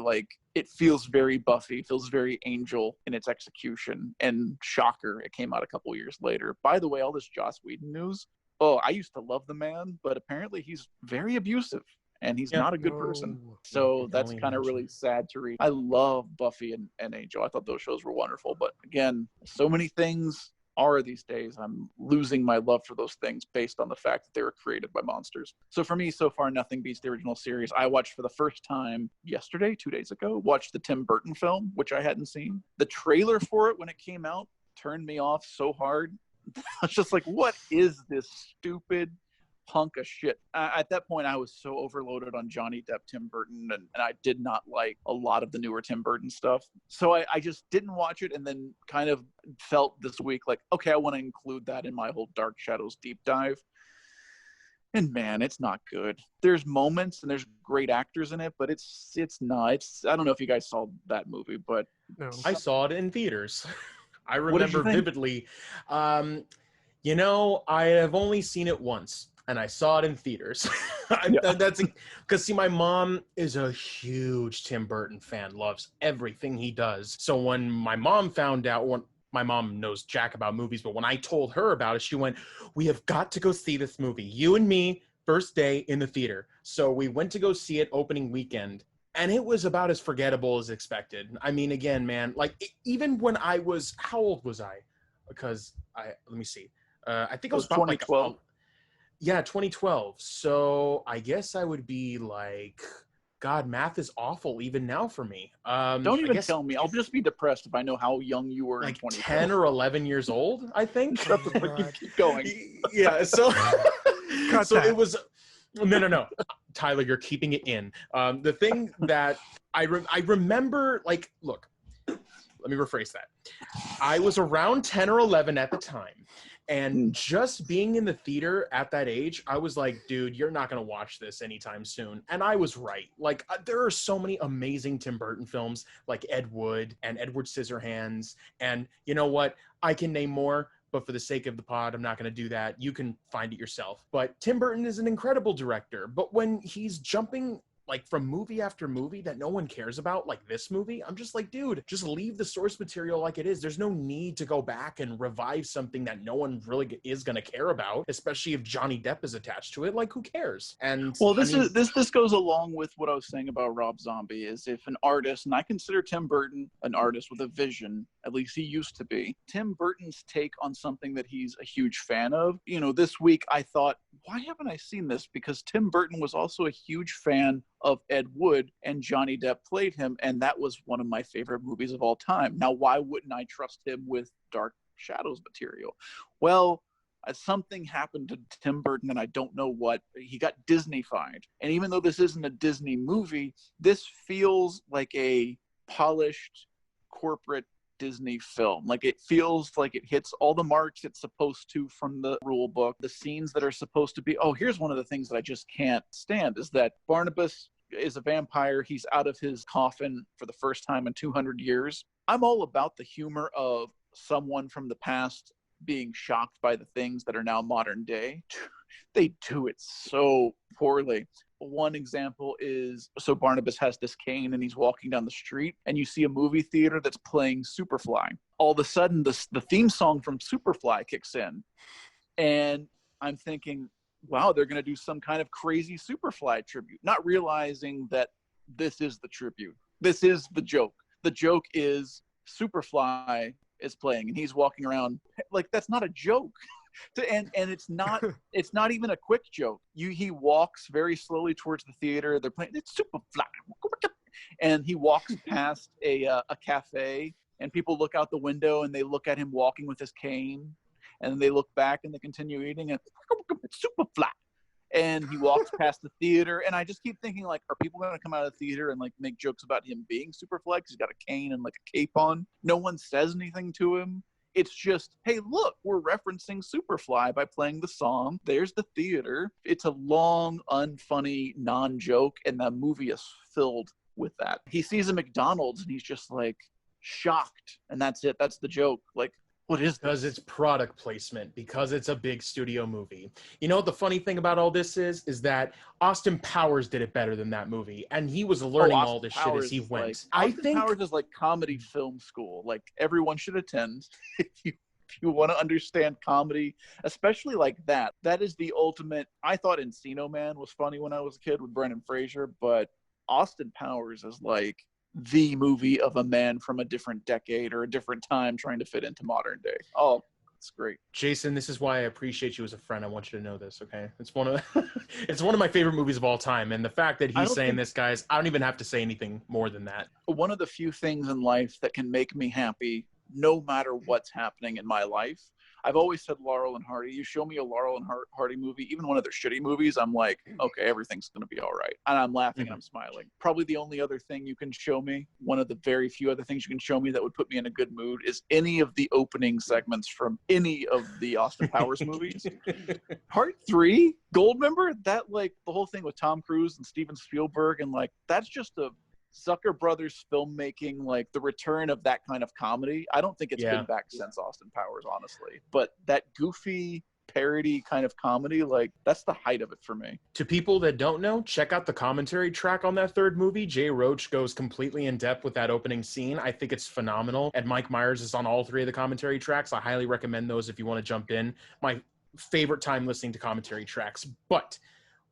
Speaker 1: it feels very Buffy, feels very Angel in its execution. And shocker, it came out a couple years later. By the way, all this Joss Whedon news, I used to love the man, but apparently he's very abusive and he's not a good person. So that's kind of really sad to read. I love Buffy and Angel. I thought those shows were wonderful. But again, so many things are these days. I'm losing my love for those things based on the fact that they were created by monsters. So for me, so far, nothing beats the original series. I watched for the first time yesterday, 2 days ago, watched the Tim Burton film, which I hadn't seen. The trailer for it when it came out turned me off so hard. I was just like, what is this stupid hunk of shit? At that point, I was so overloaded on Johnny Depp, Tim Burton, and I did not like a lot of the newer Tim Burton stuff. So I just didn't watch it, and then kind of felt this week like, okay, I want to include that in my whole Dark Shadows deep dive. And man, it's not good. There's moments and there's great actors in it, but it's not. I don't know if you guys saw that movie, but
Speaker 3: No.
Speaker 2: I saw it in theaters. I remember vividly. I have only seen it once. And I saw it in theaters. That's because, see, my mom is a huge Tim Burton fan, loves everything he does. So when my mom found out, my mom knows jack about movies, but when I told her about it, she went, we have got to go see this movie. You and me, first day in the theater. So we went to go see it opening weekend. And it was about as forgettable as expected. I mean, again, man, even when I was, how old was I? Because let me see. I think I was about
Speaker 1: 2012.
Speaker 2: Yeah, 2012. So I guess I would be like, God, math is awful even now for me.
Speaker 1: Don't even tell me. I'll just be depressed if I know how young you were in 2012.
Speaker 2: 10 or 11 years old, I think.
Speaker 1: Keep going.
Speaker 2: Yeah, so
Speaker 3: It
Speaker 2: was... No. Tyler, you're keeping it in. The thing that I remember, look, let me rephrase that. I was around 10 or 11 at the time. And just being in the theater at that age, I was like, dude, you're not going to watch this anytime soon. And I was right. There are so many amazing Tim Burton films like Ed Wood and Edward Scissorhands. And you know what? I can name more, but for the sake of the pod, I'm not going to do that. You can find it yourself. But Tim Burton is an incredible director. But when he's jumping like from movie after movie that no one cares about, like this movie, I'm just like, dude, just leave the source material like it is. There's no need to go back and revive something that no one really is going to care about, especially if Johnny Depp is attached to it. Like, who cares? And
Speaker 1: well, this goes along with what I was saying about Rob Zombie, is if an artist, and I consider Tim Burton an artist with a vision, at least he used to be, Tim Burton's take on something that he's a huge fan of. You know, this week I thought, why haven't I seen this? Because Tim Burton was also a huge fan of Ed Wood, and Johnny Depp played him, and that was one of my favorite movies of all time. Now, why wouldn't I trust him with Dark Shadows material? Well, something happened to Tim Burton, and I don't know what. He got Disney-fied. And even though this isn't a Disney movie, this feels like a polished corporate Disney film. Like, it feels like it hits all the marks it's supposed to from the rule book. The scenes that are supposed to be, here's one of the things that I just can't stand, is that Barnabas is a vampire. He's out of his coffin for the first time in 200 years. I'm all about the humor of someone from the past being shocked by the things that are now modern day. They do it so poorly. One example is, so Barnabas has this cane and he's walking down the street, and you see a movie theater that's playing Superfly. All of a sudden, the theme song from Superfly kicks in. And I'm thinking, wow, they're going to do some kind of crazy Superfly tribute, not realizing that this is the tribute. This is the joke. The joke is Superfly is playing and he's walking around like, that's not a joke. And it's not even a quick joke. He walks very slowly towards the theater. They're playing, it's Superfly, and he walks past a cafe, and people look out the window and they look at him walking with his cane, and then they look back and they continue eating, and it's Superfly. And he walks past the theater, and I just keep thinking, like, are people going to come out of the theater and like make jokes about him being Superfly because he's got a cane and like a cape on? No one says anything to him. It's just, hey, look, we're referencing Superfly by playing the song. There's the theater. It's a long, unfunny, non-joke, and the movie is filled with that. He sees a McDonald's, and he's just, like, shocked, and that's it. That's the joke. Like, what is this?
Speaker 2: Because it's product placement, because it's a big studio movie. You know what the funny thing about all this is that Austin Powers did it better than that movie, and he was learning all this shit as he went.
Speaker 1: Austin Powers is like comedy film school. Like, everyone should attend if you want to understand comedy, especially like that. That is the ultimate. I thought Encino Man was funny when I was a kid with Brendan Fraser, but Austin Powers is like the movie of a man from a different decade or a different time trying to fit into modern day. Oh, it's great.
Speaker 2: Jason, this is why I appreciate you as a friend. I want you to know this, okay? It's one of my favorite movies of all time, and the fact that he's saying this, guys, I don't even have to say anything more than that.
Speaker 1: One of the few things in life that can make me happy no matter what's happening in my life. I've always said Laurel and Hardy. You show me a Laurel and Hardy movie, even one of their shitty movies, I'm like, okay, everything's going to be all right. And I'm laughing and I'm smiling. Probably the only other thing you can show me, one of the very few other things you can show me that would put me in a good mood, is any of the opening segments from any of the Austin Powers movies. Part 3, Goldmember, that, like, the whole thing with Tom Cruise and Steven Spielberg, and like, that's just a Zucker Brothers filmmaking, like the return of that kind of comedy. I don't think it's been back since Austin Powers, honestly. But that goofy parody kind of comedy, like, that's the height of it for me.
Speaker 2: To people that don't know, check out the commentary track on that third movie. Jay Roach goes completely in depth with that opening scene. I think it's phenomenal. And Mike Myers is on all 3 of the commentary tracks. I highly recommend those if you want to jump in. My favorite time listening to commentary tracks. But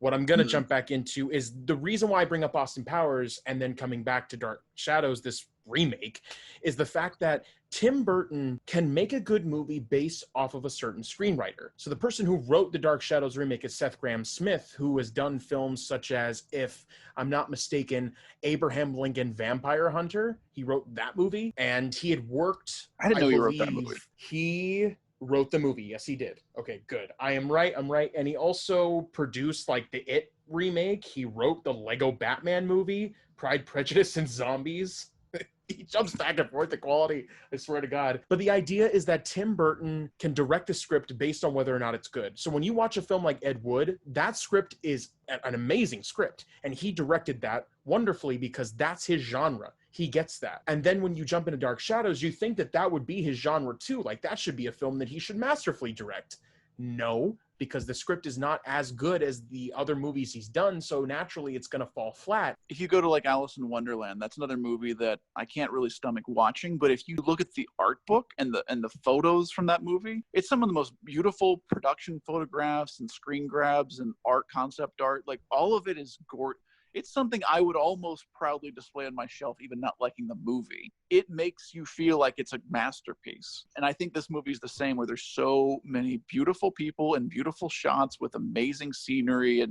Speaker 2: what I'm going to jump back into is the reason why I bring up Austin Powers and then coming back to Dark Shadows, this remake, is the fact that Tim Burton can make a good movie based off of a certain screenwriter. So the person who wrote the Dark Shadows remake is Seth Grahame-Smith, who has done films such as, if I'm not mistaken, Abraham Lincoln Vampire Hunter. He wrote that movie, and he had worked...
Speaker 1: I didn't know he wrote that movie.
Speaker 2: He wrote the movie. Yes, he did. Okay, good. I'm right. And he also produced, like, the It remake. He wrote the Lego Batman movie, Pride, Prejudice, and Zombies. He jumps back and forth to quality, I swear to God. But the idea is that Tim Burton can direct a script based on whether or not it's good. So when you watch a film like Ed Wood, that script is an amazing script. And he directed that wonderfully because that's his genre. he gets that. And then when you jump into Dark Shadows, you think that that would be his genre too. Like, that should be a film that he should masterfully direct. No, because the script is not as good as the other movies he's done, so naturally it's going to fall flat.
Speaker 1: If you go to like Alice in Wonderland, that's another movie that I can't really stomach watching, but if you look at the art book and the photos from that movie, it's some of the most beautiful production photographs and screen grabs and art, concept art. Like, all of it is gorgeous. It's something I would almost proudly display on my shelf, even not liking the movie. It makes you feel like it's a masterpiece. And I think this movie is the same, where there's so many beautiful people and beautiful shots with amazing scenery.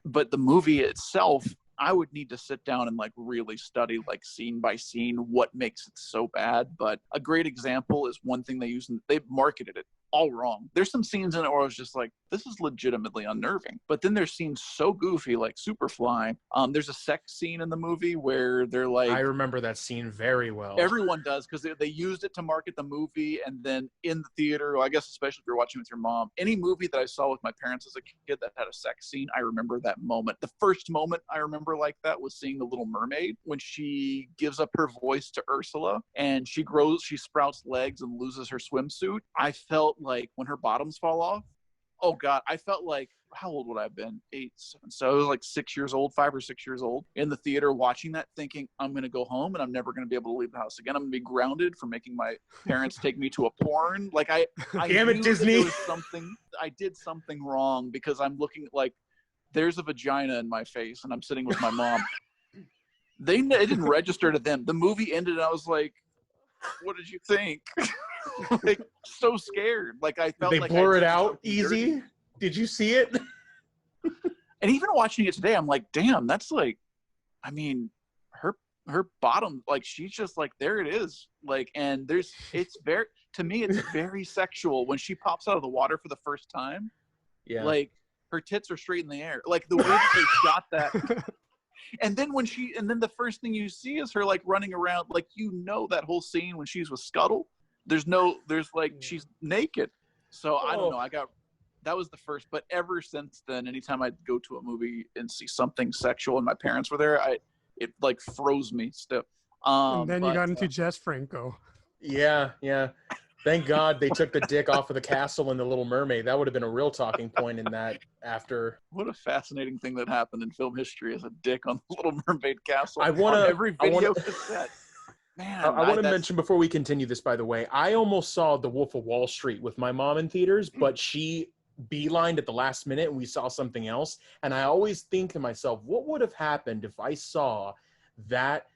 Speaker 1: But the movie itself, I would need to sit down and like really study like scene by scene what makes it so bad. But a great example is one thing they use, and they've marketed it all wrong. There's some scenes in it where I was just like, this is legitimately unnerving. But then there's scenes so goofy, like Superfly. There's a sex scene in the movie where they're like...
Speaker 2: I remember that scene very well.
Speaker 1: Everyone does, because they used it to market the movie. And then in the theater, well, I guess especially if you're watching with your mom, any movie that I saw with my parents as a kid that had a sex scene, I remember that moment. The first moment I remember like that was seeing The Little Mermaid, when she gives up her voice to Ursula and she sprouts legs and loses her swimsuit. I felt like when her bottoms fall off, oh God, I felt like, how old would I have been? 8, 7. So I was like 6 years old, 5 or 6 years old, in the theater watching that, thinking, I'm going to go home and I'm never going to be able to leave the house again. I'm going to be grounded for making my parents take me to a porn. Like, I
Speaker 2: damn it, Disney.
Speaker 1: There was something, I did something wrong, because I'm looking like there's a vagina in my face and I'm sitting with my mom. It didn't register to them. The movie ended and I was like, what did you think? Like, so scared. Like, I felt like
Speaker 2: they blur it out easy. Dirty. Did you see it?
Speaker 1: And even watching it today, I'm like, damn, that's like, I mean, her bottom, like, she's just like, there it is. Like, and it's very, to me, it's very sexual when she pops out of the water for the first time.
Speaker 2: Yeah.
Speaker 1: Like, her tits are straight in the air. Like, the way that they shot that. And then the first thing you see is her like running around, like, that whole scene when she's with Scuttle, there's like, she's naked. So I don't know. That was the first, but ever since then, anytime I'd go to a movie and see something sexual and my parents were there, it like froze me stiff.
Speaker 3: And then you got into Jess Franco.
Speaker 2: Yeah. Thank God they took the dick off of the castle in The Little Mermaid. That would have been a real talking point in that after.
Speaker 1: What a fascinating thing that happened in film history, as a dick on The Little Mermaid castle.
Speaker 2: Every
Speaker 1: video cassette. Man,
Speaker 2: I want to mention before we continue this, by the way, I almost saw The Wolf of Wall Street with my mom in theaters, but she beelined at the last minute and we saw something else. And I always think to myself, what would have happened if I saw that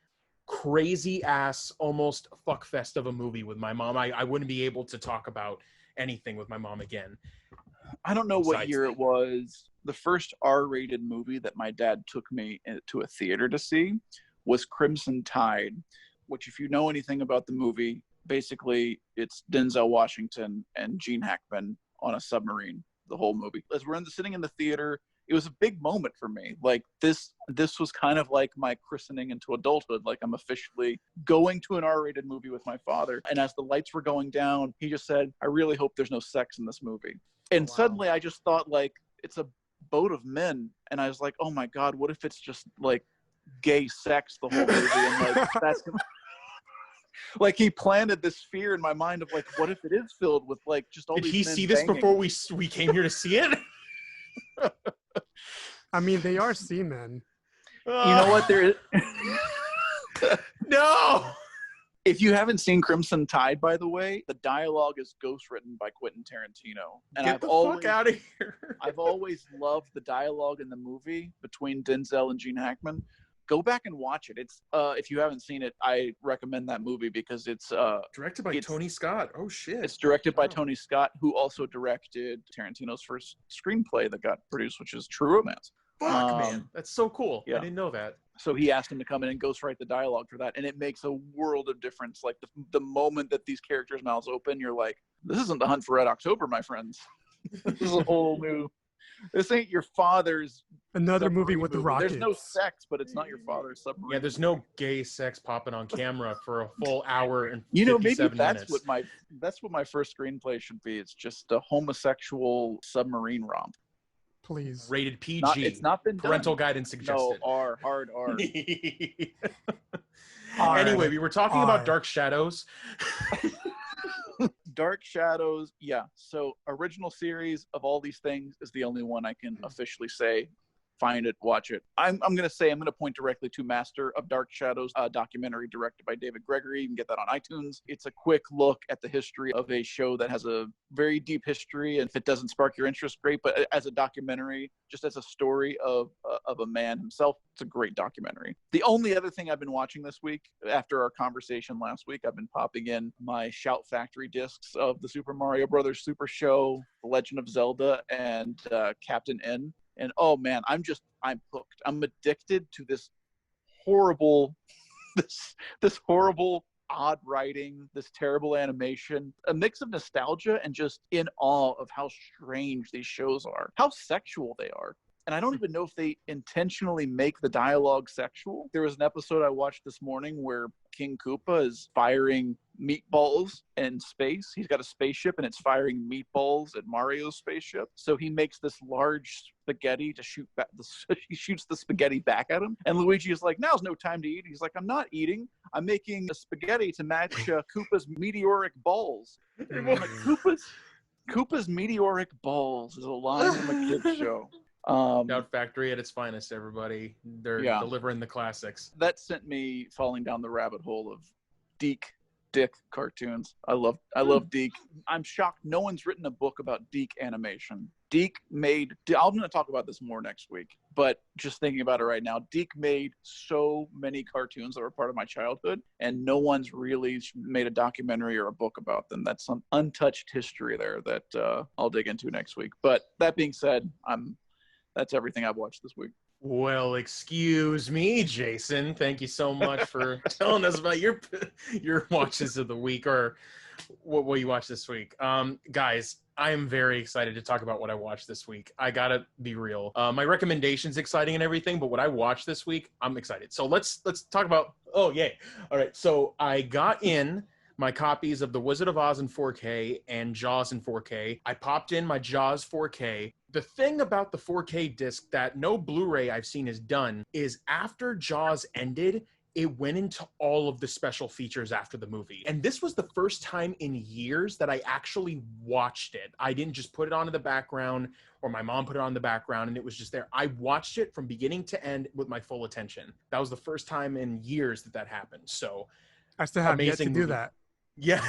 Speaker 2: crazy ass, almost fuckfest of a movie with my mom? I wouldn't be able to talk about anything with my mom again.
Speaker 1: I don't know what year it was. The first R-rated movie that my dad took me to a theater to see was Crimson Tide, which, if you know anything about the movie, basically it's Denzel Washington and Gene Hackman on a submarine, the whole movie. As we're sitting in the theater, it was a big moment for me. Like, this was kind of like my christening into adulthood. Like, I'm officially going to an R-rated movie with my father. And as the lights were going down, he just said, I really hope there's no sex in this movie. And suddenly I just thought, like, it's a boat of men. And I was like, oh my God, what if it's just like gay sex the whole movie? And like, that's like, he planted this fear in my mind of like, what if it is filled with like just all
Speaker 2: Did
Speaker 1: these
Speaker 2: he
Speaker 1: men
Speaker 2: see this
Speaker 1: banging?
Speaker 2: before we came here to see it?
Speaker 3: I mean, they are seamen.
Speaker 1: You know what? There is.
Speaker 2: No.
Speaker 1: If you haven't seen Crimson Tide, by the way, the dialogue is ghostwritten by Quentin Tarantino. And
Speaker 2: Get the fuck out of here.
Speaker 1: I've always loved the dialogue in the movie between Denzel and Gene Hackman. Go back and watch it. It's if you haven't seen it, I recommend that movie because it's
Speaker 2: directed by Tony Scott. Oh shit.
Speaker 1: It's directed by Tony Scott, who also directed Tarantino's first screenplay that got produced, which is True Romance.
Speaker 2: Fuck, man. That's so cool.
Speaker 1: Yeah.
Speaker 2: I didn't know that.
Speaker 1: So he asked him to come in and ghostwrite the dialogue for that, and it makes a world of difference. Like, the moment that these characters' mouths open, you're like, this isn't The Hunt for Red October, my friends. This is a whole new... This ain't your father's...
Speaker 3: Another movie with the Rockets.
Speaker 1: There's no sex, but it's not your father's submarine.
Speaker 2: Yeah, there's no gay sex popping on camera for a full hour and 57
Speaker 1: maybe that's
Speaker 2: minutes.
Speaker 1: that's what my first screenplay should be. It's just a homosexual submarine romp.
Speaker 3: Please.
Speaker 2: Rated PG.
Speaker 1: It's not been
Speaker 2: Parental
Speaker 1: done.
Speaker 2: guidance suggested.
Speaker 1: No, hard R.
Speaker 2: Anyway, we were talking about Dark Shadows.
Speaker 1: Dark Shadows, yeah. So original series of all these things is the only one I can officially say. Find it, watch it. I'm going to point directly to Master of Dark Shadows, a documentary directed by David Gregory. You can get that on iTunes. It's a quick look at the history of a show that has a very deep history. And if it doesn't spark your interest, great. But as a documentary, just as a story of a man himself, it's a great documentary. The only other thing I've been watching this week, after our conversation last week, I've been popping in my Shout Factory discs of the Super Mario Brothers Super Show, The Legend of Zelda, and Captain N. And oh man, I'm hooked. I'm addicted to this horrible, this horrible, odd writing, this terrible animation, a mix of nostalgia and just in awe of how strange these shows are, how sexual they are. And I don't even know if they intentionally make the dialogue sexual. There was an episode I watched this morning where King Koopa is firing meatballs in space. He's got a spaceship and it's firing meatballs at Mario's spaceship. So he makes this large spaghetti to shoot back. He shoots the spaghetti back at him. And Luigi is like, now's no time to eat. He's like, I'm not eating. I'm making a spaghetti to match Koopa's meteoric balls. And I'm like, Koopa's meteoric balls is a line from a kid's show.
Speaker 2: Shout Factory at its finest, everybody. They're delivering the classics.
Speaker 1: That sent me falling down the rabbit hole of Dick cartoons. I love Deke. I'm shocked no one's written a book about Deke animation. I'm going to talk about this more next week, but just thinking about it right now, Deke made so many cartoons that were part of my childhood, and no one's really made a documentary or a book about them. That's some untouched history there that I'll dig into next week. But that being said, that's everything I've watched this week.
Speaker 2: Well, excuse me, Jason. Thank you so much for telling us about your watches of the week, or what you watched this week. Guys, I am very excited to talk about what I watched this week. I gotta be real. My recommendation's exciting and everything, but what I watched this week, I'm excited. So let's talk about. Oh, yay! All right. So I got in my copies of The Wizard of Oz in 4K and Jaws in 4K. I popped in my Jaws 4K. The thing about the 4K disc that no Blu-ray I've seen has done is after Jaws ended, it went into all of the special features after the movie. And this was the first time in years that I actually watched it. I didn't just put it on in the background, or my mom put it on in the background and it was just there. I watched it from beginning to end with my full attention. That was the first time in years that happened. So
Speaker 3: I still have yet to do that.
Speaker 2: Yeah,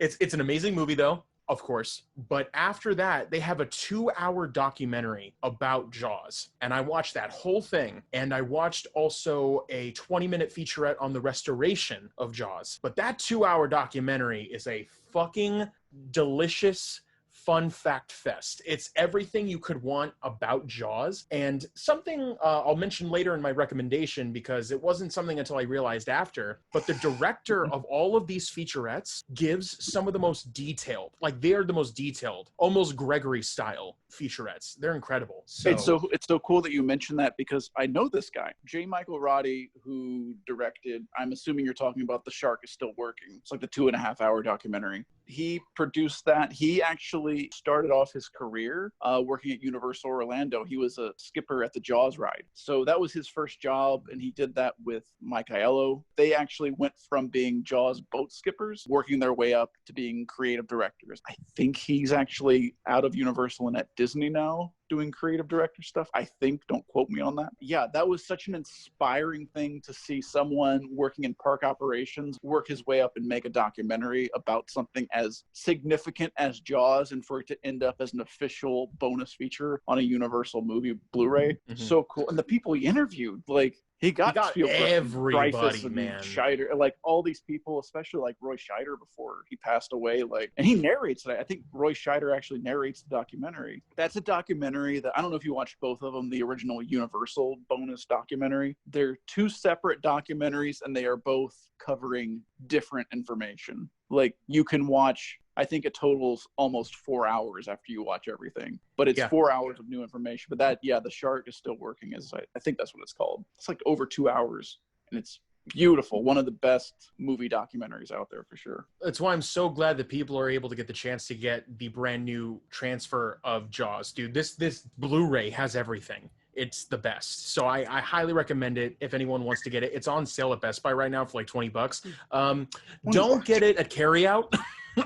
Speaker 2: it's an amazing movie though, of course. But after that, they have a 2-hour documentary about Jaws. And I watched that whole thing. And I watched also a 20-minute featurette on the restoration of Jaws. But that 2-hour documentary is a fucking delicious fun fact fest. It's everything you could want about Jaws, and something I'll mention later in my recommendation because it wasn't something until I realized after, but the director of all of these featurettes gives some of the most detailed, like they are the most detailed, almost Gregory style featurettes. They're incredible. So
Speaker 1: it's so cool that you mentioned that because I know this guy, J. Michael Roddy, who directed, I'm assuming you're talking about The Shark Is Still Working. It's like the 2.5-hour documentary. He produced that. He actually started off his career working at Universal Orlando. He was a skipper at the Jaws ride. So that was his first job, and he did that with Mike Aiello. They actually went from being Jaws boat skippers, working their way up to being creative directors. I think he's actually out of Universal and at Disney now, doing creative director stuff. I think, don't quote me on that. Yeah, that was such an inspiring thing to see someone working in park operations work his way up and make a documentary about something as significant as Jaws, and for it to end up as an official bonus feature on a Universal movie Blu-ray. Mm-hmm. So cool. And the people he interviewed, like, he got
Speaker 2: everybody, man.
Speaker 1: Scheider, like all these people, especially like Roy Scheider before he passed away. Like, and he narrates it. I think Roy Scheider actually narrates the documentary. That's a documentary that I don't know if you watched both of them. The original Universal bonus documentary. They're two separate documentaries, and they are both covering different information. Like, you can watch, I think it totals almost 4 hours after you watch everything, but it's 4 hours of new information. But that, The Shark Is Still Working, I think that's what it's called. It's like over 2 hours, and it's beautiful. One of the best movie documentaries out there for sure.
Speaker 2: That's why I'm so glad that people are able to get the chance to get the brand new transfer of Jaws. Dude, this Blu-ray has everything. It's the best. So I highly recommend it if anyone wants to get it. It's on sale at Best Buy right now for like $20. Don't get it at carryout.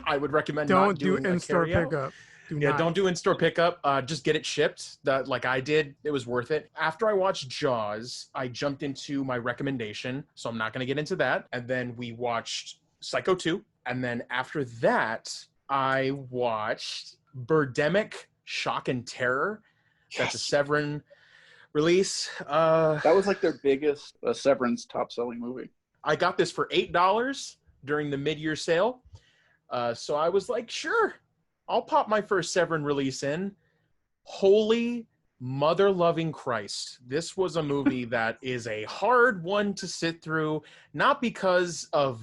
Speaker 2: I would recommend
Speaker 3: Don't
Speaker 2: not
Speaker 3: do
Speaker 2: doing
Speaker 3: in-store
Speaker 2: carryout.
Speaker 3: pickup.
Speaker 2: Don't do in-store pickup. Just get it shipped. Like I did. It was worth it. After I watched Jaws, I jumped into my recommendation, so I'm not going to get into that. And then we watched Psycho 2. And then after that, I watched Birdemic Shock and Terror. That's a Severin release.
Speaker 1: That was like their biggest Severin's top-selling movie.
Speaker 2: I got this for $8 during the mid-year sale. So I was like, sure, I'll pop my first Severin release in. Holy mother-loving Christ. This was a movie that is a hard one to sit through, not because of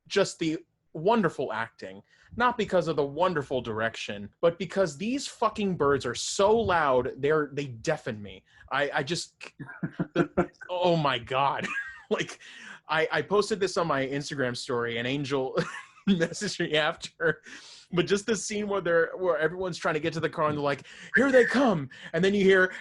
Speaker 2: just the wonderful acting, not because of the wonderful direction, but because these fucking birds are so loud, they deafen me. I just, oh my God. Like, I posted this on my Instagram story, and Angel messaged me after, but just the scene where everyone's trying to get to the car and they're like, here they come. And then you hear,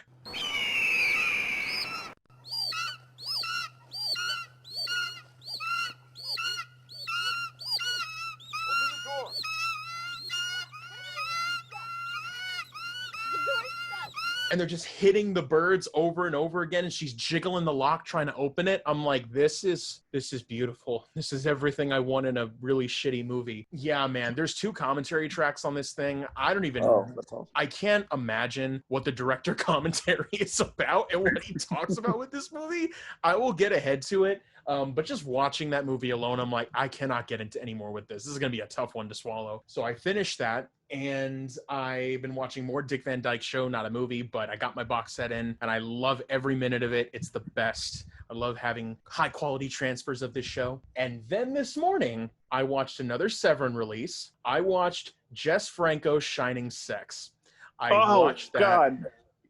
Speaker 2: and they're just hitting the birds over and over again, and she's jiggling the lock trying to open it. I'm like, this is beautiful. This is everything I want in a really shitty movie. Yeah, man, there's 2 commentary tracks on this thing. I don't even
Speaker 1: That's awesome.
Speaker 2: I can't imagine what the director commentary is about and what he talks about with this movie. I will get ahead to it. But just watching that movie alone, I'm like, I cannot get into any more with this. This is going to be a tough one to swallow. So I finished that, and I've been watching more Dick Van Dyke Show, not a movie, but I got my box set in, and I love every minute of it. It's the best. I love having high quality transfers of this show. And then this morning, I watched another Severin release. I watched Jess Franco's Shining Sex. I watched that.
Speaker 1: God.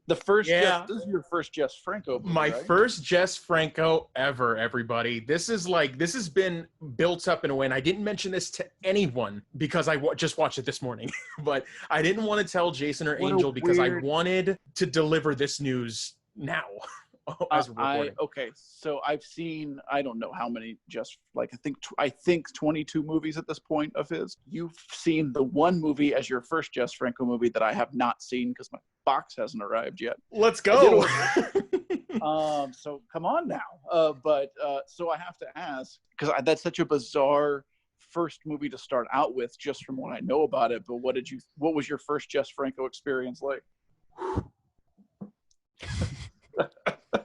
Speaker 1: The first,
Speaker 2: Yeah.
Speaker 1: This is your first Jess Franco movie,
Speaker 2: My
Speaker 1: right?
Speaker 2: first Jess Franco ever, everybody. This has been built up in a way, and I didn't mention this to anyone because I just watched it this morning, but I didn't want to tell Jason or Angel because I wanted to deliver this news now. As we're recording.
Speaker 1: Okay, so I've seen, I don't know how many, just like I think 22 movies at this point of his. You've seen the one movie as your first Jess Franco movie that I have not seen because my box hasn't arrived yet.
Speaker 2: Let's go.
Speaker 1: So come on now. So I have to ask, because that's such a bizarre first movie to start out with, just from what I know about it. But what was your first Jess Franco experience like?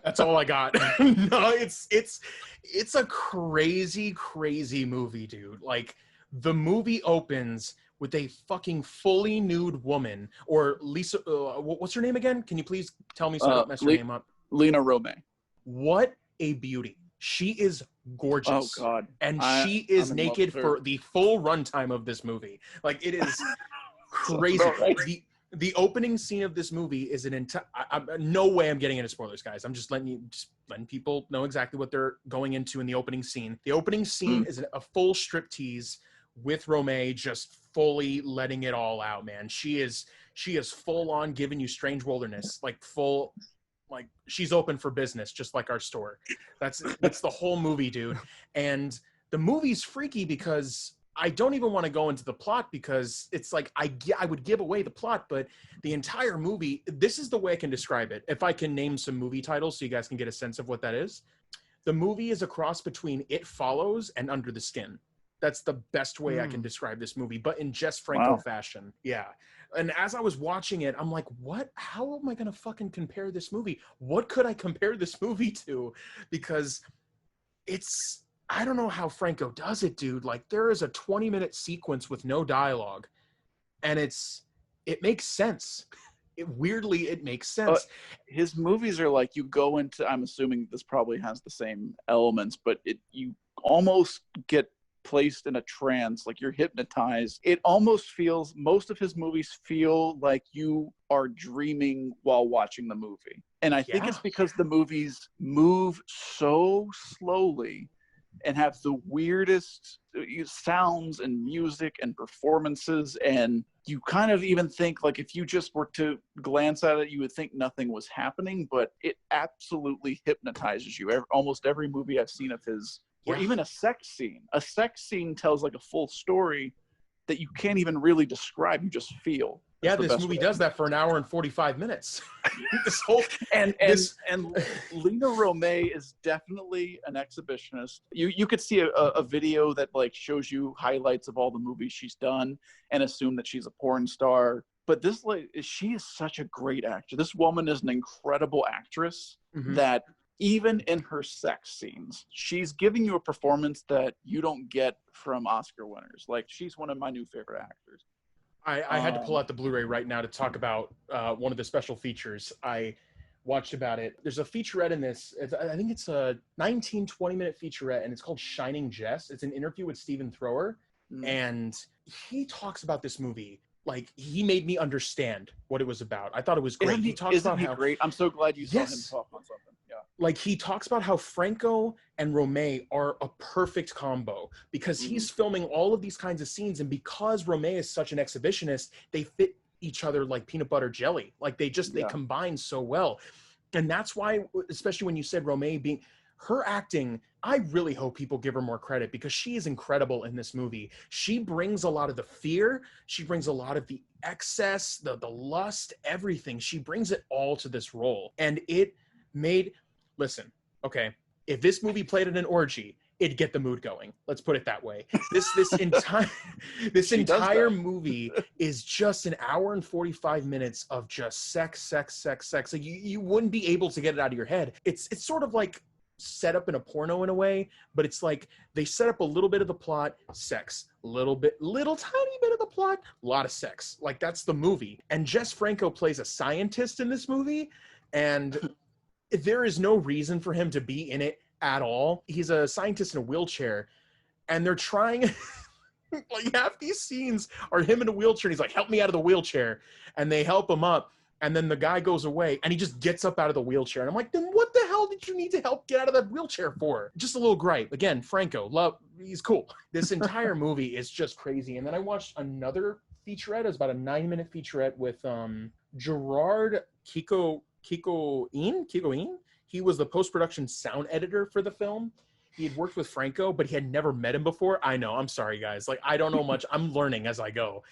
Speaker 2: That's all I got. No, it's a crazy, crazy movie, dude. Like, the movie opens with a fucking fully nude woman, or Lisa, what's her name again? Can you please tell me so I don't mess her name up?
Speaker 1: Lena Romay.
Speaker 2: What a beauty. She is gorgeous.
Speaker 1: Oh, God.
Speaker 2: And she is naked for the full runtime of this movie. Like, it is crazy. Right. The opening scene of this movie is an entire. No way I'm getting into spoilers, guys. I'm just letting people know exactly what they're going into in the opening scene. The opening scene is a full striptease with Romay just fully letting it all out, man. She is full on giving you Strange Wilderness, like full, like she's open for business, just like our store. That's the whole movie, dude. And the movie's freaky because I don't even want to go into the plot because it's like I would give away the plot, but the entire movie, this is the way I can describe it. If I can name some movie titles so you guys can get a sense of what that is. The movie is a cross between It Follows and Under the Skin. That's the best way I can describe this movie, but in Jess Franco fashion. Yeah. And as I was watching it, I'm like, how am I going to fucking compare this movie? What could I compare this movie to? Because I don't know how Franco does it, dude. Like, there is a 20-minute sequence with no dialogue, and it makes sense. It makes sense.
Speaker 1: His movies are like, you go into, I'm assuming this probably has the same elements, but you almost get placed in a trance, like you're hypnotized. It almost feels, most of his movies feel like you are dreaming while watching the movie. And I think it's because the movies move so slowly and have the weirdest sounds and music and performances, and you kind of even think, like, if you just were to glance at it, you would think nothing was happening, but it absolutely hypnotizes you. Almost every movie I've seen of his, or even a sex scene tells like a full story that you can't even really describe, you just feel.
Speaker 2: This movie does that for an hour and 45 minutes. This whole
Speaker 1: and Lena Romay is definitely an exhibitionist. You could see a video that like shows you highlights of all the movies she's done and assume that she's a porn star. But this, like, she is such a great actor. This woman is an incredible actress that even in her sex scenes, she's giving you a performance that you don't get from Oscar winners. Like, she's one of my new favorite actors.
Speaker 2: I had to pull out the Blu-ray right now to talk about one of the special features. I watched about it. There's a featurette in this. I think it's a 19, 20-minute featurette, and it's called Shining Jess. It's an interview with Stephen Thrower, and he talks about this movie. Like, he made me understand what it was about. I thought it was great.
Speaker 1: Isn't he great? I'm so glad you saw him talk on something. Yeah.
Speaker 2: Like, he talks about how Franco and Romay are a perfect combo because he's filming all of these kinds of scenes, and because Romay is such an exhibitionist, they fit each other like peanut butter jelly. Like, they combine so well. And that's why, especially when you said Romay being her acting, I really hope people give her more credit because she is incredible in this movie. She brings a lot of the fear. She brings a lot of the excess, the lust, everything. She brings it all to this role. And it made, listen, okay, if this movie played at an orgy, it'd get the mood going. Let's put it that way. This entire movie is just an hour and 45 minutes of just sex. Like, you wouldn't be able to get it out of your head. It's sort of like set up in a porno in a way, but it's like they set up a little bit of the plot, sex, little tiny bit of the plot, a lot of sex. Like, that's the movie. And Jess Franco plays a scientist in this movie, and there is no reason for him to be in it at all. He's a scientist in a wheelchair, and they're trying like, half these scenes are him in a wheelchair, and he's like, help me out of the wheelchair, and they help him up. And then the guy goes away, and he just gets up out of the wheelchair. And I'm like, then what the hell did you need to help get out of that wheelchair for? Just a little gripe. Again, Franco, he's cool. This entire movie is just crazy. And then I watched another featurette. It was about a 9-minute featurette with Gerard Kikoin. He was the post-production sound editor for the film. He had worked with Franco, but he had never met him before. I know. I'm sorry, guys. Like, I don't know much. I'm learning as I go.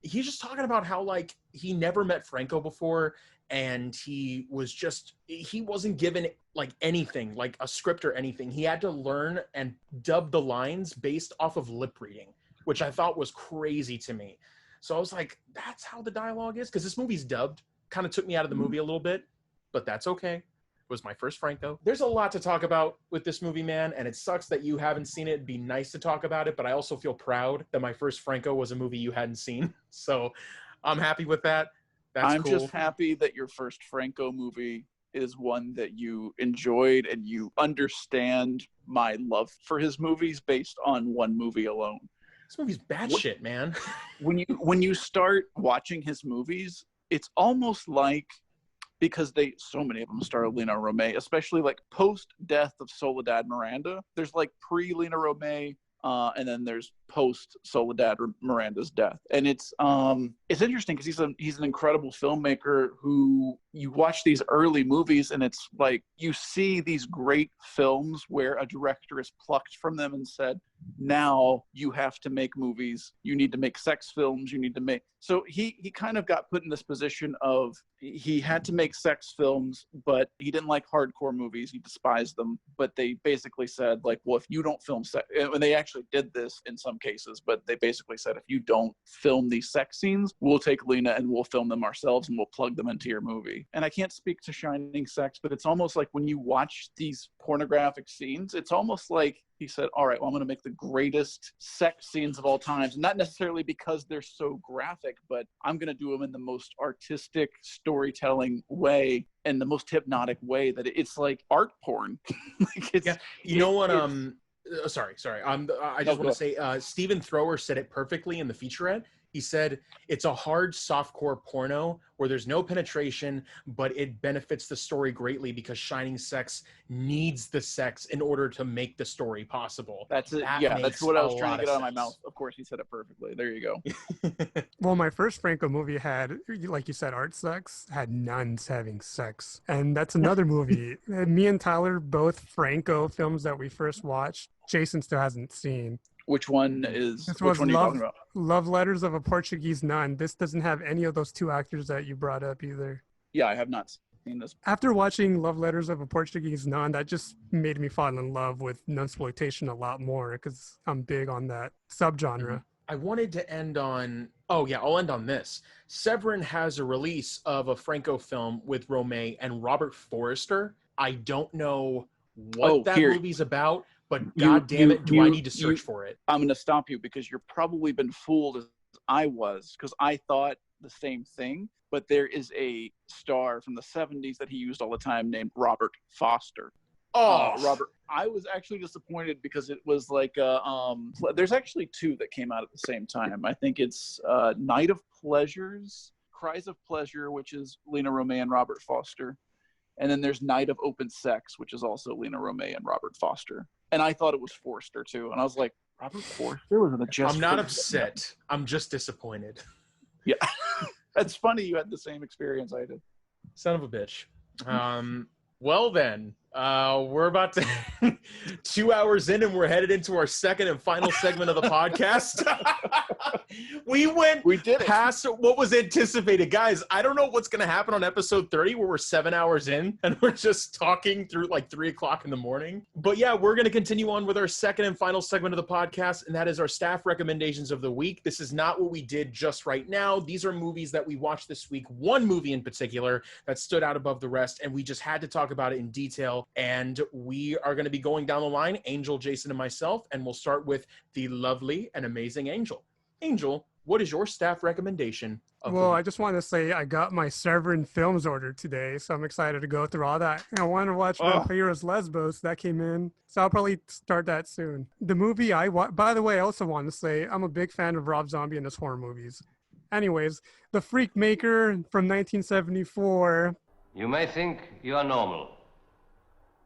Speaker 2: He's just talking about how, like, he never met Franco before, and he wasn't given like anything, like a script or anything. He had to learn and dub the lines based off of lip reading, which I thought was crazy to me. So I was like, that's how the dialogue is? Because this movie's dubbed. Kind of took me out of the movie a little bit, but that's okay. It was my first Franco. There's a lot to talk about with this movie, man, and it sucks that you haven't seen it. It'd be nice to talk about it, but I also feel proud that my first Franco was a movie you hadn't seen. So I'm happy with that. That's cool.
Speaker 1: Just happy that your first Franco movie is one that you enjoyed and you understand my love for his movies based on one movie alone.
Speaker 2: This movie's batshit, man.
Speaker 1: When you start watching his movies, it's almost like, because so many of them star Lena Romay, especially like post-death of Soledad Miranda. There's like pre-Lena Romay, and then there's post-Soledad Miranda's death. And it's interesting because he's an incredible filmmaker who, you watch these early movies and it's like you see these great films where a director is plucked from them and said, now you have to make movies, you need to make sex films, so he kind of got put in this position of he had to make sex films, but he didn't like hardcore movies, he despised them, but they basically said, like, well, if you don't film sex, and they actually did this in some cases, but they basically said, if you don't film these sex scenes, we'll take Lena and we'll film them ourselves and we'll plug them into your movie. And I can't speak to Shining Sex, but it's almost like when you watch these pornographic scenes, it's almost like he said, all right, well, I'm going to make the greatest sex scenes of all times. Not necessarily because they're so graphic, but I'm going to do them in the most artistic storytelling way and the most hypnotic way that it's like art porn.
Speaker 2: You know what? Sorry. I just want to say, Stephen Thrower said it perfectly in the featurette. He said, it's a hard softcore porno where there's no penetration, but it benefits the story greatly because shining sex needs the sex in order to make the story possible.
Speaker 1: That's it. Yeah, that's what I was trying to get out of my mouth. Of course, he said it perfectly. There you go.
Speaker 3: Well, my first Franco movie had, like you said, art sex, had nuns having sex. And that's another movie. Me and Tyler, both Franco films that we first watched, Jason still hasn't seen.
Speaker 1: Which one is?
Speaker 3: This
Speaker 1: which one are you talking about?
Speaker 3: Love Letters of a Portuguese Nun. This doesn't have any of those two actors that you brought up either.
Speaker 1: Yeah, I have not seen this.
Speaker 3: After watching Love Letters of a Portuguese Nun, that just made me fall in love with nunsploitation a lot more because I'm big on that subgenre.
Speaker 2: I wanted to end on... Oh, yeah, I'll end on this. Severin has a release of a Franco film with Romay and Robert Forster. I don't know what that movie's about, but God damn it, do I need to search for it?
Speaker 1: I'm going to stop you because you're probably been fooled as I was, because I thought the same thing. But there is a star from the 70s that he used all the time named Robert Foster. Robert. I was actually disappointed because it was like there's actually two that came out at the same time. I think it's Night of Pleasures, Cries of Pleasure, which is Lena Romay and Robert Foster. And then there's Night of Open Sex, which is also Lena Romay and Robert Foster. And I thought it was Forster, too. And I was like, Robert Forster was in the Just...
Speaker 2: I'm not upset. I'm just disappointed.
Speaker 1: Yeah. That's funny you had the same experience I did.
Speaker 2: Son of a bitch. Well, then, we're about to 2 hours in, and we're headed into our second and final segment of the podcast. We did past what was anticipated. Guys, I don't know what's going to happen on episode 30 where we're 7 hours in and we're just talking through like 3 o'clock in the morning. But yeah, we're going to continue on with our second and final segment of the podcast, and that is our staff recommendations of the week. This is not what we did just right now. These are movies that we watched this week. One movie in particular that stood out above the rest, and we just had to talk about it in detail. And we are going to be going down the line, Angel, Jason, and myself, and we'll start with the lovely and amazing Angel. Angel, what is your staff recommendation? Well,
Speaker 3: I just want to say I got my Severin Films order today, so I'm excited to go through all that. I want to watch Vampiros Lesbos. That came in, so I'll probably start that soon. The movie by the way, I also want to say I'm a big fan of Rob Zombie and his horror movies. Anyways, The Freak Maker from 1974.
Speaker 7: You may think you are normal,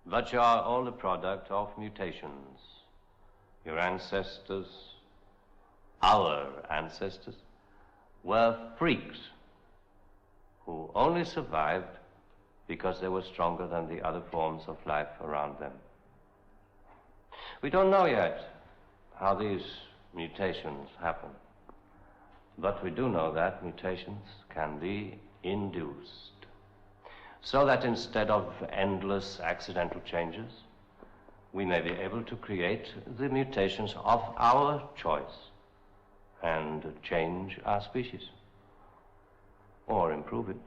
Speaker 7: but you are all a product of mutations. Your ancestors, our ancestors, were freaks who only survived because they were stronger than the other forms of life around them. We don't know yet how these mutations happen, but we do know that mutations can be induced, so that instead of endless accidental changes, we may be able to create the mutations of our choice and change our species, or improve it.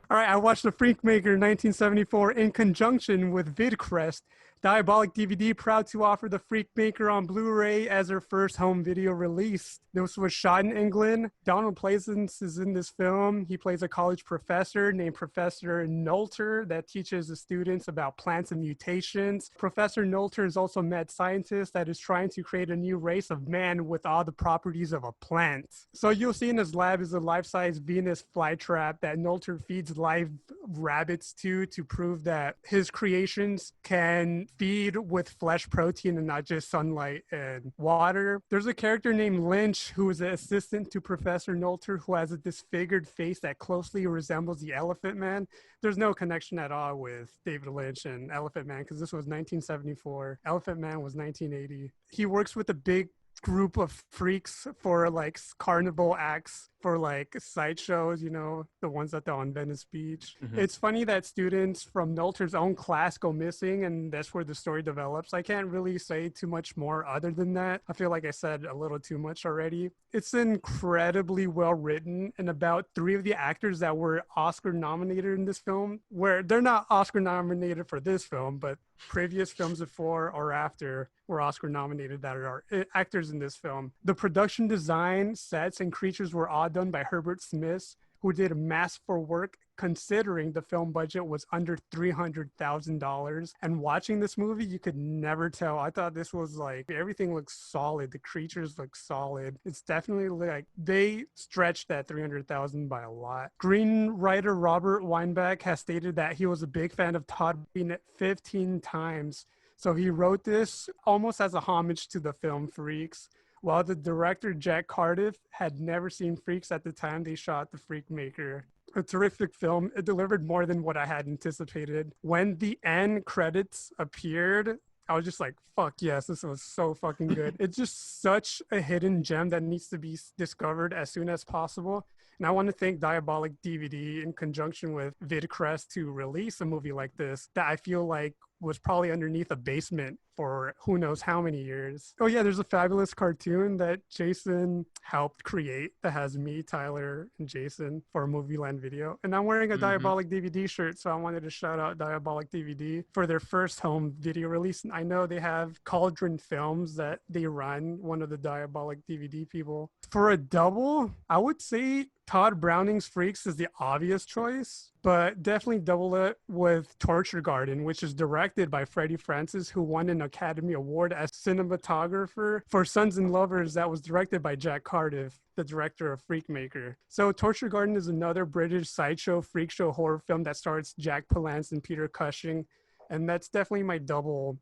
Speaker 3: All right, I watched The Freak Maker 1974 in conjunction with VidCrest. Diabolic DVD proud to offer The Freak Maker on Blu-ray as their first home video release. This was shot in England. Donald Pleasance is in this film. He plays a college professor named Professor Noelter that teaches the students about plants and mutations. Professor Noelter is also a mad scientist that is trying to create a new race of man with all the properties of a plant. So you'll see in his lab is a life-size Venus flytrap that Noelter feeds live rabbits to prove that his creations can feed with flesh protein and not just sunlight and water. There's a character named Lynch who is an assistant to Professor Noelter who has a disfigured face that closely resembles the Elephant Man. There's no connection at all with David Lynch and Elephant Man because this was 1974. Elephant Man was 1980. He works with a big group of freaks for like carnival acts for like sideshows, you know, the ones that are on Venice Beach. Mm-hmm. It's funny that students from Noelter's own class go missing, and that's where the story develops. I can't really say too much more other than that. I feel like I said a little too much already. It's incredibly well written, and about 3 of the actors that were Oscar nominated in this film, where they're not Oscar nominated for this film, but previous films before or after were Oscar nominated that are actors in this film. The production design, sets, and creatures were all done by Herbert Smith, who did masterful work considering the film budget was under $300,000. And watching this movie, you could never tell. I thought this was like, everything looks solid. The creatures look solid. It's definitely like, they stretched that 300,000 by a lot. Screenwriter Robert Weinbach has stated that he was a big fan of Todd being it 15 times. So he wrote this almost as a homage to the film Freaks, while the director Jack Cardiff had never seen Freaks at the time they shot The Freakmaker. A terrific film. It delivered more than what I had anticipated. When the end credits appeared, I was just like, fuck yes, this was so fucking good. It's just such a hidden gem that needs to be discovered as soon as possible. And I want to thank Diabolic DVD in conjunction with VidCrest to release a movie like this that I feel like was probably underneath a basement for who knows how many years. Oh yeah, there's a fabulous cartoon that Jason helped create that has me, Tyler, and Jason for Movieland Video. And I'm wearing a Diabolic DVD shirt, so I wanted to shout out Diabolic DVD for their first home video release. And I know they have Cauldron Films that they run, one of the Diabolic DVD people. For a double, I would say Todd Browning's Freaks is the obvious choice, but definitely double it with Torture Garden, which is directed by Freddie Francis, who won an Academy Award as cinematographer for Sons and Lovers that was directed by Jack Cardiff, the director of Freakmaker. So Torture Garden is another British sideshow freak show horror film that stars Jack Palance and Peter Cushing, and that's definitely my double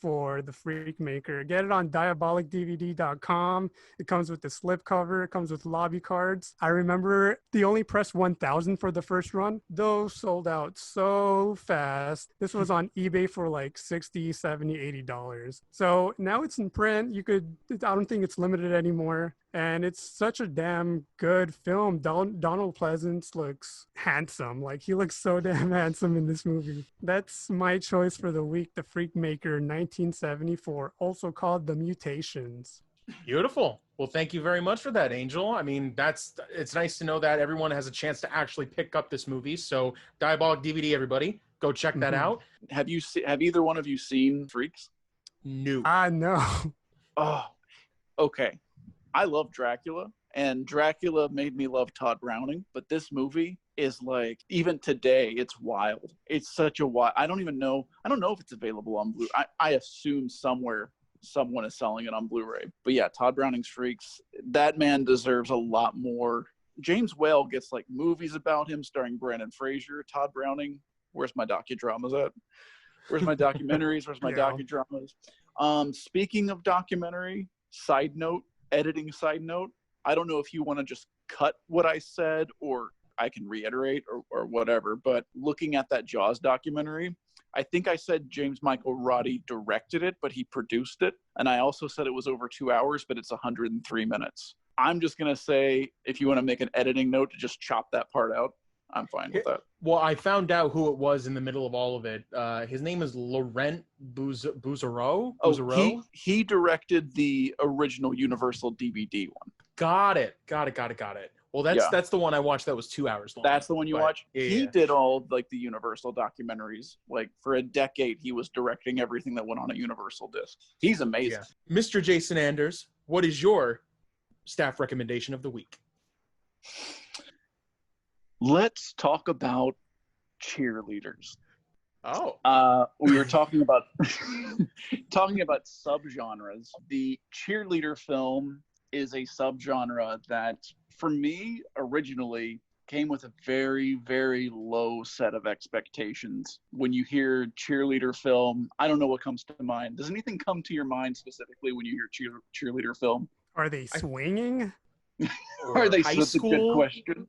Speaker 3: for the Freakmaker. Get it on diabolicdvd.com. It comes with the slipcover. It comes with lobby cards. I remember they only pressed 1,000 for the first run. Those sold out so fast. This was on eBay for like $60, $70, $80. So now it's in print. I don't think it's limited anymore. And it's such a damn good film. Donald Pleasance looks handsome. Like, he looks so damn handsome in this movie. That's my choice for the week, The Freakmaker 1974, also called The Mutations.
Speaker 2: Beautiful. Well, thank you very much for that, Angel. I mean, it's nice to know that everyone has a chance to actually pick up this movie. So Diabolic DVD, everybody, go check that out.
Speaker 1: Have either one of you seen Freaks?
Speaker 2: No.
Speaker 3: No.
Speaker 1: Oh, okay. I love Dracula, and Dracula made me love Todd Browning, but this movie is like, even today, it's wild. It's such a wild, I don't know if it's available on Blu. I assume somewhere someone is selling it on Blu-ray. But yeah, Todd Browning's Freaks, that man deserves a lot more. James Whale gets like movies about him starring Brendan Fraser. Todd Browning, where's my docudramas at? Where's my documentaries? Where's my docudramas? Speaking of documentary, editing side note, I don't know if you want to just cut what I said or I can reiterate or whatever, but looking at that Jaws documentary, I think I said James Michael Roddy directed it, but he produced it. And I also said it was over 2 hours, but it's 103 minutes. I'm just going to say, if you want to make an editing note to just chop that part out, I'm fine with that.
Speaker 2: Well, I found out who it was in the middle of all of it. His name is Laurent Bouzereau.
Speaker 1: Oh, he directed the original Universal DVD one.
Speaker 2: Got it. Well, that's the one I watched that was 2 hours long.
Speaker 1: That's the one you watched?
Speaker 2: Yeah.
Speaker 1: He did all like the Universal documentaries. Like for a decade, he was directing everything that went on a Universal disc. He's amazing.
Speaker 2: Yeah. Mr. Jason Anders, what is your staff recommendation of the week?
Speaker 1: Let's talk about Cheerleaders.
Speaker 2: Oh.
Speaker 1: We were talking about subgenres. The Cheerleader film is a subgenre that, for me, originally came with a very, very low set of expectations. When you hear Cheerleader film, I don't know what comes to mind. Does anything come to your mind specifically when you hear Cheerleader film?
Speaker 3: Are they swinging?
Speaker 1: Are they
Speaker 2: high
Speaker 1: That's
Speaker 2: school?
Speaker 1: a good question.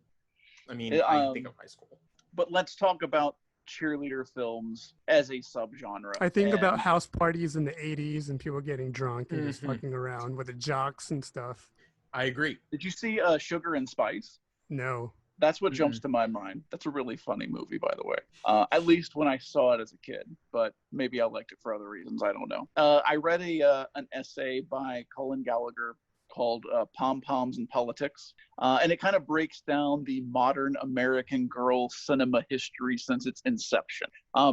Speaker 2: I mean, I think of high school.
Speaker 1: But let's talk about Cheerleader films as a subgenre.
Speaker 3: I think about house parties in the 80s and people getting drunk and just fucking around with the jocks and stuff.
Speaker 2: I agree.
Speaker 1: Did you see Sugar and Spice?
Speaker 3: No.
Speaker 1: That's what jumps to my mind. That's a really funny movie, by the way. At least when I saw it as a kid, but maybe I liked it for other reasons. I don't know. I read an essay by Colin Gallagher called Pom Poms and Politics. And it kind of breaks down the modern American girl cinema history since its inception.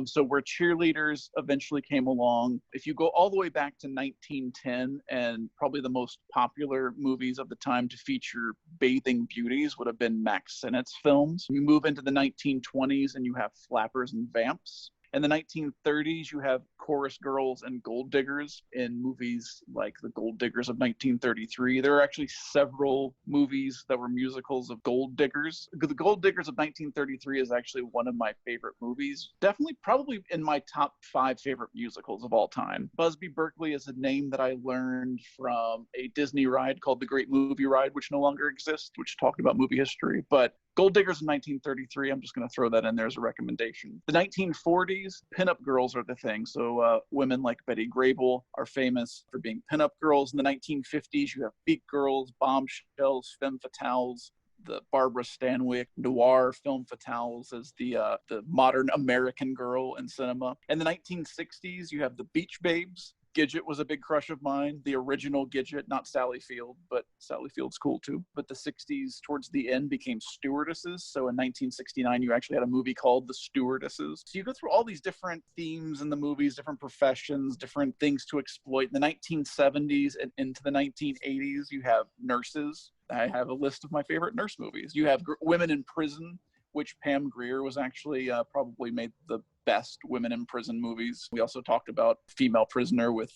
Speaker 1: So where Cheerleaders eventually came along, if you go all the way back to 1910, and probably the most popular movies of the time to feature bathing beauties would have been Max Sennett's films. You move into the 1920s and you have Flappers and Vamps. In the 1930s, you have chorus girls and gold diggers in movies like The Gold Diggers of 1933. There are actually several movies that were musicals of gold diggers. The Gold Diggers of 1933 is actually one of my favorite movies. Definitely, probably in my top 5 favorite musicals of all time. Busby Berkeley is a name that I learned from a Disney ride called The Great Movie Ride, which no longer exists, which talked about movie history. But Gold Diggers in 1933, I'm just going to throw that in there as a recommendation. The 1940s, pinup girls are the thing. So women like Betty Grable are famous for being pinup girls. In the 1950s, you have Beat Girls, Bombshells, Femme Fatales, the Barbara Stanwyck noir film fatales as the modern American girl in cinema. In the 1960s, you have the Beach Babes. Gidget was a big crush of mine. The original Gidget, not Sally Field, but Sally Field's cool too. But the 60s, towards the end, became stewardesses. So in 1969, you actually had a movie called The Stewardesses. So you go through all these different themes in the movies, different professions, different things to exploit. In the 1970s and into the 1980s, you have nurses. I have a list of my favorite nurse movies. You have women in prison, which Pam Grier was actually probably made the best women in prison movies. We also talked about Female Prisoner with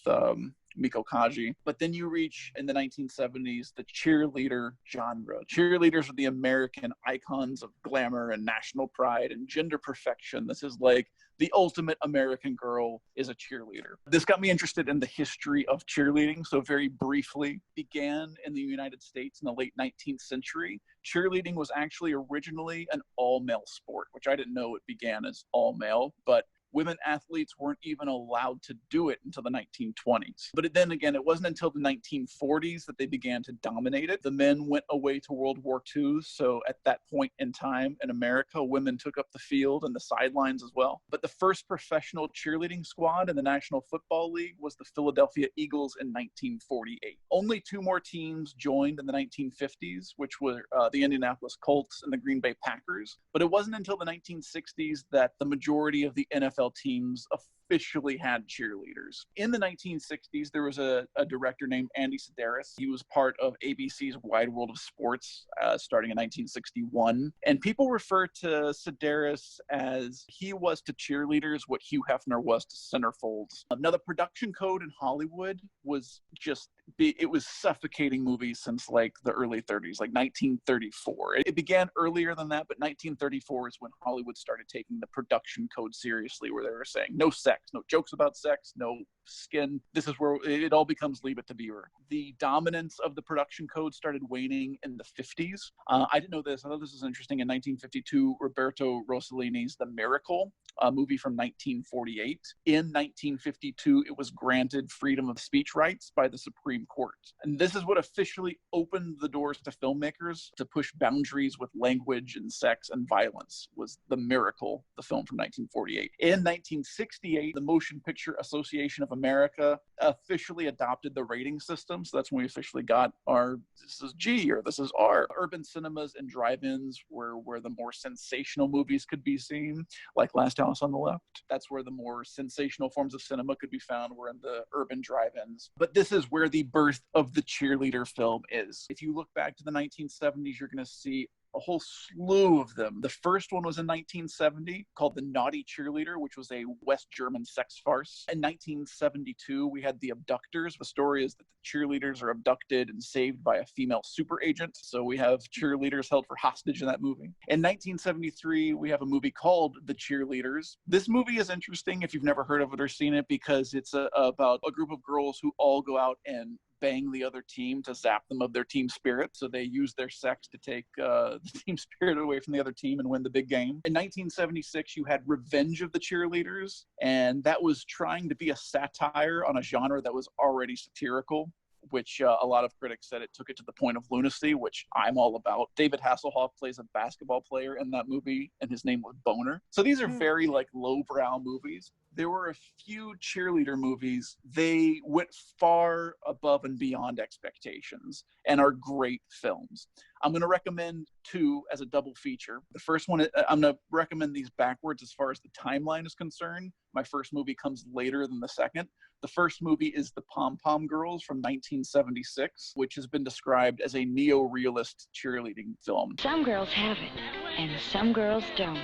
Speaker 1: Miko Kaji. But then you reach, in the 1970s, the cheerleader genre. Cheerleaders are the American icons of glamour and national pride and gender perfection. This is like the ultimate American girl is a cheerleader. This got me interested in the history of cheerleading. So very briefly, began in the United States in the late 19th century. Cheerleading was actually originally an all-male sport, which I didn't know it began as all-male, but women athletes weren't even allowed to do it until the 1920s. But then again, it wasn't until the 1940s that they began to dominate it. The men went away to World War II, so at that point in time in America, women took up the field and the sidelines as well. But the first professional cheerleading squad in the National Football League was the Philadelphia Eagles in 1948. Only 2 more teams joined in the 1950s, which were the Indianapolis Colts and the Green Bay Packers. But it wasn't until the 1960s that the majority of the NFL teams officially had cheerleaders. In the 1960s, there was a director named Andy Sedaris. He was part of ABC's Wide World of Sports starting in 1961. And people refer to Sedaris as he was to cheerleaders what Hugh Hefner was to centerfolds. Now, the production code in Hollywood was just it was suffocating movies since like the early 30s, like 1934. It began earlier than that, but 1934 is when Hollywood started taking the production code seriously, where they were saying no sex, no jokes about sex, no skin. This is where it all becomes Leave It to Beaver. The dominance of the production code started waning in the 50s. I didn't know this. I thought this was interesting. In 1952, Roberto Rossellini's The Miracle, a movie from 1948. In 1952, it was granted freedom of speech rights by the Supreme Court. And this is what officially opened the doors to filmmakers to push boundaries with language and sex and violence, was The Miracle, the film from 1948. In 1968, the Motion Picture Association of America officially adopted the rating system. So that's when we officially got our, this is G or this is R. Urban cinemas and drive-ins were where the more sensational movies could be seen, like Last House on the Left. That's where the more sensational forms of cinema could be found, were in the urban drive-ins. But this is where the birth of the cheerleader film is. If you look back to the 1970s, you're going to see a whole slew of them. The first one was in 1970 called The Naughty Cheerleader, which was a West German sex farce. In 1972, we had The Abductors. The story is that the cheerleaders are abducted and saved by a female super agent. So we have cheerleaders held for hostage in that movie. In 1973, we have a movie called The Cheerleaders. This movie is interesting if you've never heard of it or seen it, because it's about a group of girls who all go out and bang the other team to zap them of their team spirit. So they use their sex to take the team spirit away from the other team and win the big game. In 1976, you had Revenge of the Cheerleaders, and that was trying to be a satire on a genre that was already satirical, which a lot of critics said it took it to the point of lunacy, which I'm all about. David Hasselhoff plays a basketball player in that movie, and his name was Boner. So these are very like lowbrow movies. there were a few cheerleader movies. They went far above and beyond expectations and are great films. I'm going to recommend two as a double feature. The first one, I'm going to recommend these backwards as far as the timeline is concerned. My first movie comes later than the second. The first movie is The Pom Pom Girls from 1976, which has been described as a neo-realist cheerleading film.
Speaker 8: Some girls have it, and some girls don't.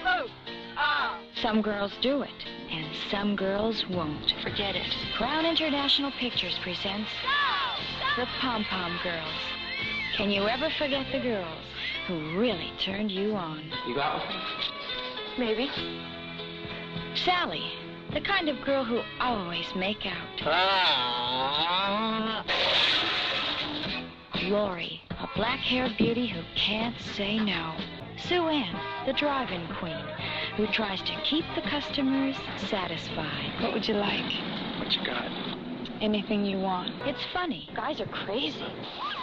Speaker 8: Some girls do it, and some girls won't. Forget it. Crown International Pictures presents The Pom Pom Girls. Can you ever forget the girls who really turned you on?
Speaker 4: You got one?
Speaker 8: Maybe. Sally, the kind of girl who always make out. Lori, a black-haired beauty who can't say no. Sue Ann, the drive-in queen, who tries to keep the customers satisfied. What would you like?
Speaker 4: What you got?
Speaker 8: Anything you want. It's funny. Guys are crazy.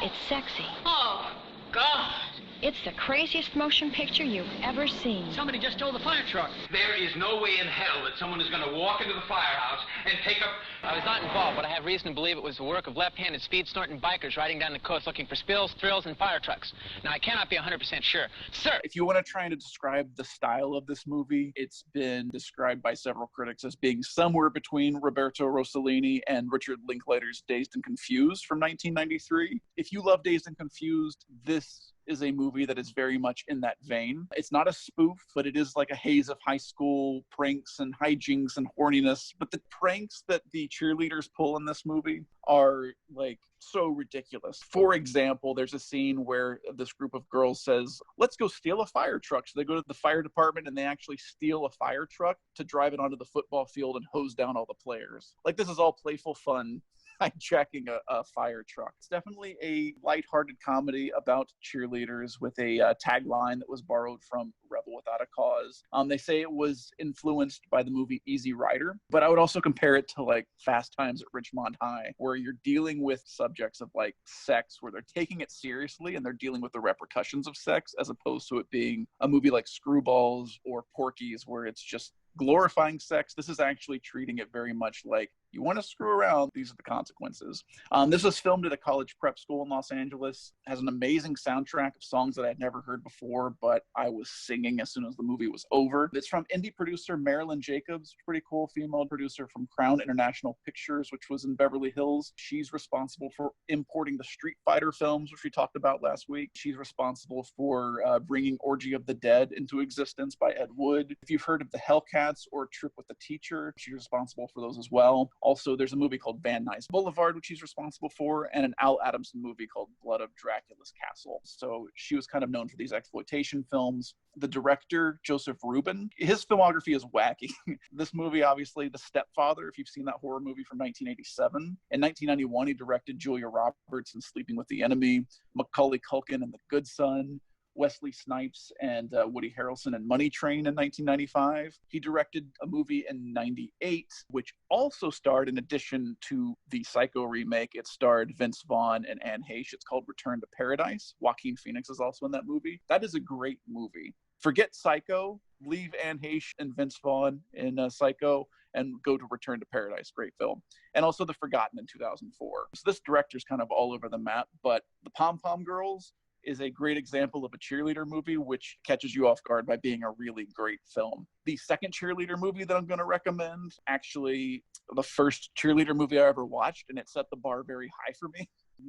Speaker 8: It's sexy.
Speaker 9: Oh, God.
Speaker 8: It's the craziest motion picture you've ever seen.
Speaker 9: Somebody just stole the fire truck.
Speaker 10: There is no way in hell that someone is going to walk into the firehouse and take up...
Speaker 11: I was not involved, but I have reason to believe it was the work of left-handed speed-snorting bikers riding down the coast looking for spills, thrills, and fire trucks. Now, I cannot be 100% sure. Sir!
Speaker 1: If you want to try to describe the style of this movie, it's been described by several critics as being somewhere between Roberto Rossellini and Richard Linklater's Dazed and Confused from 1993. If you love Dazed and Confused, this is a movie that is very much in that vein. It's not a spoof, but it is like a haze of high school pranks and hijinks and horniness. But the pranks that the cheerleaders pull in this movie are like so ridiculous. For example, there's a scene where this group of girls says, let's go steal a fire truck. So they go to the fire department and they actually steal a fire truck to drive it onto the football field and hose down all the players. Like, this is all playful fun, hijacking a fire truck. It's definitely a lighthearted comedy about cheerleaders with a tagline that was borrowed from Rebel Without a Cause. They say it was influenced by the movie Easy Rider, but I would also compare it to like Fast Times at Ridgemont High, where you're dealing with subjects of like sex, where they're taking it seriously and they're dealing with the repercussions of sex, as opposed to it being a movie like Screwballs or Porky's, where it's just glorifying sex. This is actually treating it very much like, you want to screw around, these are the consequences. This was filmed at a college prep school in Los Angeles. It has an amazing soundtrack of songs that I had never heard before, but I was singing as soon as the movie was over. It's from indie producer Marilyn Jacobs, pretty cool female producer from Crown International Pictures, which was in Beverly Hills. She's responsible for importing the Street Fighter films, which we talked about last week. She's responsible for bringing Orgy of the Dead into existence by Ed Wood. If you've heard of The Hellcats or Trip with the Teacher, she's responsible for those as well. Also, there's a movie called Van Nuys Boulevard, which she's responsible for, and an Al Adamson movie called Blood of Dracula's Castle. So she was kind of known for these exploitation films. The director, Joseph Rubin, his filmography is wacky. This movie, obviously, The Stepfather, if you've seen that horror movie from 1987. In 1991, he directed Julia Roberts in Sleeping with the Enemy, Macaulay Culkin in The Good Son, Wesley Snipes and Woody Harrelson in Money Train in 1995. He directed a movie in 98, which also starred, in addition to the Psycho remake, it starred Vince Vaughn and Anne Heche. It's called Return to Paradise. Joaquin Phoenix is also in that movie. That is a great movie. Forget Psycho, leave Anne Heche and Vince Vaughn in Psycho, and go to Return to Paradise. Great film. And also The Forgotten in 2004. So this director's kind of all over the map, but The Pom Pom Girls is a great example of a cheerleader movie which catches you off guard by being a really great film. The second cheerleader movie that I'm going to recommend, actually the first cheerleader movie I ever watched, and it set the bar very high for me.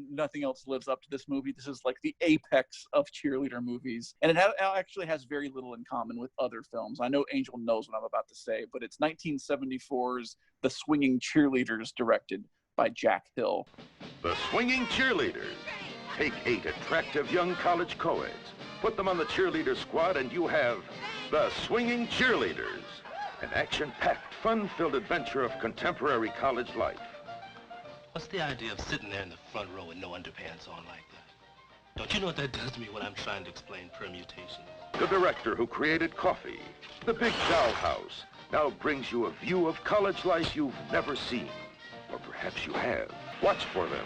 Speaker 1: Nothing else lives up to this movie. This is like the apex of cheerleader movies. And it actually has very little in common with other films. I know Angel knows what I'm about to say, but it's 1974's The Swinging Cheerleaders, directed by Jack Hill.
Speaker 12: The Swinging Cheerleaders. Take 8 attractive young college co-eds, put them on the cheerleader squad, and you have The Swinging Cheerleaders, an action-packed, fun-filled adventure of contemporary college life.
Speaker 13: What's the idea of sitting there in the front row with no underpants on like that? Don't you know what that does to me when I'm trying to explain permutations?
Speaker 12: The director who created Coffee, The Big Dollhouse, now brings you a view of college life you've never seen. Or perhaps you have. Watch for them.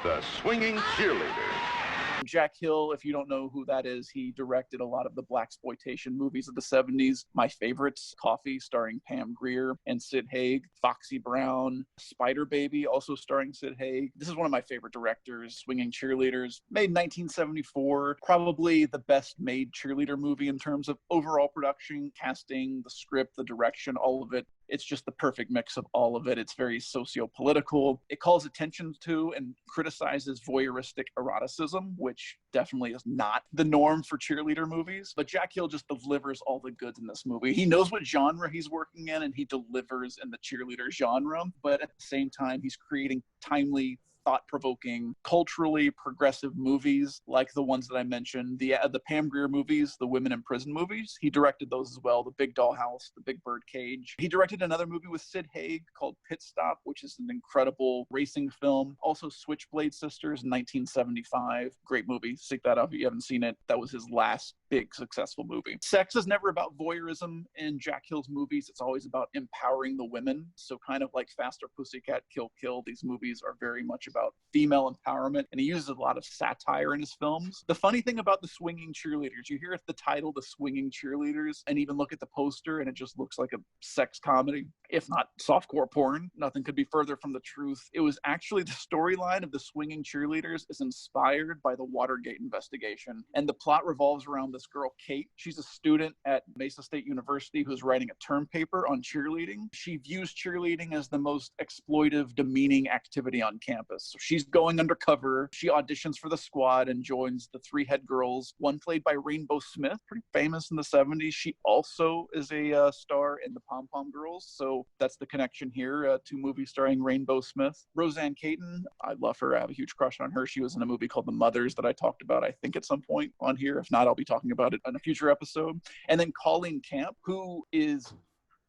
Speaker 12: The Swinging Cheerleaders.
Speaker 1: Jack Hill, if you don't know who that is, he directed a lot of the blaxploitation movies of the 70s. My favorites, Coffee, starring Pam Grier and Sid Haig, Foxy Brown, Spider Baby, also starring Sid Haig. This is one of my favorite directors. Swinging Cheerleaders, made in 1974, probably the best made cheerleader movie in terms of overall production, casting, the script, the direction, all of it. It's just the perfect mix of all of it. It's very socio-political. It calls attention to and criticizes voyeuristic eroticism, which definitely is not the norm for cheerleader movies. But Jack Hill just delivers all the goods in this movie. He knows what genre he's working in, and he delivers in the cheerleader genre. But at the same time, he's creating timely, thought-provoking, culturally progressive movies like the ones that I mentioned, the Pam Grier movies, the women in prison movies. He directed those as well, The Big Dollhouse, The Big Bird Cage. He directed another movie with Sid Haig called Pit Stop, which is an incredible racing film. Also Switchblade Sisters in 1975. Great movie. Seek that out if you haven't seen it. That was his last big successful movie. Sex is never about voyeurism in Jack Hill's movies. It's always about empowering the women. So kind of like Faster Pussycat, Kill Kill, these movies are very much about female empowerment, and he uses a lot of satire in his films. The funny thing about the Swinging Cheerleaders, you hear the title, The Swinging Cheerleaders, and even look at the poster, and it just looks like a sex comedy, if not softcore porn. Nothing could be further from the truth. It was actually the storyline of the Swinging Cheerleaders is inspired by the Watergate investigation, and the plot revolves around this girl, Kate. She's a student at Mesa State University who's writing a term paper on cheerleading. She views cheerleading as the most exploitive, demeaning activity on campus. So she's going undercover. She auditions for the squad and joins the three head girls, one played by Rainbow Smith, pretty famous in the 70s. She also is a star in the Pom Pom Girls. So that's the connection here. Two movies starring Rainbow Smith. Roseanne Caton, I love her. I have a huge crush on her. She was in a movie called The Mothers that I talked about, I think, at some point on here. If not, I'll be talking about it in a future episode. And then Colleen Camp, who is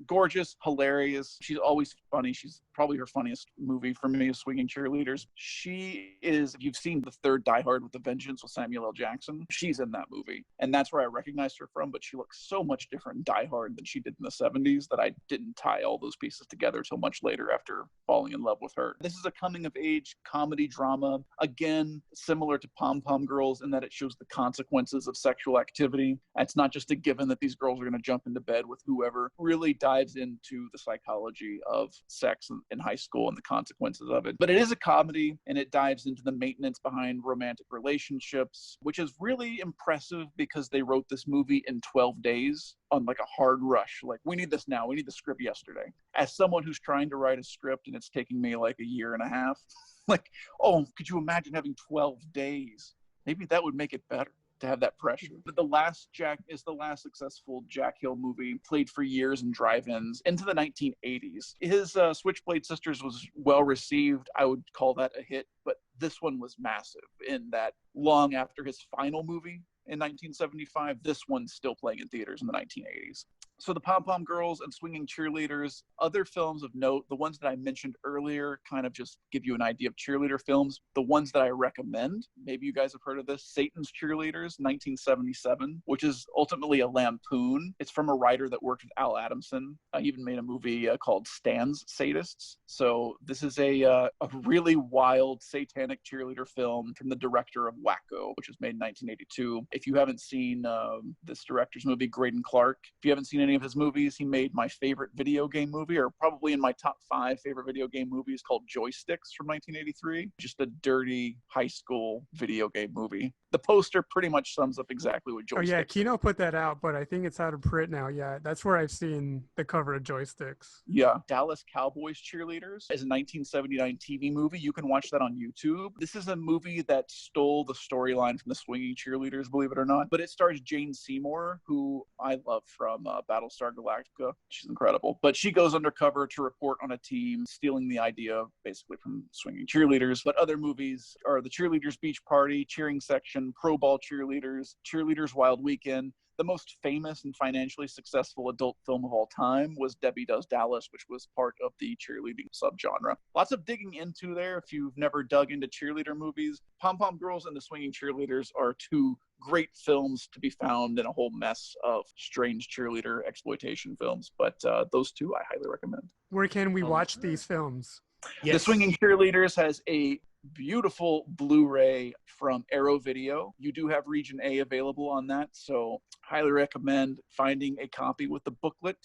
Speaker 1: gorgeous, hilarious. She's always funny. She's probably her funniest movie for me is Swinging Cheerleaders. She is, if you've seen the third Die Hard with a Vengeance with Samuel L. Jackson, she's in that movie. And that's where I recognized her from, but she looks so much different in Die Hard than she did in the 70s that I didn't tie all those pieces together till much later after falling in love with her. This is a coming-of-age comedy drama, again, similar to Pom Pom Girls in that it shows the consequences of sexual activity. It's not just a given that these girls are going to jump into bed with whoever. Really dives into the psychology of sex in high school and the consequences of it. But it is a comedy, and it dives into the maintenance behind romantic relationships, which is really impressive because they wrote this movie in 12 days on like a hard rush. Like, we need this now. We need the script yesterday. As someone who's trying to write a script and it's taking me like a year and a half, like, oh, could you imagine having 12 days? Maybe that would make it better to have that pressure. But the last successful Jack Hill movie, played for years in drive-ins into the 1980s. His Switchblade Sisters was well received. I would call that a hit, but this one was massive in that long after his final movie in 1975, this one's still playing in theaters in the 1980s. So the Pom Pom Girls and Swinging Cheerleaders, other films of note, the ones that I mentioned earlier kind of just give you an idea of cheerleader films. The ones that I recommend, maybe you guys have heard of this, Satan's Cheerleaders, 1977, which is ultimately a lampoon. It's from a writer that worked with Al Adamson. He even made a movie called Stan's Sadists. So this is a really wild satanic cheerleader film from the director of Wacko, which was made in 1982. If you haven't seen this director's movie, Graydon Clark, if you haven't seen any of his movies, he made my favorite video game movie, or probably in my top 5 favorite video game movies, called Joysticks from 1983. Just a dirty high school video game movie. The poster pretty much sums up exactly what Joysticks.
Speaker 3: Oh yeah, Kino put that out, but I think it's out of print now. Yeah, that's where I've seen the cover of Joysticks.
Speaker 1: Yeah. Dallas Cowboys Cheerleaders is a 1979 TV movie. You can watch that on YouTube. This is a movie that stole the storyline from the Swinging Cheerleaders, believe it or not. But it stars Jane Seymour, who I love from Battlestar Galactica. She's incredible. But she goes undercover to report on a team, stealing the idea basically from Swinging Cheerleaders. But other movies are The Cheerleaders Beach Party, Cheering Section, Pro Ball Cheerleaders, Cheerleaders Wild Weekend. The most famous and financially successful adult film of all time was Debbie Does Dallas, which was part of the cheerleading subgenre. Lots of digging into there if you've never dug into cheerleader movies. Pom Pom Girls and The Swinging Cheerleaders are two great films to be found in a whole mess of strange cheerleader exploitation films. But those two I highly recommend.
Speaker 3: Where can we watch these films?
Speaker 1: Yes. The Swinging Cheerleaders has a beautiful Blu-ray from Arrow Video. You do have Region A available on that, so highly recommend finding a copy with the booklet.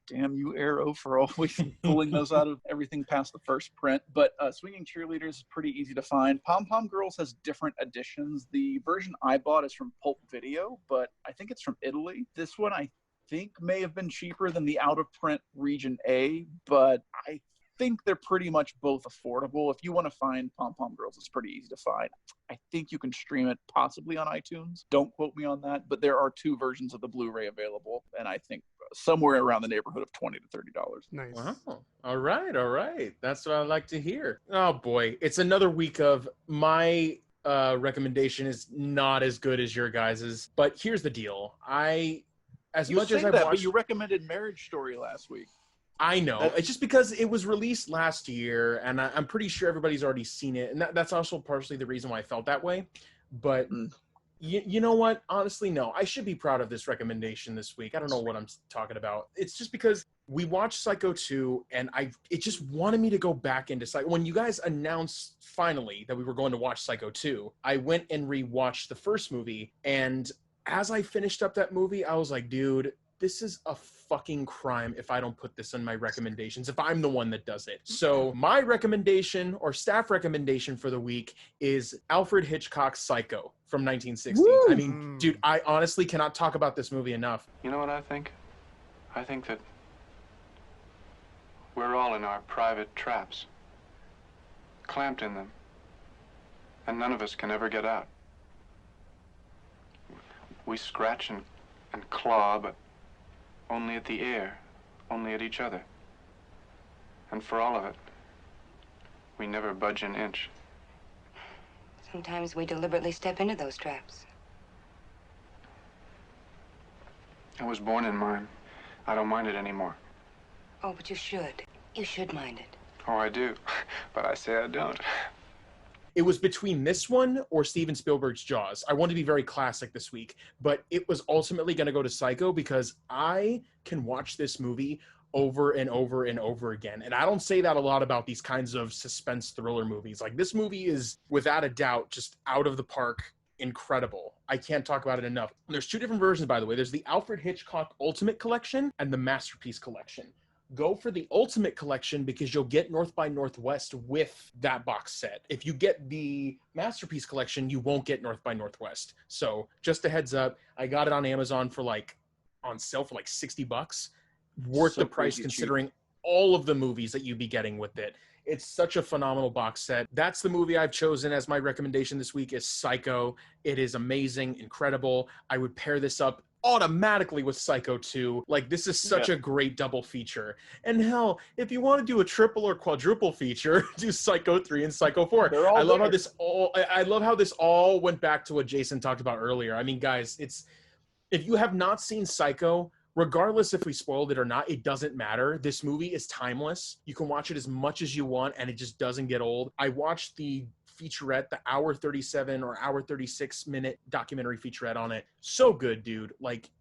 Speaker 1: Damn you, Arrow, for always pulling those out of everything past the first print. But Swinging Cheerleaders is pretty easy to find. Pom Pom Girls has different editions. The version I bought is from Pulp Video, but I think it's from Italy. This one I think may have been cheaper than the out-of-print Region A, but I think they're pretty much both affordable. If you want to find Pom Pom Girls, it's pretty easy to find. I think you can stream it possibly on iTunes. Don't quote me on that, but there are 2 versions of the Blu-ray available, and I think somewhere around the neighborhood of $20 to $30.
Speaker 3: Nice.
Speaker 2: Wow. All right. That's what I like to hear. Oh boy, it's another week of my recommendation is not as good as your guys's, but here's the deal.
Speaker 1: But you recommended Marriage Story last week.
Speaker 2: I know. It's just because it was released last year, and I'm pretty sure everybody's already seen it, and that's also partially the reason why I felt that way. But you know what? Honestly, no. I should be proud of this recommendation this week. I don't know what I'm talking about. It's just because we watched Psycho 2, and it just wanted me to go back into Psycho. When you guys announced finally that we were going to watch Psycho 2, I went and rewatched the first movie, and as I finished up that movie, I was like, dude, this is a fucking crime if I don't put this in my recommendations, if I'm the one that does it. So my recommendation or staff recommendation for the week is Alfred Hitchcock's Psycho from 1960. Woo! I mean, dude, I honestly cannot talk about this movie enough.
Speaker 14: You know what I think? I think that we're all in our private traps, clamped in them, and none of us can ever get out. We scratch and claw, but only at the air, only at each other. And for all of it, we never budge an inch.
Speaker 15: Sometimes we deliberately step into those traps.
Speaker 14: I was born in mine. I don't mind it anymore.
Speaker 15: Oh, but you should. You should mind it.
Speaker 14: Oh, I do. But I say I don't.
Speaker 2: It was between this one or Steven Spielberg's Jaws. I wanted to be very classic this week, but it was ultimately going to go to Psycho because I can watch this movie over and over and over again. And I don't say that a lot about these kinds of suspense thriller movies. Like, this movie is, without a doubt, just out of the park incredible. I can't talk about it enough. There's 2 different versions, by the way. There's the Alfred Hitchcock Ultimate Collection and the Masterpiece Collection. Go for the Ultimate Collection because you'll get North by Northwest with that box set. If you get the Masterpiece Collection, you won't get North by Northwest. So just a heads up, I got it on Amazon for on sale for $60. Worth the price considering all of the movies that you'd be getting with it. It's such a phenomenal box set. That's the movie I've chosen as my recommendation this week is Psycho. It is amazing, incredible. I would pair this up automatically with Psycho 2. This is such a great double feature. And hell, if you want to do a triple or quadruple feature, do Psycho 3 and Psycho 4. I love how this all went back to what Jason talked about earlier. I mean, guys, if you have not seen Psycho, regardless if we spoiled it or not, it doesn't matter. This movie is timeless. You can watch it as much as you want, and it just doesn't get old. I watched the featurette, the hour 37 or hour 36 minute documentary featurette on it. So good, dude.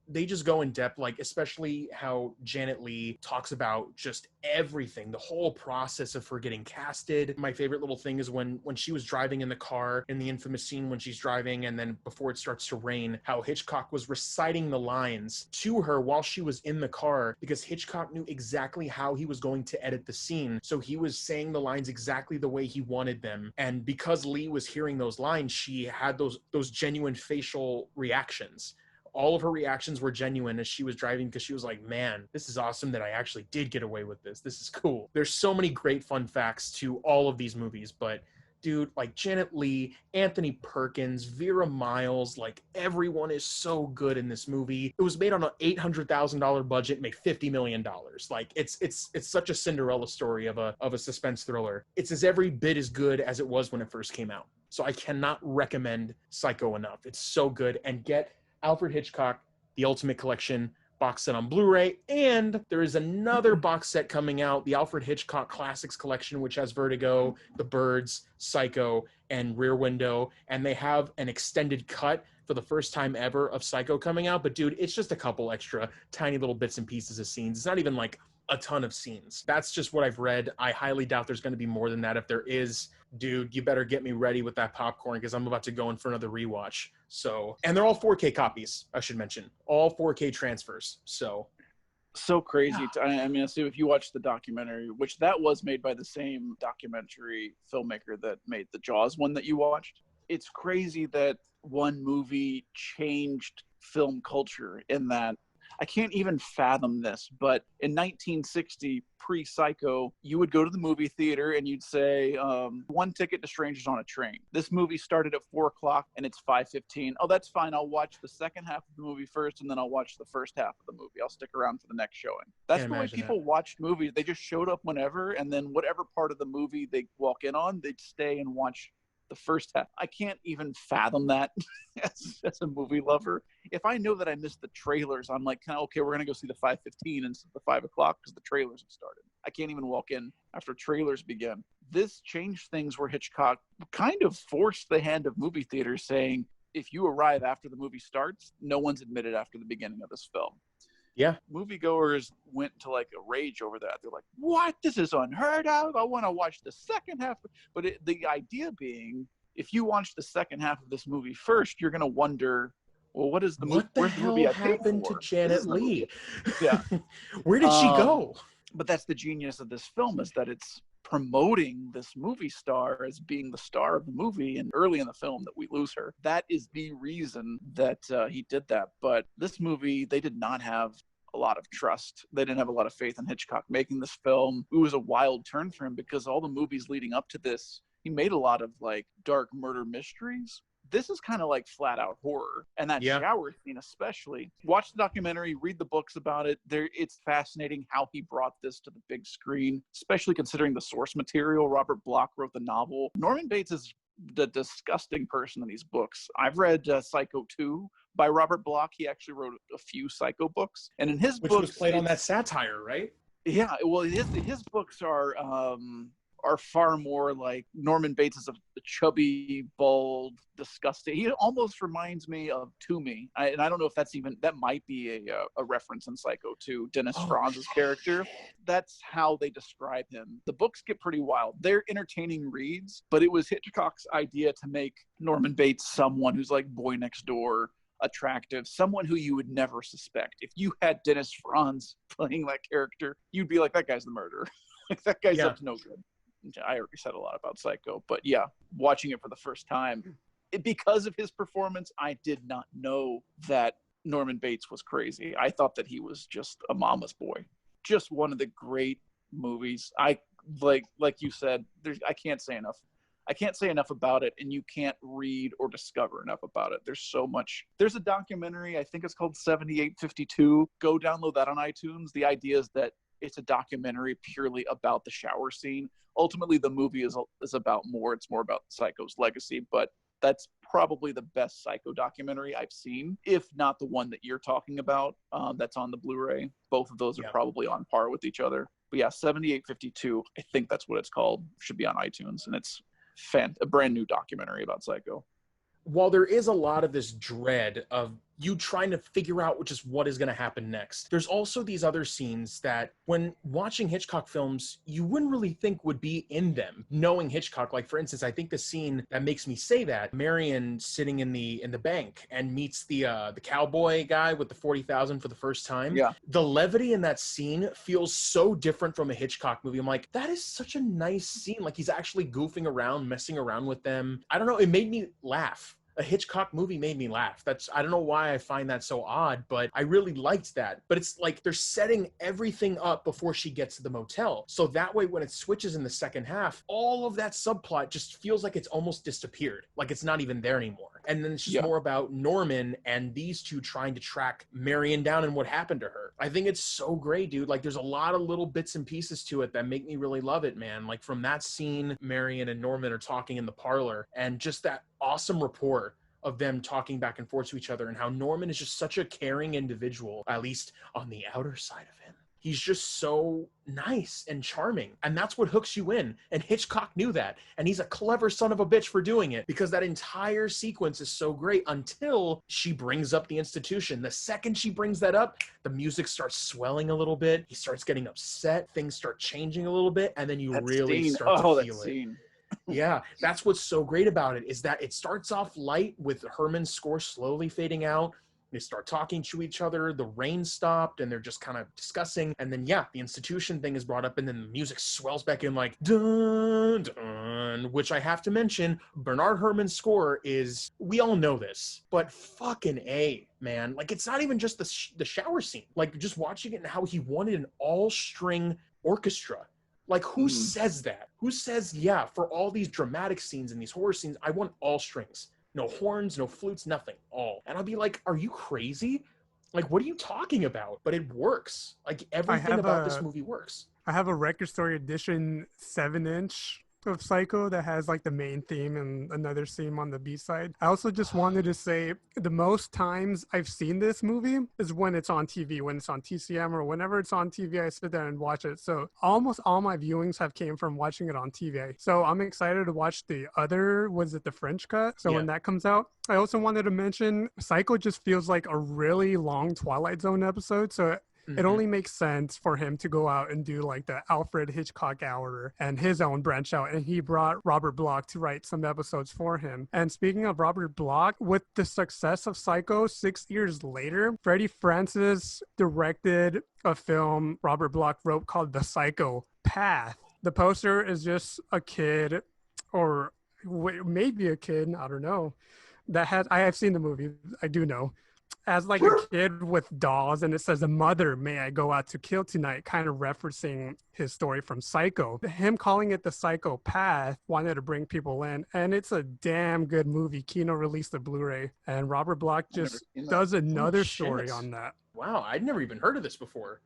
Speaker 2: They just go in depth, especially how Janet Leigh talks about just everything, the whole process of her getting casted. My favorite little thing is when she was driving in the car, in the infamous scene when she's driving and then before it starts to rain, how Hitchcock was reciting the lines to her while she was in the car because Hitchcock knew exactly how he was going to edit the scene. So he was saying the lines exactly the way he wanted them. And because Leigh was hearing those lines, she had those genuine facial reactions. All of her reactions were genuine as she was driving because she was like, man, this is awesome that I actually did get away with this. This is cool. There's so many great fun facts to all of these movies, but dude, Janet Leigh, Anthony Perkins, Vera Miles, everyone is so good in this movie. It was made on an $800,000 budget, made $50 million. It's such a Cinderella story of a suspense thriller. It's every bit as good as it was when it first came out. So I cannot recommend Psycho enough. It's so good. And get Alfred Hitchcock, The Ultimate Collection box set on Blu-ray, and there is another box set coming out, the Alfred Hitchcock Classics Collection, which has Vertigo, The Birds, Psycho, and Rear Window, and they have an extended cut for the first time ever of Psycho coming out, but dude, it's just a couple extra tiny little bits and pieces of scenes. It's not even a ton of scenes. That's just what I've read. I highly doubt there's going to be more than that. If there is, dude, you better get me ready with that popcorn because I'm about to go in for another rewatch. So, and they're all 4K copies, I should mention. All 4K transfers. So
Speaker 1: crazy. I mean, so if you watch the documentary, which that was made by the same documentary filmmaker that made the Jaws one that you watched, it's crazy that one movie changed film culture in that. I can't even fathom this, but in 1960, pre-Psycho, you would go to the movie theater and you'd say, 1 ticket to Strangers on a Train. This movie started at 4 o'clock and it's 5:15. Oh, that's fine. I'll watch the second half of the movie first and then I'll watch the first half of the movie. I'll stick around for the next showing. That's the way people watched movies. They just showed up whenever, and then whatever part of the movie they walk in on, they'd stay and watch the first half. I can't even fathom that as a movie lover. If I know that I missed the trailers, I'm like, okay, we're going to go see the 5:15 instead of the 5 o'clock because the trailers have started. I can't even walk in after trailers begin. This changed things where Hitchcock kind of forced the hand of movie theaters, saying, if you arrive after the movie starts, no one's admitted after the beginning of this film.
Speaker 2: Yeah.
Speaker 1: Moviegoers went to like a rage over that. They're like, what? This is unheard of. I want to watch the second half. But the idea being, if you watch the second half of this movie first, you're going to wonder, well, what is the movie?
Speaker 2: What the hell happened to Janet Leigh?
Speaker 1: Yeah.
Speaker 2: Where did she go?
Speaker 1: But that's the genius of this film, is that it's promoting this movie star as being the star of the movie, and early in the film that we lose her. That is the reason that he did that. But this movie, they did not have a lot of trust. They didn't have a lot of faith in Hitchcock making this film. It was a wild turn for him because all the movies leading up to this, he made a lot of like dark murder mysteries. This is kind of like flat out horror. And that shower scene especially. Watch the documentary, read the books about it. It's fascinating how he brought this to the big screen, especially considering the source material. Robert Bloch wrote the novel. Norman Bates is the disgusting person in these books. I've read Psycho 2 by Robert Bloch. He actually wrote a few Psycho books. And in his books...
Speaker 2: Which was played on that satire, right?
Speaker 1: Yeah, well, his books are far more like Norman Bates is a chubby, bald, disgusting. He almost reminds me of Toomey. And I don't know if that might be a reference in Psycho 2, Dennis Franz's character. That's how they describe him. The books get pretty wild. They're entertaining reads, but it was Hitchcock's idea to make Norman Bates someone who's like boy next door, attractive, someone who you would never suspect. If you had Dennis Franz playing that character, you'd be like, that guy's the murderer. That guy's up to no good. I already said a lot about Psycho, but yeah, watching it for the first time, because of his performance, I did not know that Norman Bates was crazy. I thought that he was just a mama's boy. Just one of the great movies. I like you said, I can't say enough. I can't say enough about it, and you can't read or discover enough about it. There's so much. There's a documentary, I think it's called 7852. Go download that on iTunes. The idea is that it's a documentary purely about the shower scene. Ultimately, the movie is about more. It's more about Psycho's legacy, but that's probably the best Psycho documentary I've seen, if not the one that you're talking about that's on the Blu-ray. Both of those are probably on par with each other. But yeah, 7852, I think that's what it's called, should be on iTunes, and it's a brand new documentary about Psycho.
Speaker 2: While there is a lot of this dread of you trying to figure out just what is going to happen next, there's also these other scenes that when watching Hitchcock films, you wouldn't really think would be in them. Knowing Hitchcock, like for instance, I think the scene that makes me say that, Marion sitting in the bank and meets the cowboy guy with the 40,000 for the first time.
Speaker 1: Yeah.
Speaker 2: The levity in that scene feels so different from a Hitchcock movie. I'm like, that is such a nice scene. Like he's actually goofing around, messing around with them. I don't know. It made me laugh. A Hitchcock movie made me laugh. I don't know why I find that so odd, but I really liked that. But it's like they're setting everything up before she gets to the motel. So that way, when it switches in the second half, all of that subplot just feels like it's almost disappeared. Like it's not even there anymore. And then it's just more about Norman and these two trying to track Marion down and what happened to her. I think it's so great, dude. Like there's a lot of little bits and pieces to it that make me really love it, man. Like from that scene, Marion and Norman are talking in the parlor, and just that awesome rapport of them talking back and forth to each other, and how Norman is just such a caring individual, at least on the outer side of him. He's just so nice and charming. And that's what hooks you in. And Hitchcock knew that. And he's a clever son of a bitch for doing it, because that entire sequence is so great until she brings up the institution. The second she brings that up, the music starts swelling a little bit. He starts getting upset. Things start changing a little bit. And then you really start to feel it. Yeah, that's what's so great about it, is that it starts off light with Herman's score slowly fading out. They start talking to each other, the rain stopped, and they're just kind of discussing. And then, yeah, the institution thing is brought up, and then the music swells back in like, dun, dun, which I have to mention, Bernard Herrmann's score is, we all know this, but fucking A, man. Like, it's not even just the shower scene. Like, just watching it and how he wanted an all-string orchestra. Like, who says that? Who says, yeah, for all these dramatic scenes and these horror scenes, I want all strings. No horns, no flutes, nothing. All. And I'll be like, are you crazy? Like, what are you talking about? But it works. Like, everything about this movie works.
Speaker 3: I have a Record Store Edition 7-inch of Psycho that has like the main theme and another theme on the B-side. I also just wanted to say the most times I've seen this movie is when it's on TV, when it's on TCM or whenever it's on TV, I sit there and watch it. So almost all my viewings have came from watching it on TV. So I'm excited to watch the other, was it the French cut? So when that comes out, I also wanted to mention Psycho just feels like a really long Twilight Zone episode. So it only makes sense for him to go out and do like the Alfred Hitchcock hour and his own branch out. And he brought Robert Bloch to write some episodes for him. And speaking of Robert Bloch, with the success of Psycho 6 years later, Freddie Francis directed a film Robert Bloch wrote called The Psycho Path. The poster is just a kid, or maybe a kid, I don't know, that has, I have seen the movie, I do know, as like a kid with dolls, and it says, "A mother, may I go out to kill tonight?" kind of referencing his story from Psycho. Him calling it The Psycho Path wanted to bring people in, and it's a damn good movie. Kino released the Blu-ray, and Robert Bloch just does another story on that.
Speaker 2: Wow, I'd never even heard of this before.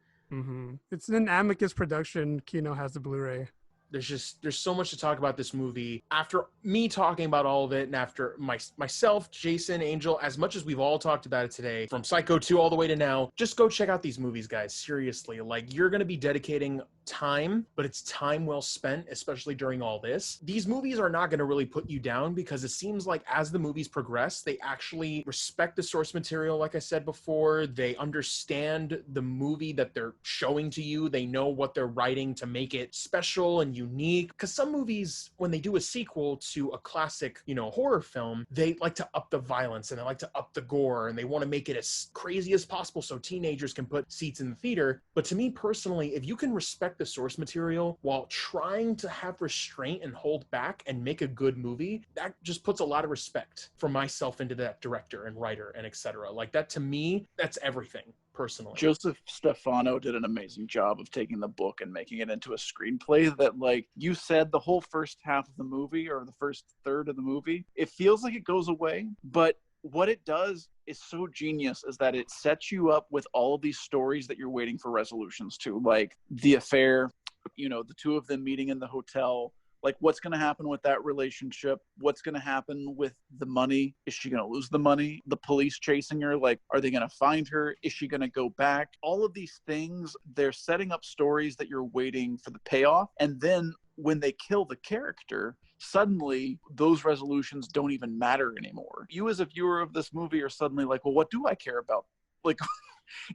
Speaker 3: It's an Amicus production. Kino has the Blu-ray.
Speaker 2: There's so much to talk about this movie. After me talking about all of it, and after myself, Jason, Angel, as much as we've all talked about it today, from Psycho 2 all the way to now, just go check out these movies, guys. Seriously, like, you're going to be dedicating time, but it's time well spent, especially during all this. These movies are not going to really put you down, because it seems like as the movies progress, they actually respect the source material. Like I said before, they understand the movie that they're showing to you. They know what they're writing to make it special and unique, because some movies, when they do a sequel to a classic, horror film, they like to up the violence and they like to up the gore, and they want to make it as crazy as possible so teenagers can put seats in the theater. But to me personally, if you can respect the source material while trying to have restraint and hold back and make a good movie, that just puts a lot of respect for myself into that director and writer and etc. Like, that, to me, that's everything. Personally,
Speaker 1: Joseph Stefano did an amazing job of taking the book and making it into a screenplay that, like you said, the whole first half of the movie, or the first third of the movie, it feels like it goes away, but what it does is so genius is that it sets you up with all of these stories that you're waiting for resolutions to, like the affair, the two of them meeting in the hotel. Like, what's going to happen with that relationship? What's going to happen with the money? Is she going to lose the money? The police chasing her, like, are they going to find her? Is she going to go back? All of these things, they're setting up stories that you're waiting for the payoff. And then when they kill the character, suddenly those resolutions don't even matter anymore. You as a viewer of this movie are suddenly like, well, what do I care about? Like,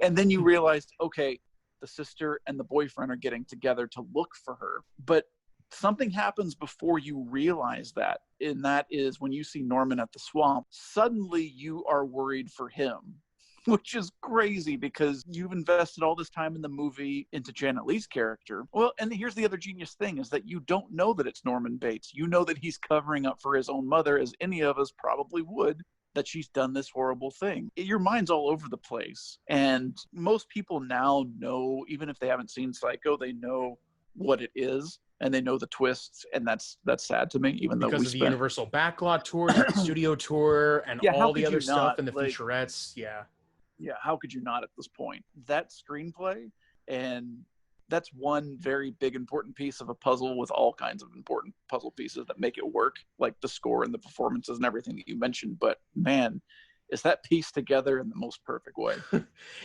Speaker 1: and then you realize, okay, the sister and the boyfriend are getting together to look for her. But something happens before you realize that, and that is when you see Norman at the swamp, suddenly you are worried for him, which is crazy because you've invested all this time in the movie into Janet Leigh's character. Well, and here's the other genius thing is that you don't know that it's Norman Bates. You know that he's covering up for his own mother, as any of us probably would, that she's done this horrible thing. Your mind's all over the place. And most people now know, even if they haven't seen Psycho, they know what it is. And they know the twists, and that's sad to me, even though
Speaker 2: because of the Universal Backlot tour, the studio tour, and all the other stuff, and the featurettes. Yeah,
Speaker 1: how could you not at this point? That screenplay, and that's one very big important piece of a puzzle with all kinds of important puzzle pieces that make it work, like the score and the performances and everything that you mentioned. But man, is that pieced together in the most perfect way.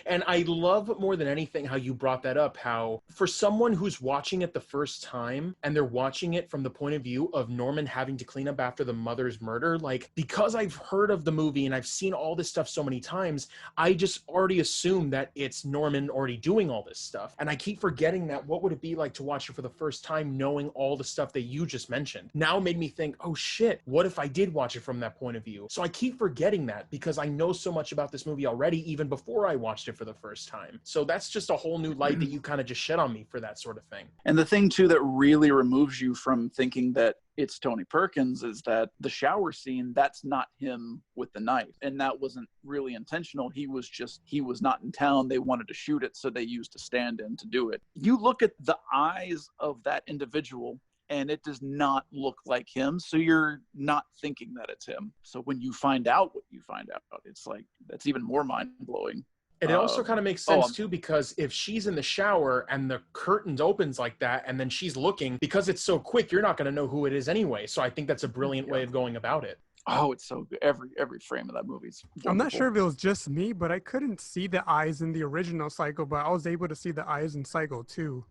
Speaker 2: And I love more than anything how you brought that up, how for someone who's watching it the first time and they're watching it from the point of view of Norman having to clean up after the mother's murder, like, because I've heard of the movie and I've seen all this stuff so many times, I just already assume that it's Norman already doing all this stuff. And I keep forgetting that what would it be like to watch it for the first time knowing all the stuff that you just mentioned. Now it made me think, oh shit, what if I did watch it from that point of view? So I keep forgetting that because I know so much about this movie already, even before I watched it for the first time. So that's just a whole new light that you kind of just shed on me for that sort of thing.
Speaker 1: And the thing too that really removes you from thinking that it's Tony Perkins is that the shower scene, that's not him with the knife. And that wasn't really intentional. He was not in town. They wanted to shoot it, so they used a stand-in to do it. You look at the eyes of that individual and it does not look like him. So you're not thinking that it's him. So when you find out what you find out, it's like, that's even more mind-blowing.
Speaker 2: And it also kind of makes sense too, because if she's in the shower and the curtains opens like that and then she's looking, because it's so quick, you're not going to know who it is anyway. So I think that's a brilliant way of going about it.
Speaker 1: Oh, it's so good. Every frame of that movie is wonderful.
Speaker 3: I'm not sure if it was just me, but I couldn't see the eyes in the original Psycho, but I was able to see the eyes in Psycho too.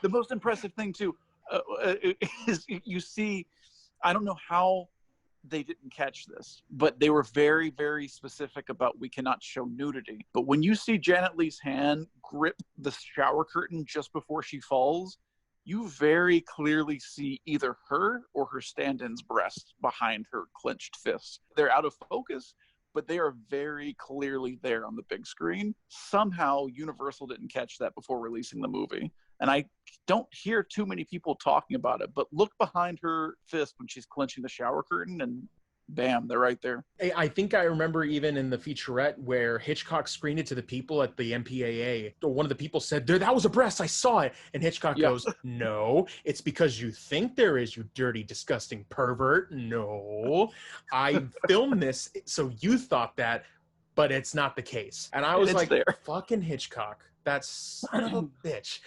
Speaker 1: The most impressive thing too is you see, I don't know how they didn't catch this, but they were very, very specific about we cannot show nudity. But when you see Janet Leigh's hand grip the shower curtain just before she falls, you very clearly see either her or her stand-in's breast behind her clenched fists. They're out of focus, but they are very clearly there on the big screen. Somehow Universal didn't catch that before releasing the movie. And I don't hear too many people talking about it, but look behind her fist when she's clenching the shower curtain and bam, they're right there.
Speaker 2: I think I remember even in the featurette where Hitchcock screened it to the people at the MPAA, one of the people said, that was a breast, I saw it. And Hitchcock goes, no, it's because you think there is, you dirty, disgusting pervert. No, I filmed this so you thought that, but it's not the case. And I was like, fucking Hitchcock, that son of a bitch.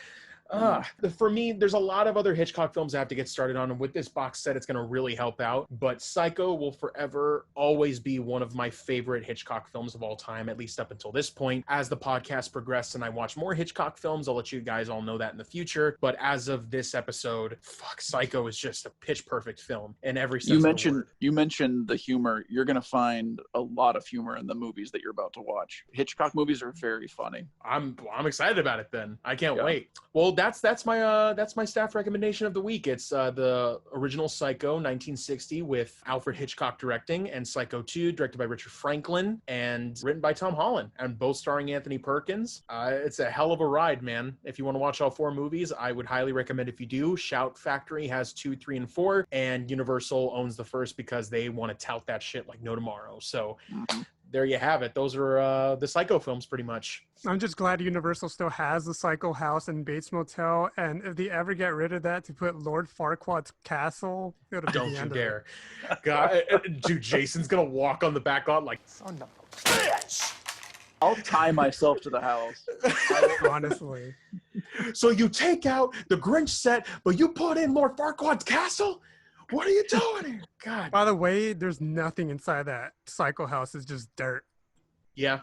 Speaker 2: For me, there's a lot of other Hitchcock films I have to get started on, and with this box set, it's going to really help out. But Psycho will forever always be one of my favorite Hitchcock films of all time, at least up until this point. As the podcast progresses and I watch more Hitchcock films, I'll let you guys all know that in the future. But as of this episode, Psycho is just a pitch perfect film in every sense of the word.
Speaker 1: You mentioned the humor. You're going to find a lot of humor in the movies that you're about to watch. Hitchcock movies are very funny.
Speaker 2: I'm excited about it then. I can't wait. Well, that's my staff recommendation of the week. It's the original Psycho 1960 with Alfred Hitchcock directing, and Psycho 2 directed by Richard Franklin and written by Tom Holland, and both starring Anthony Perkins. It's a hell of a ride, man. If you want to watch all 4 movies, I would highly recommend. If you do, Shout Factory has 2, 3, and 4, and Universal owns the first because they want to tout that shit like no tomorrow. So there you have it. Those are the Psycho films pretty much.
Speaker 3: I'm just glad Universal still has the Psycho house and Bates Motel, and if they ever get rid of that to put Lord Farquaad's castle, it'll
Speaker 2: don't you dare. God, dude, Jason's gonna walk on the back lot like, son of a bitch.
Speaker 1: I'll tie myself to the house.
Speaker 3: Honestly.
Speaker 2: So you take out the Grinch set, but you put in Lord Farquaad's castle? What are you doing here? God.
Speaker 3: By the way, there's nothing inside that Psycho house. It's just dirt.
Speaker 2: Yeah.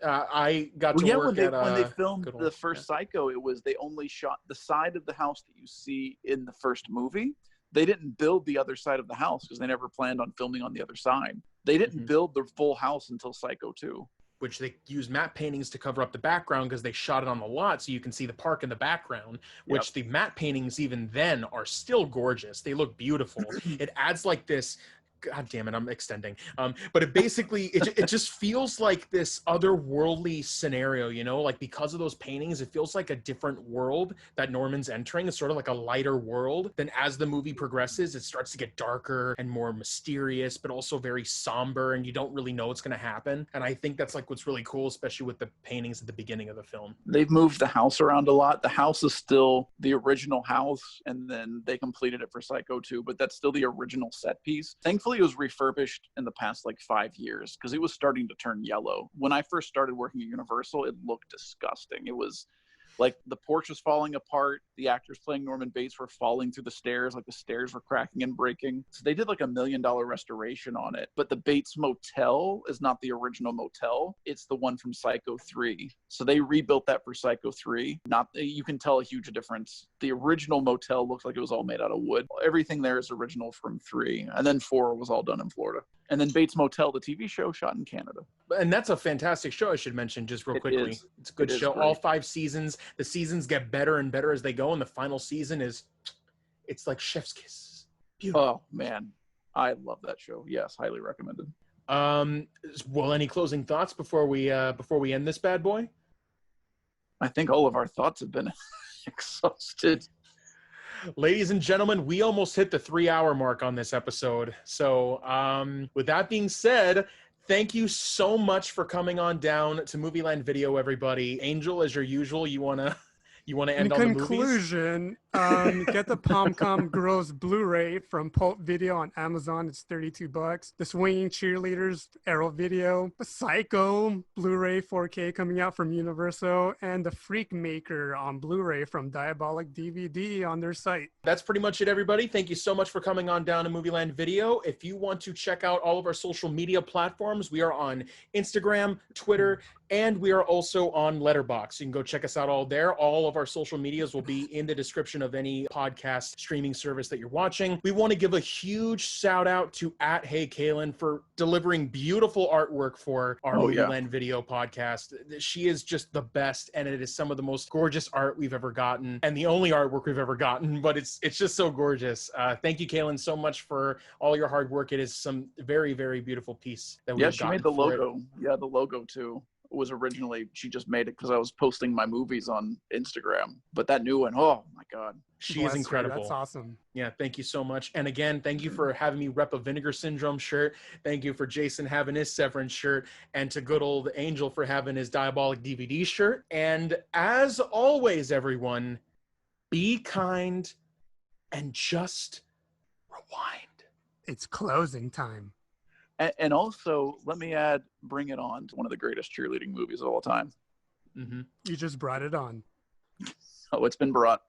Speaker 2: I got to work
Speaker 1: when they filmed the first Psycho, they only shot the side of the house that you see in the first movie. They didn't build the other side of the house because they never planned on filming on the other side. They didn't build the full house until Psycho 2.
Speaker 2: Which they use matte paintings to cover up the background because they shot it on the lot so you can see the park in the background, which the matte paintings even then are still gorgeous. They look beautiful. It adds like this, God damn it, I'm extending. But it basically, it just feels like this otherworldly scenario, you know, like because of those paintings, it feels like a different world that Norman's entering. It's sort of like a lighter world. Then as the movie progresses, it starts to get darker and more mysterious, but also very somber, and you don't really know what's going to happen. And I think that's like what's really cool, especially with the paintings at the beginning of the film.
Speaker 1: They've moved the house around a lot. The house is still the original house, and then they completed it for Psycho 2, but that's still the original set piece. Thankfully, it was refurbished in the past 5 years because it was starting to turn yellow. When I first started working at Universal, it looked disgusting. It was Like the porch was falling apart. The actors playing Norman Bates were falling through the stairs, like the stairs were cracking and breaking. So they did like $1 million restoration on it. But the Bates Motel is not the original motel. It's the one from Psycho 3. So they rebuilt that for Psycho 3. You can tell a huge difference. The original motel looks like it was all made out of wood. Everything there is original from 3. And then 4 was all done in Florida. And then Bates Motel, the TV show, shot in Canada.
Speaker 2: And that's a fantastic show, I should mention, just real quickly. It's a good show. All 5 seasons. The seasons get better and better as they go, and the final season it's like chef's kiss. Beautiful.
Speaker 1: Oh, man. I love that show. Yes, highly recommended.
Speaker 2: Well, any closing thoughts before we end this bad boy?
Speaker 1: I think all of our thoughts have been exhausted.
Speaker 2: Ladies and gentlemen, we almost hit the 3-hour mark on this episode. So with that being said, thank you so much for coming on down to Movieland Video, everybody. Angel, as your usual, you want to end on the movies?
Speaker 3: In conclusion, get the Pom-Com Girls Blu-ray from Pulp Video on Amazon. It's $32. The Swinging Cheerleaders Arrow Video. The Psycho Blu-ray 4K coming out from Universal. And the Freak Maker on Blu-ray from Diabolic DVD on their site.
Speaker 2: That's pretty much it, everybody. Thank you so much for coming on down to Movieland Video. If you want to check out all of our social media platforms, we are on Instagram, Twitter, and we are also on Letterboxd. You can go check us out all there. All of our social medias will be in the description of any podcast streaming service that you're watching. We want to give a huge shout out to @HeyKaylin for delivering beautiful artwork for our Movieland Video podcast. She is just the best, and it is some of the most gorgeous art we've ever gotten, and the only artwork we've ever gotten, but it's just so gorgeous. Thank you, Kaylin, so much for all your hard work. It is some very, very beautiful piece that we've gotten.
Speaker 1: Yeah, she made the logo. Yeah, the logo too. Was originally, she just made it because I was posting my movies on Instagram. But that new one, oh my God.
Speaker 2: She is incredible.
Speaker 3: That's awesome.
Speaker 2: Yeah, thank you so much. And again, thank you for having me rep a Vinegar Syndrome shirt. Thank you for Jason having his Severance shirt, and to good old Angel for having his Diabolic DVD shirt. And as always, everyone, be kind and just rewind.
Speaker 3: It's closing time.
Speaker 1: And also, let me add, Bring It On to one of the greatest cheerleading movies of all time.
Speaker 2: Mm-hmm.
Speaker 3: You just brought it on.
Speaker 1: Oh, it's been brought.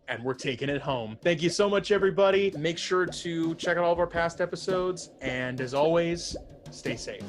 Speaker 2: And we're taking it home. Thank you so much, everybody. Make sure to check out all of our past episodes. And as always, stay safe.